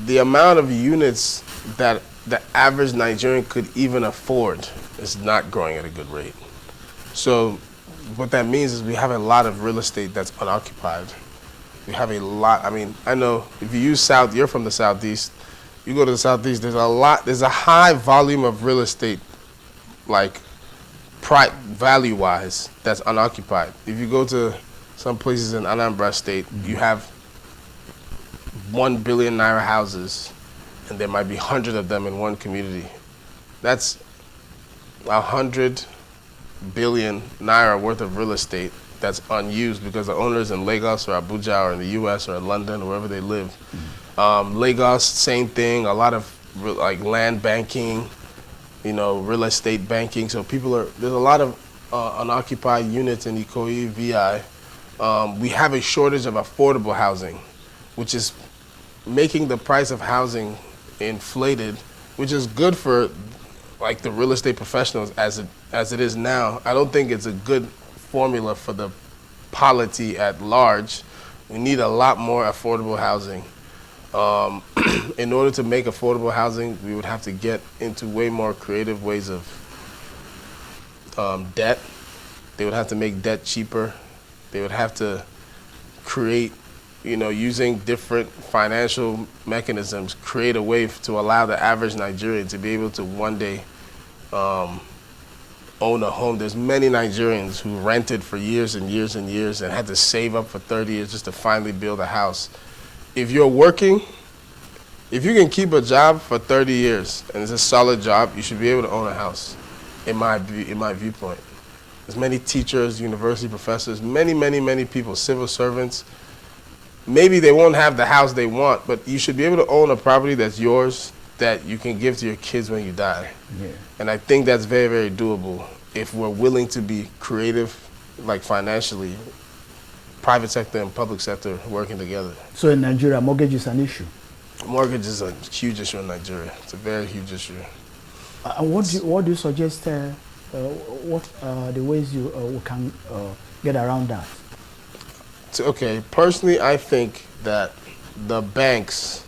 The amount of units that the average Nigerian could even afford is not growing at a good rate. So what that means is we have a lot of real estate that's unoccupied. We have a lot, I mean, I know if you use South, you're from the Southeast, you go to the Southeast, there's a high volume of real estate, like value-wise, that's unoccupied. If you go to some places in Anambra State, you have 1 billion naira houses, and there might be 100 of them in one community. That's 100 billion naira worth of real estate that's unused because the owners in Lagos or Abuja or in the US or in London or wherever they live. Lagos, same thing, a lot of like land banking, you know, real estate banking. So there's a lot of unoccupied units in Ikoyi, VI. We have a shortage of affordable housing, which is making the price of housing inflated, which is good for like the real estate professionals as it is now. I don't think it's a good formula for the polity at large. We need a lot more affordable housing. In order to make affordable housing, we would have to get into way more creative ways of debt. They would have to make debt cheaper. They would have to create, you know, using different financial mechanisms, create a way to allow the average Nigerian to be able to one day own a home. There's many Nigerians who rented for years and years and years and had to save up for 30 years just to finally build a house. If you're working, if you can keep a job for 30 years and it's a solid job, you should be able to own a house, in my viewpoint. There's many teachers, university professors, many people, civil servants. Maybe they won't have the house they want, but you should be able to own a property that's yours that you can give to your kids when you die. Yeah. And I think that's very, very doable if we're willing to be creative, like financially, private sector and public sector working together. So in Nigeria, mortgage is an issue? Mortgage is a huge issue in Nigeria. It's a very huge issue. And what do you suggest, what the ways we can get around that? Okay, personally, I think that the bank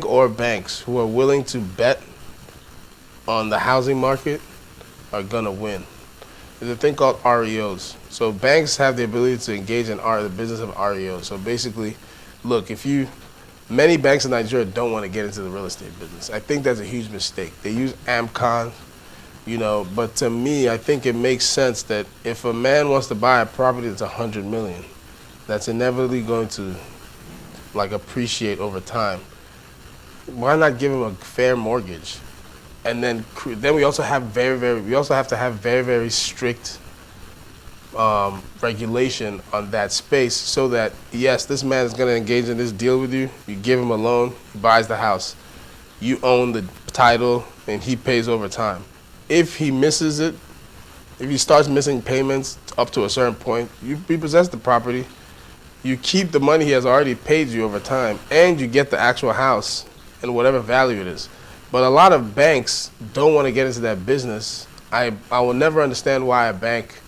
or banks who are willing to bet on the housing market are gonna win. There's a thing called REOs. So banks have the ability to engage in the business of REOs. So basically, look, many banks in Nigeria don't want to get into the real estate business. I think that's a huge mistake. They use AMCON, you know, but to me, I think it makes sense that if a man wants to buy a property that's 100 million, that's inevitably going to like appreciate over time, why not give him a fair mortgage? And then we also have to have very strict regulation on that space so that, yes, this man is going to engage in this deal with you. You give him a loan, he buys the house. You own the title, and he pays over time. If he misses it, if he starts missing payments up to a certain point, you repossess the property. You keep the money he has already paid you over time, and you get the actual house and whatever value it is. But a lot of banks don't want to get into that business. I will never understand why a bank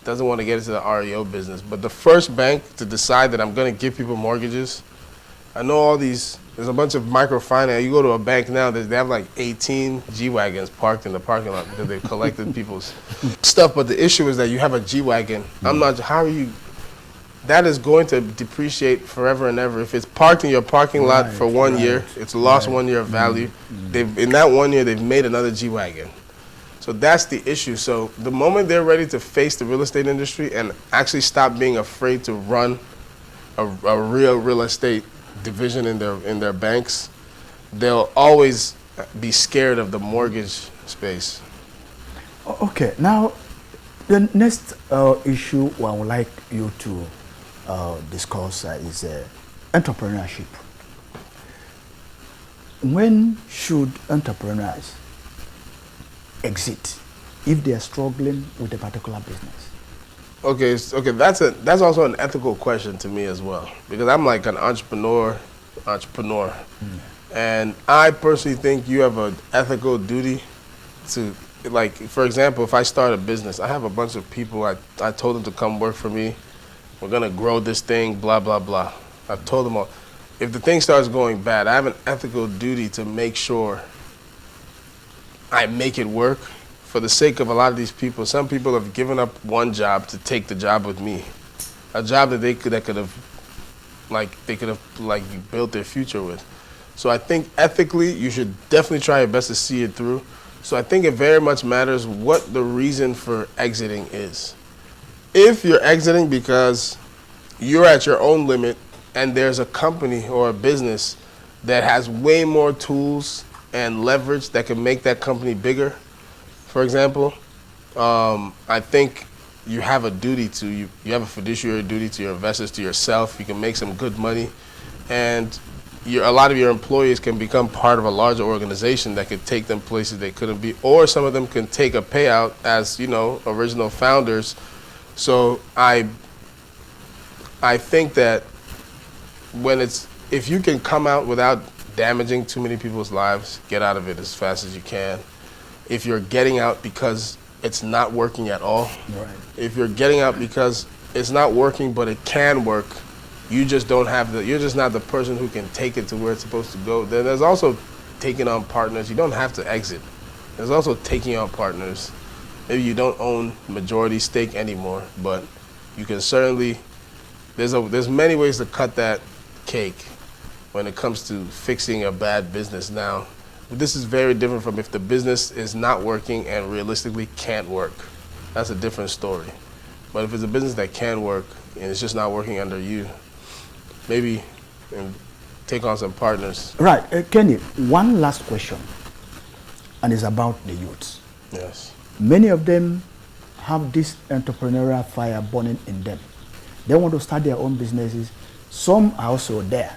doesn't want to get into the REO business. But the first bank to decide that I'm going to give people mortgages, I know there's a bunch of microfinance. You go to a bank now, they have like 18 G-Wagons parked in the parking lot because they've collected people's stuff. But the issue is that you have a G-Wagon. That is going to depreciate forever and ever. If it's parked in your parking lot for 1 year, it's lost 1 year of value. In that 1 year, they've made another G-Wagon. So that's the issue. So the moment they're ready to face the real estate industry and actually stop being afraid to run a real estate division in their banks, they'll always be scared of the mortgage space. Okay, now the next issue I would like you to discuss is entrepreneurship. When should entrepreneurs exit if they are struggling with a particular business? Okay, that's also an ethical question to me as well, because I'm like an entrepreneur, and I personally think you have an ethical duty to, like, for example, if I start a business, I have a bunch of people, I told them to come work for me, we're gonna grow this thing, blah, blah, blah. I've told them all. If the thing starts going bad, I have an ethical duty to make sure I make it work for the sake of a lot of these people. Some people have given up one job to take the job with me, a job that they could have built their future with. So I think ethically, you should definitely try your best to see it through. So I think it very much matters what the reason for exiting is. If you're exiting because you're at your own limit and there's a company or a business that has way more tools and leverage that can make that company bigger, for example, I think you have a duty to, you have a fiduciary duty to your investors, to yourself. You can make some good money, and a lot of your employees can become part of a larger organization that could take them places they couldn't be, or some of them can take a payout as, original founders. So I think that if you can come out without damaging too many people's lives, get out of it as fast as you can. If you're getting out because it's not working at all, right. If you're getting out because it's not working but it can work, you're just not the person who can take it to where it's supposed to go. Then there's also taking on partners. You don't have to exit. There's also taking on partners. Maybe you don't own majority stake anymore, but you can certainly, there's many ways to cut that cake when it comes to fixing a bad business. Now, this is very different from if the business is not working and realistically can't work. That's a different story. But if it's a business that can work and it's just not working under you, maybe take on some partners. Right. Kenny, one last question, and it's about the youths. Yes. Many of them have this entrepreneurial fire burning in them. They want to start their own businesses. Some are also there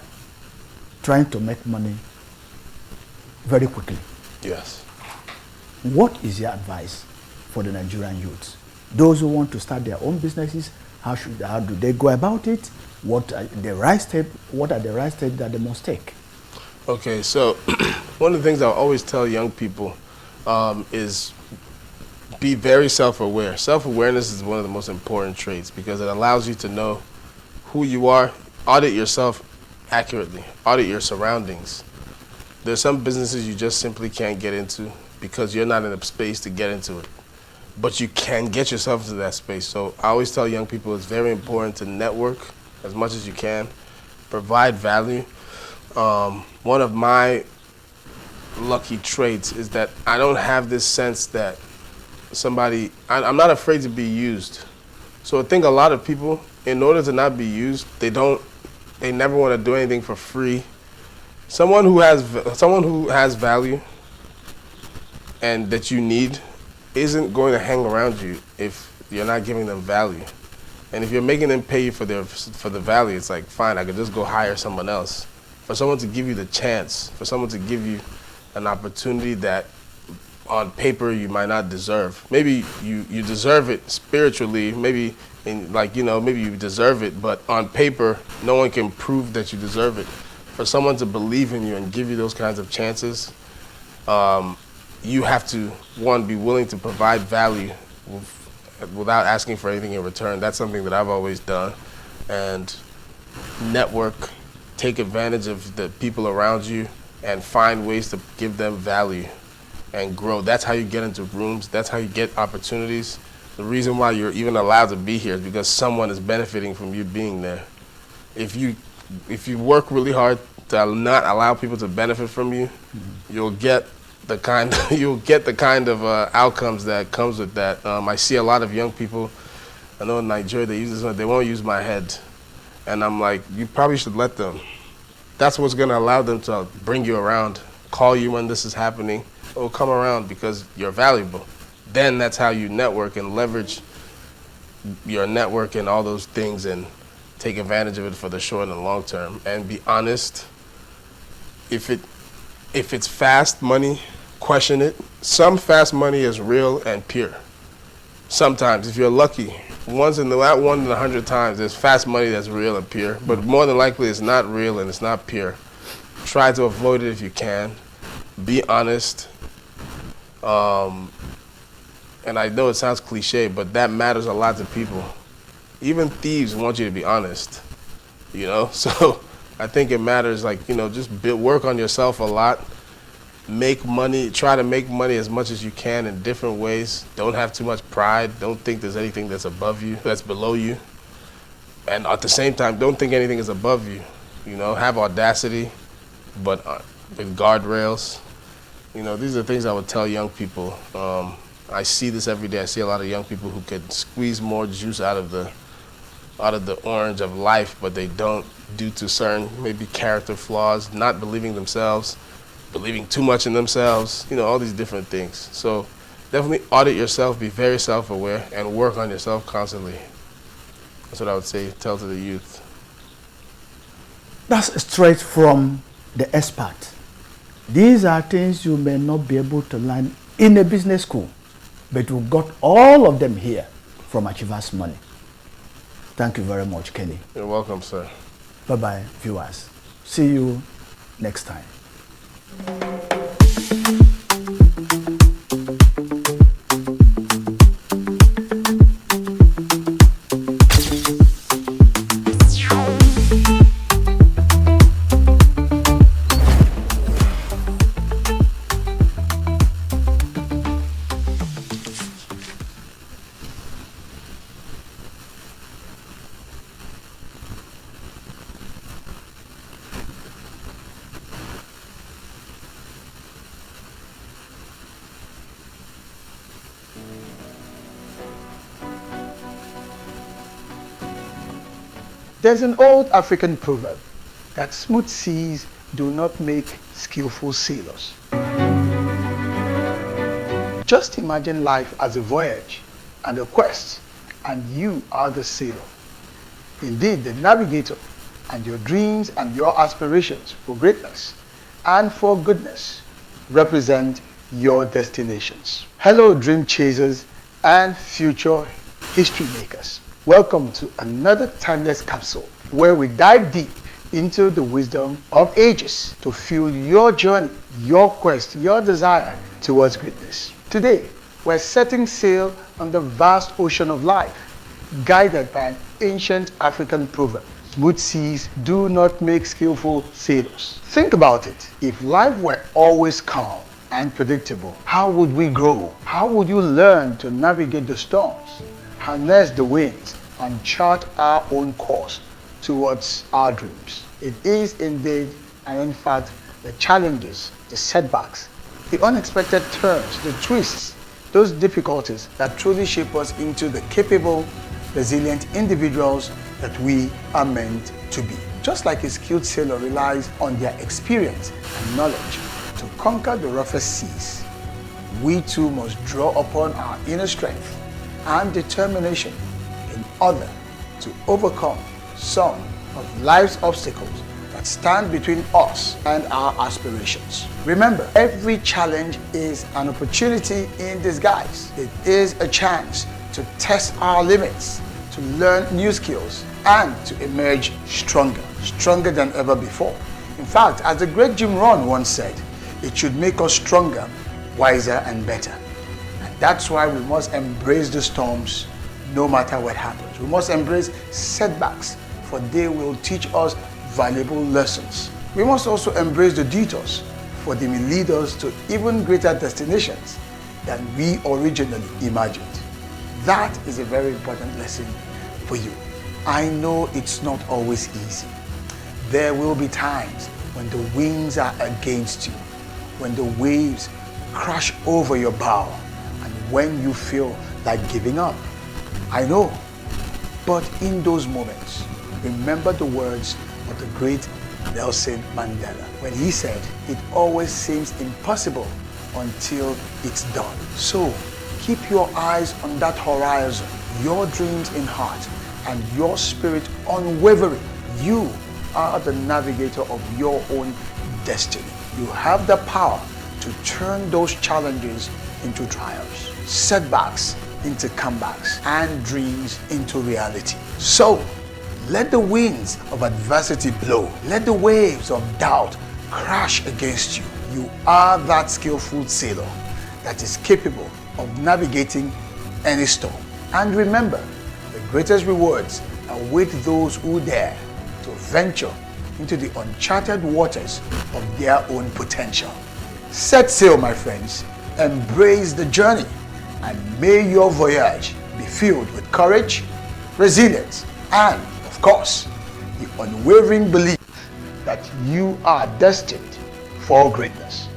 trying to make money very quickly. Yes. What is your advice for the Nigerian youths? Those who want to start their own businesses, how do they go about it? What are the right steps that they must take? Okay, so one of the things I always tell young people is be very self-aware. Self-awareness is one of the most important traits because it allows you to know who you are, audit yourself accurately, audit your surroundings. There's some businesses you just simply can't get into because you're not in a space to get into it. But you can get yourself into that space. So I always tell young people it's very important to network as much as you can, provide value. One of my lucky traits is that I don't have this sense that I'm not afraid to be used. So I think a lot of people, in order to not be used, they never want to do anything for free. Someone who has value and that you need isn't going to hang around you if you're not giving them value. And if you're making them pay you for the value, it's like, fine, I could just go hire someone else. For someone to give you the chance, for someone to give you an opportunity that on paper you might not deserve. Maybe you deserve it spiritually, maybe you deserve it, but on paper, no one can prove that you deserve it. For someone to believe in you and give you those kinds of chances, you have to, one, be willing to provide value without asking for anything in return. That's something that I've always done. And network, take advantage of the people around you and find ways to give them value and grow. That's how you get into rooms. That's how you get opportunities. The reason why you're even allowed to be here is because someone is benefiting from you being there. If you work really hard to not allow people to benefit from you, you'll get the kind of outcomes that comes with that. I see a lot of young people, I know in Nigeria they use this one, they won't use my head. And I'm like, you probably should let them. That's what's gonna allow them to bring you around, call you when this is happening. Oh, come around because you're valuable. Then that's how you network and leverage your network and all those things and take advantage of it for the short and long term. And be honest. If it's fast money, question it. Some fast money is real and pure. Sometimes, if you're lucky, once in 100 times, there's fast money that's real and pure. But more than likely, it's not real and it's not pure. Try to avoid it if you can. Be honest. And I know it sounds cliche, but that matters a lot to people. Even thieves want you to be honest, you know? So I think it matters, like, you know, just work on yourself a lot. Make money, try to make money as much as you can in different ways. Don't have too much pride. Don't think there's anything that's above you, that's below you. And at the same time, don't think anything is above you. You know, have audacity, but with guardrails. You know, these are things I would tell young people. I see this every day. I see a lot of young people who could squeeze more juice out of the orange of life, but they don't due to certain maybe character flaws, not believing themselves, believing too much in themselves, you know, all these different things. So definitely audit yourself, be very self-aware, and work on yourself constantly. That's what I would say, tell to the youth. That's straight from the expert. These are things you may not be able to learn in a business school, but we got all of them here from Achievers Money. Thank you very much, Kenny. You're welcome, sir. Bye-bye, viewers. See you next time. There's an old African proverb that smooth seas do not make skillful sailors. Just imagine life as a voyage and a quest, and you are the sailor. Indeed, the navigator, and your dreams and your aspirations for greatness and for goodness represent your destinations. Hello, dream chasers and future history makers. Welcome to another timeless capsule where we dive deep into the wisdom of ages to fuel your journey, your quest, your desire towards greatness. Today, we're setting sail on the vast ocean of life, guided by an ancient African proverb. Smooth seas do not make skillful sailors. Think about it. If life were always calm and predictable, how would we grow? How would you learn to navigate the storms, harness the winds, and chart our own course towards our dreams? It is indeed, and in fact, the challenges, the setbacks, the unexpected turns, the twists, those difficulties that truly shape us into the capable, resilient individuals that we are meant to be. Just like a skilled sailor relies on their experience and knowledge to conquer the roughest seas, we too must draw upon our inner strength and determination in order to overcome some of life's obstacles that stand between us and our aspirations. Remember, every challenge is an opportunity in disguise. It is a chance to test our limits, to learn new skills, and to emerge stronger than ever before. In fact, as the great Jim Rohn once said, it should make us stronger, wiser, and better. And that's why we must embrace the storms no matter what happens. We must embrace setbacks, for they will teach us valuable lessons. We must also embrace the detours, for they may lead us to even greater destinations than we originally imagined. That is a very important lesson for you. I know it's not always easy. There will be times when the winds are against you, when the waves crash over your bow, and when you feel like giving up. I know, but in those moments, remember the words of the great Nelson Mandela when he said, "It always seems impossible until it's done." So keep your eyes on that horizon, your dreams in heart, and your spirit unwavering. You are the navigator of your own destiny. You have the power to turn those challenges into triumphs, setbacks into comebacks, and dreams into reality. So let the winds of adversity blow. Let the waves of doubt crash against you. You are that skillful sailor that is capable of navigating any storm. And remember, the greatest rewards await those who dare to venture into the uncharted waters of their own potential. Set sail, my friends. Embrace the journey, and may your voyage be filled with courage, resilience, and, of course, the unwavering belief that you are destined for greatness.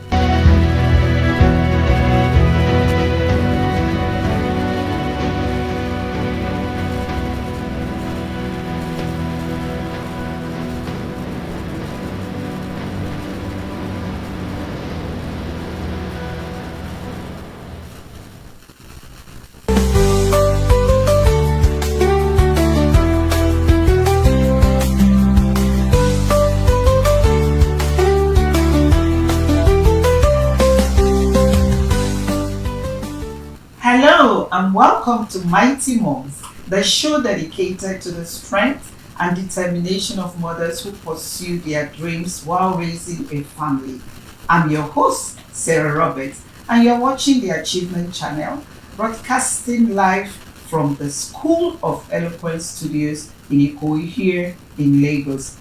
Hello and welcome to Mighty Moms, the show dedicated to the strength and determination of mothers who pursue their dreams while raising a family. I'm your host, Sarah Roberts, and you're watching the Achievement Channel, broadcasting live from the School of Eloquence Studios in Ikoyi here in Lagos.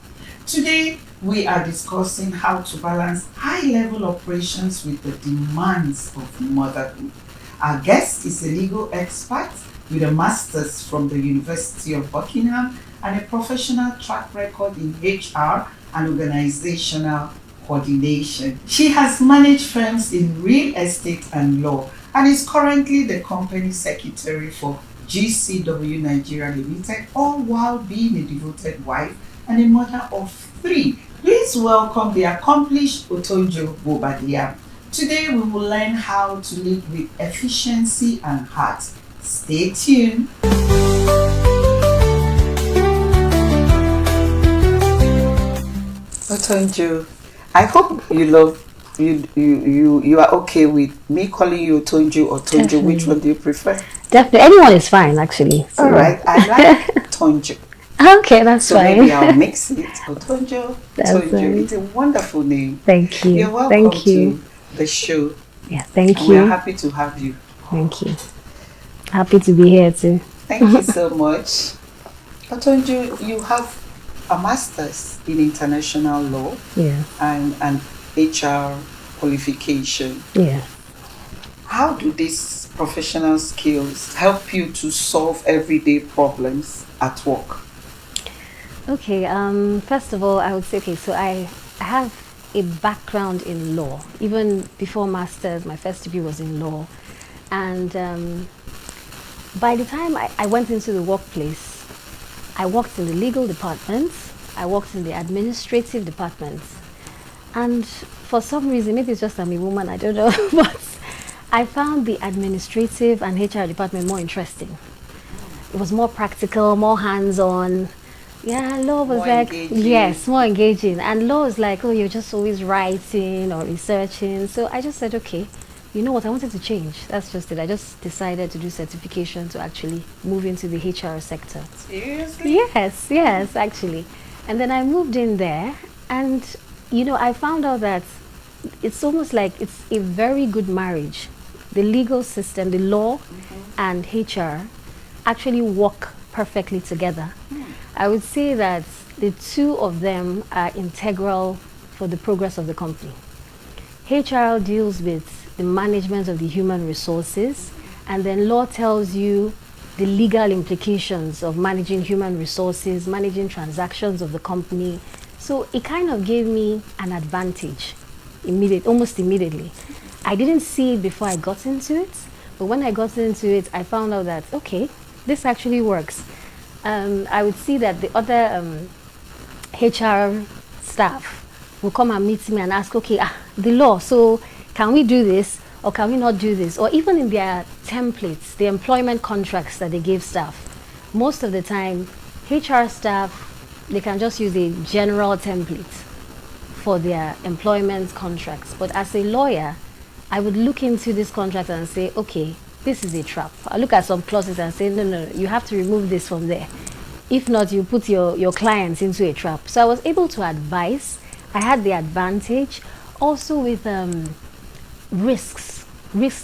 Today, we are discussing how to balance high-level operations with the demands of motherhood. Our guest is a legal expert with a master's from the University of Buckingham and a professional track record in HR and organizational coordination. She has managed firms in real estate and law and is currently the company secretary for GCW Nigeria Limited, all while being a devoted wife and a mother of 3. Please welcome the accomplished Otonjo Bobadiyam. Today we will learn how to lead with efficiency and heart. Stay tuned. Otonjo, I hope you are okay with me calling you Otonjo or Tonjo. Definitely. Which one do you prefer? Definitely, anyone is fine actually. So. All right, I like Tonjo. Okay, that's so fine. Maybe I'll mix it. Otonjo, That's Tonjo. fine. It's a wonderful name. Thank you. You're welcome Thank you. to the show. Yeah, thank And you. we're happy to have you. Thank you. Happy to be here too. Thank you so much. Otonjo, you have a master's in international law Yeah. and an HR qualification. Yeah. How do these professional skills help you to solve everyday problems at work? Okay, first of all, I would say, okay, so I have a background in law. Even before master's, my first degree was in law. And by the time I went into the workplace, I worked in the legal department, I worked in the administrative department. And for some reason, maybe it's just I'm a woman, I don't know, but I found the administrative and HR department more interesting. It was more practical, more hands-on. Yeah, law was More like, engaging. yes, more engaging. And law is like, oh, you're just always writing or researching. So I just said, okay, you know what, I wanted to change. That's just it. I just decided to do certification to actually move into the HR sector. Seriously? Yes, actually. And then I moved in there and, you know, I found out that it's almost like it's a very good marriage. The legal system, the law and HR actually work perfectly together. I would say that the two of them are integral for the progress of the company. HR deals with the management of the human resources, and then law tells you the legal implications of managing human resources, managing transactions of the company. So it kind of gave me an advantage almost immediately. I didn't see it before I got into it, but when I got into it, I found out that, okay, this actually works. I would see that the other HR staff will come and meet me and ask, okay, the law, so can we do this or can we not do this? Or even in their templates, the employment contracts that they give staff, most of the time, HR staff, they can just use a general template for their employment contracts. But as a lawyer, I would look into this contract and say, okay, this is a trap. I look at some clauses and say, no, you have to remove this from there. If not, you put your clients into a trap. So I was able to advise. I had the advantage also with risks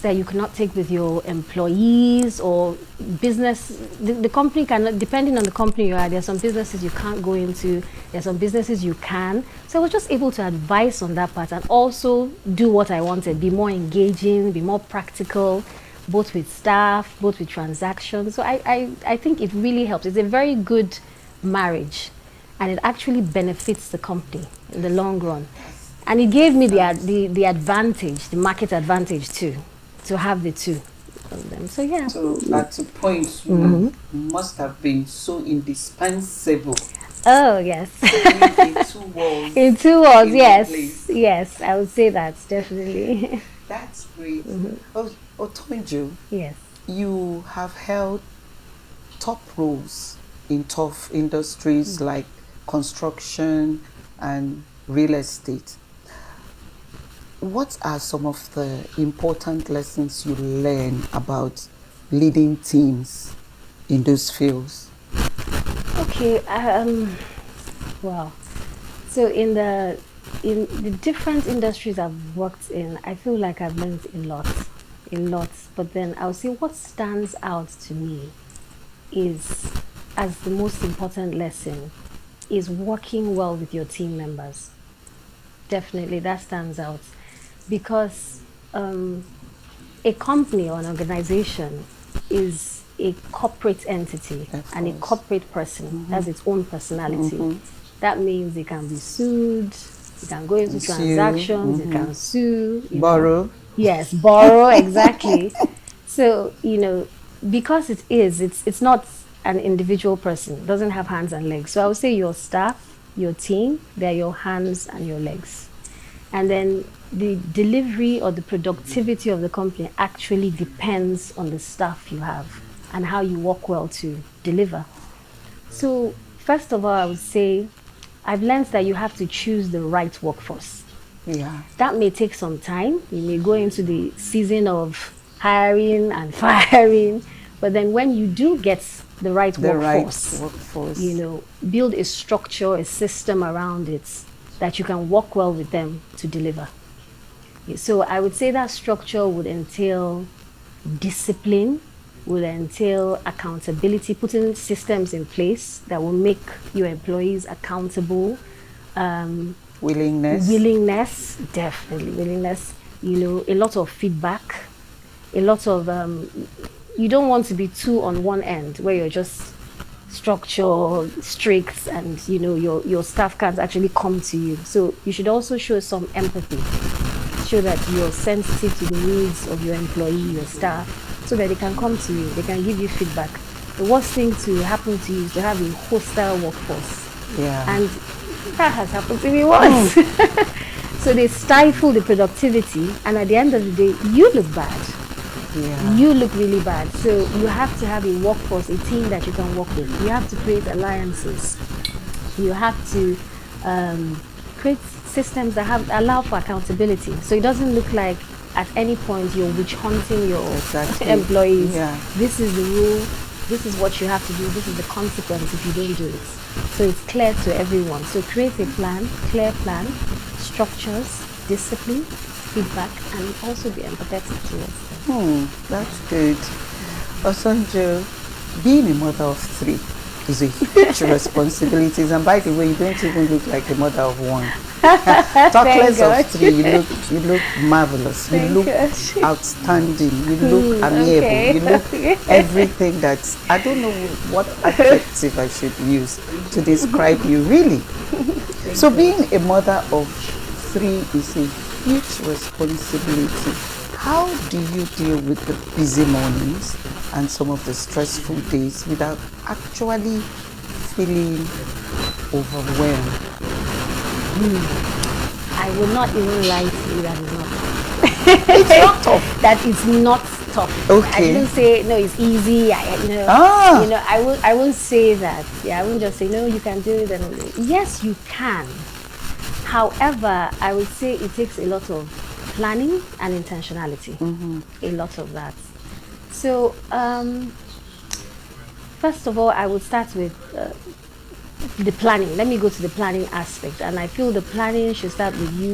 that you cannot take with your employees or business. The company cannot, depending on the company you are, there are some businesses you can't go into, there are some businesses you can. So I was just able to advise on that part and also do what I wanted, be more engaging, be more practical, both with staff, both with transactions. So I think it really helps. It's a very good marriage and it actually benefits the company in the long run. And it gave me the advantage, the market advantage too, to have the two of them. So yeah. So at a point, you must have been so indispensable. Oh yes. In 2 walls. In 2 walls, yes. Yes, I would say that, definitely. That's great. Otonjo, yes. You have held top roles in tough industries like construction and real estate. What are some of the important lessons you learn about leading teams in those fields? Okay, wow. So in the different industries I've worked in, I feel like I've learned a lot. But then I'll say what stands out to me is, as the most important lesson, is working well with your team members. Definitely, that stands out. Because a company or an organization is a corporate entity and a corporate person has its own personality. That means it can be sued, it can go into transactions, it can sue. Borrow. Yes, borrow, exactly. So, because it's not an individual person, it doesn't have hands and legs. So I would say your staff, your team, they're your hands and your legs. And then the delivery or the productivity of the company actually depends on the staff you have and how you work well to deliver. So first of all, I would say I've learned that you have to choose the right workforce. Yeah. That may take some time. You may go into the season of hiring and firing, but then when you do get the right workforce, build a structure, a system around it that you can work well with them to deliver. So I would say that structure would entail discipline, would entail accountability, putting systems in place that will make your employees accountable. Willingness, definitely willingness. A lot of feedback, a lot of, you don't want to be too on one end where you're just structure, strict, and your staff can't actually come to you. So you should also show some empathy. Show that you're sensitive to the needs of your employee, your staff, so that they can come to you, they can give you feedback. The worst thing to happen to you is to have a hostile workforce. Yeah. And that has happened to me once. So they stifle the productivity, and at the end of the day, you look bad. Yeah. You look really bad. So you have to have a workforce, a team that you can work with. You have to create alliances. You have to create systems that allow for accountability. So it doesn't look like at any point you're witch hunting your employees. Yeah. This is the rule. This is what you have to do. This is the consequence if you don't do it. So it's clear to everyone. So create a plan, clear plan, structures, discipline, feedback, and also be empathetic towards them. That's good. Osonjo, being a mother of 3 is a huge responsibility. And by the way, you don't even look like a mother of 1. Talk less of 3. You look marvelous. You look outstanding. You look amiable. You look everything that I don't know what adjective I should use to describe you, really. So being a mother of 3 is a huge responsibility. How do you deal with the busy mornings and some of the stressful days without actually feeling overwhelmed? I will not even lie to you that it's not tough. It's not tough. That it's not tough. Okay. I didn't say no, it's easy. I won't say that. Yeah, I won't just say no, you can do it. And yes, you can. However, I would say it takes a lot of planning and intentionality. A lot of that. So, first of all, I would start with the planning. Let me go to the planning aspect, and I feel the planning should start with you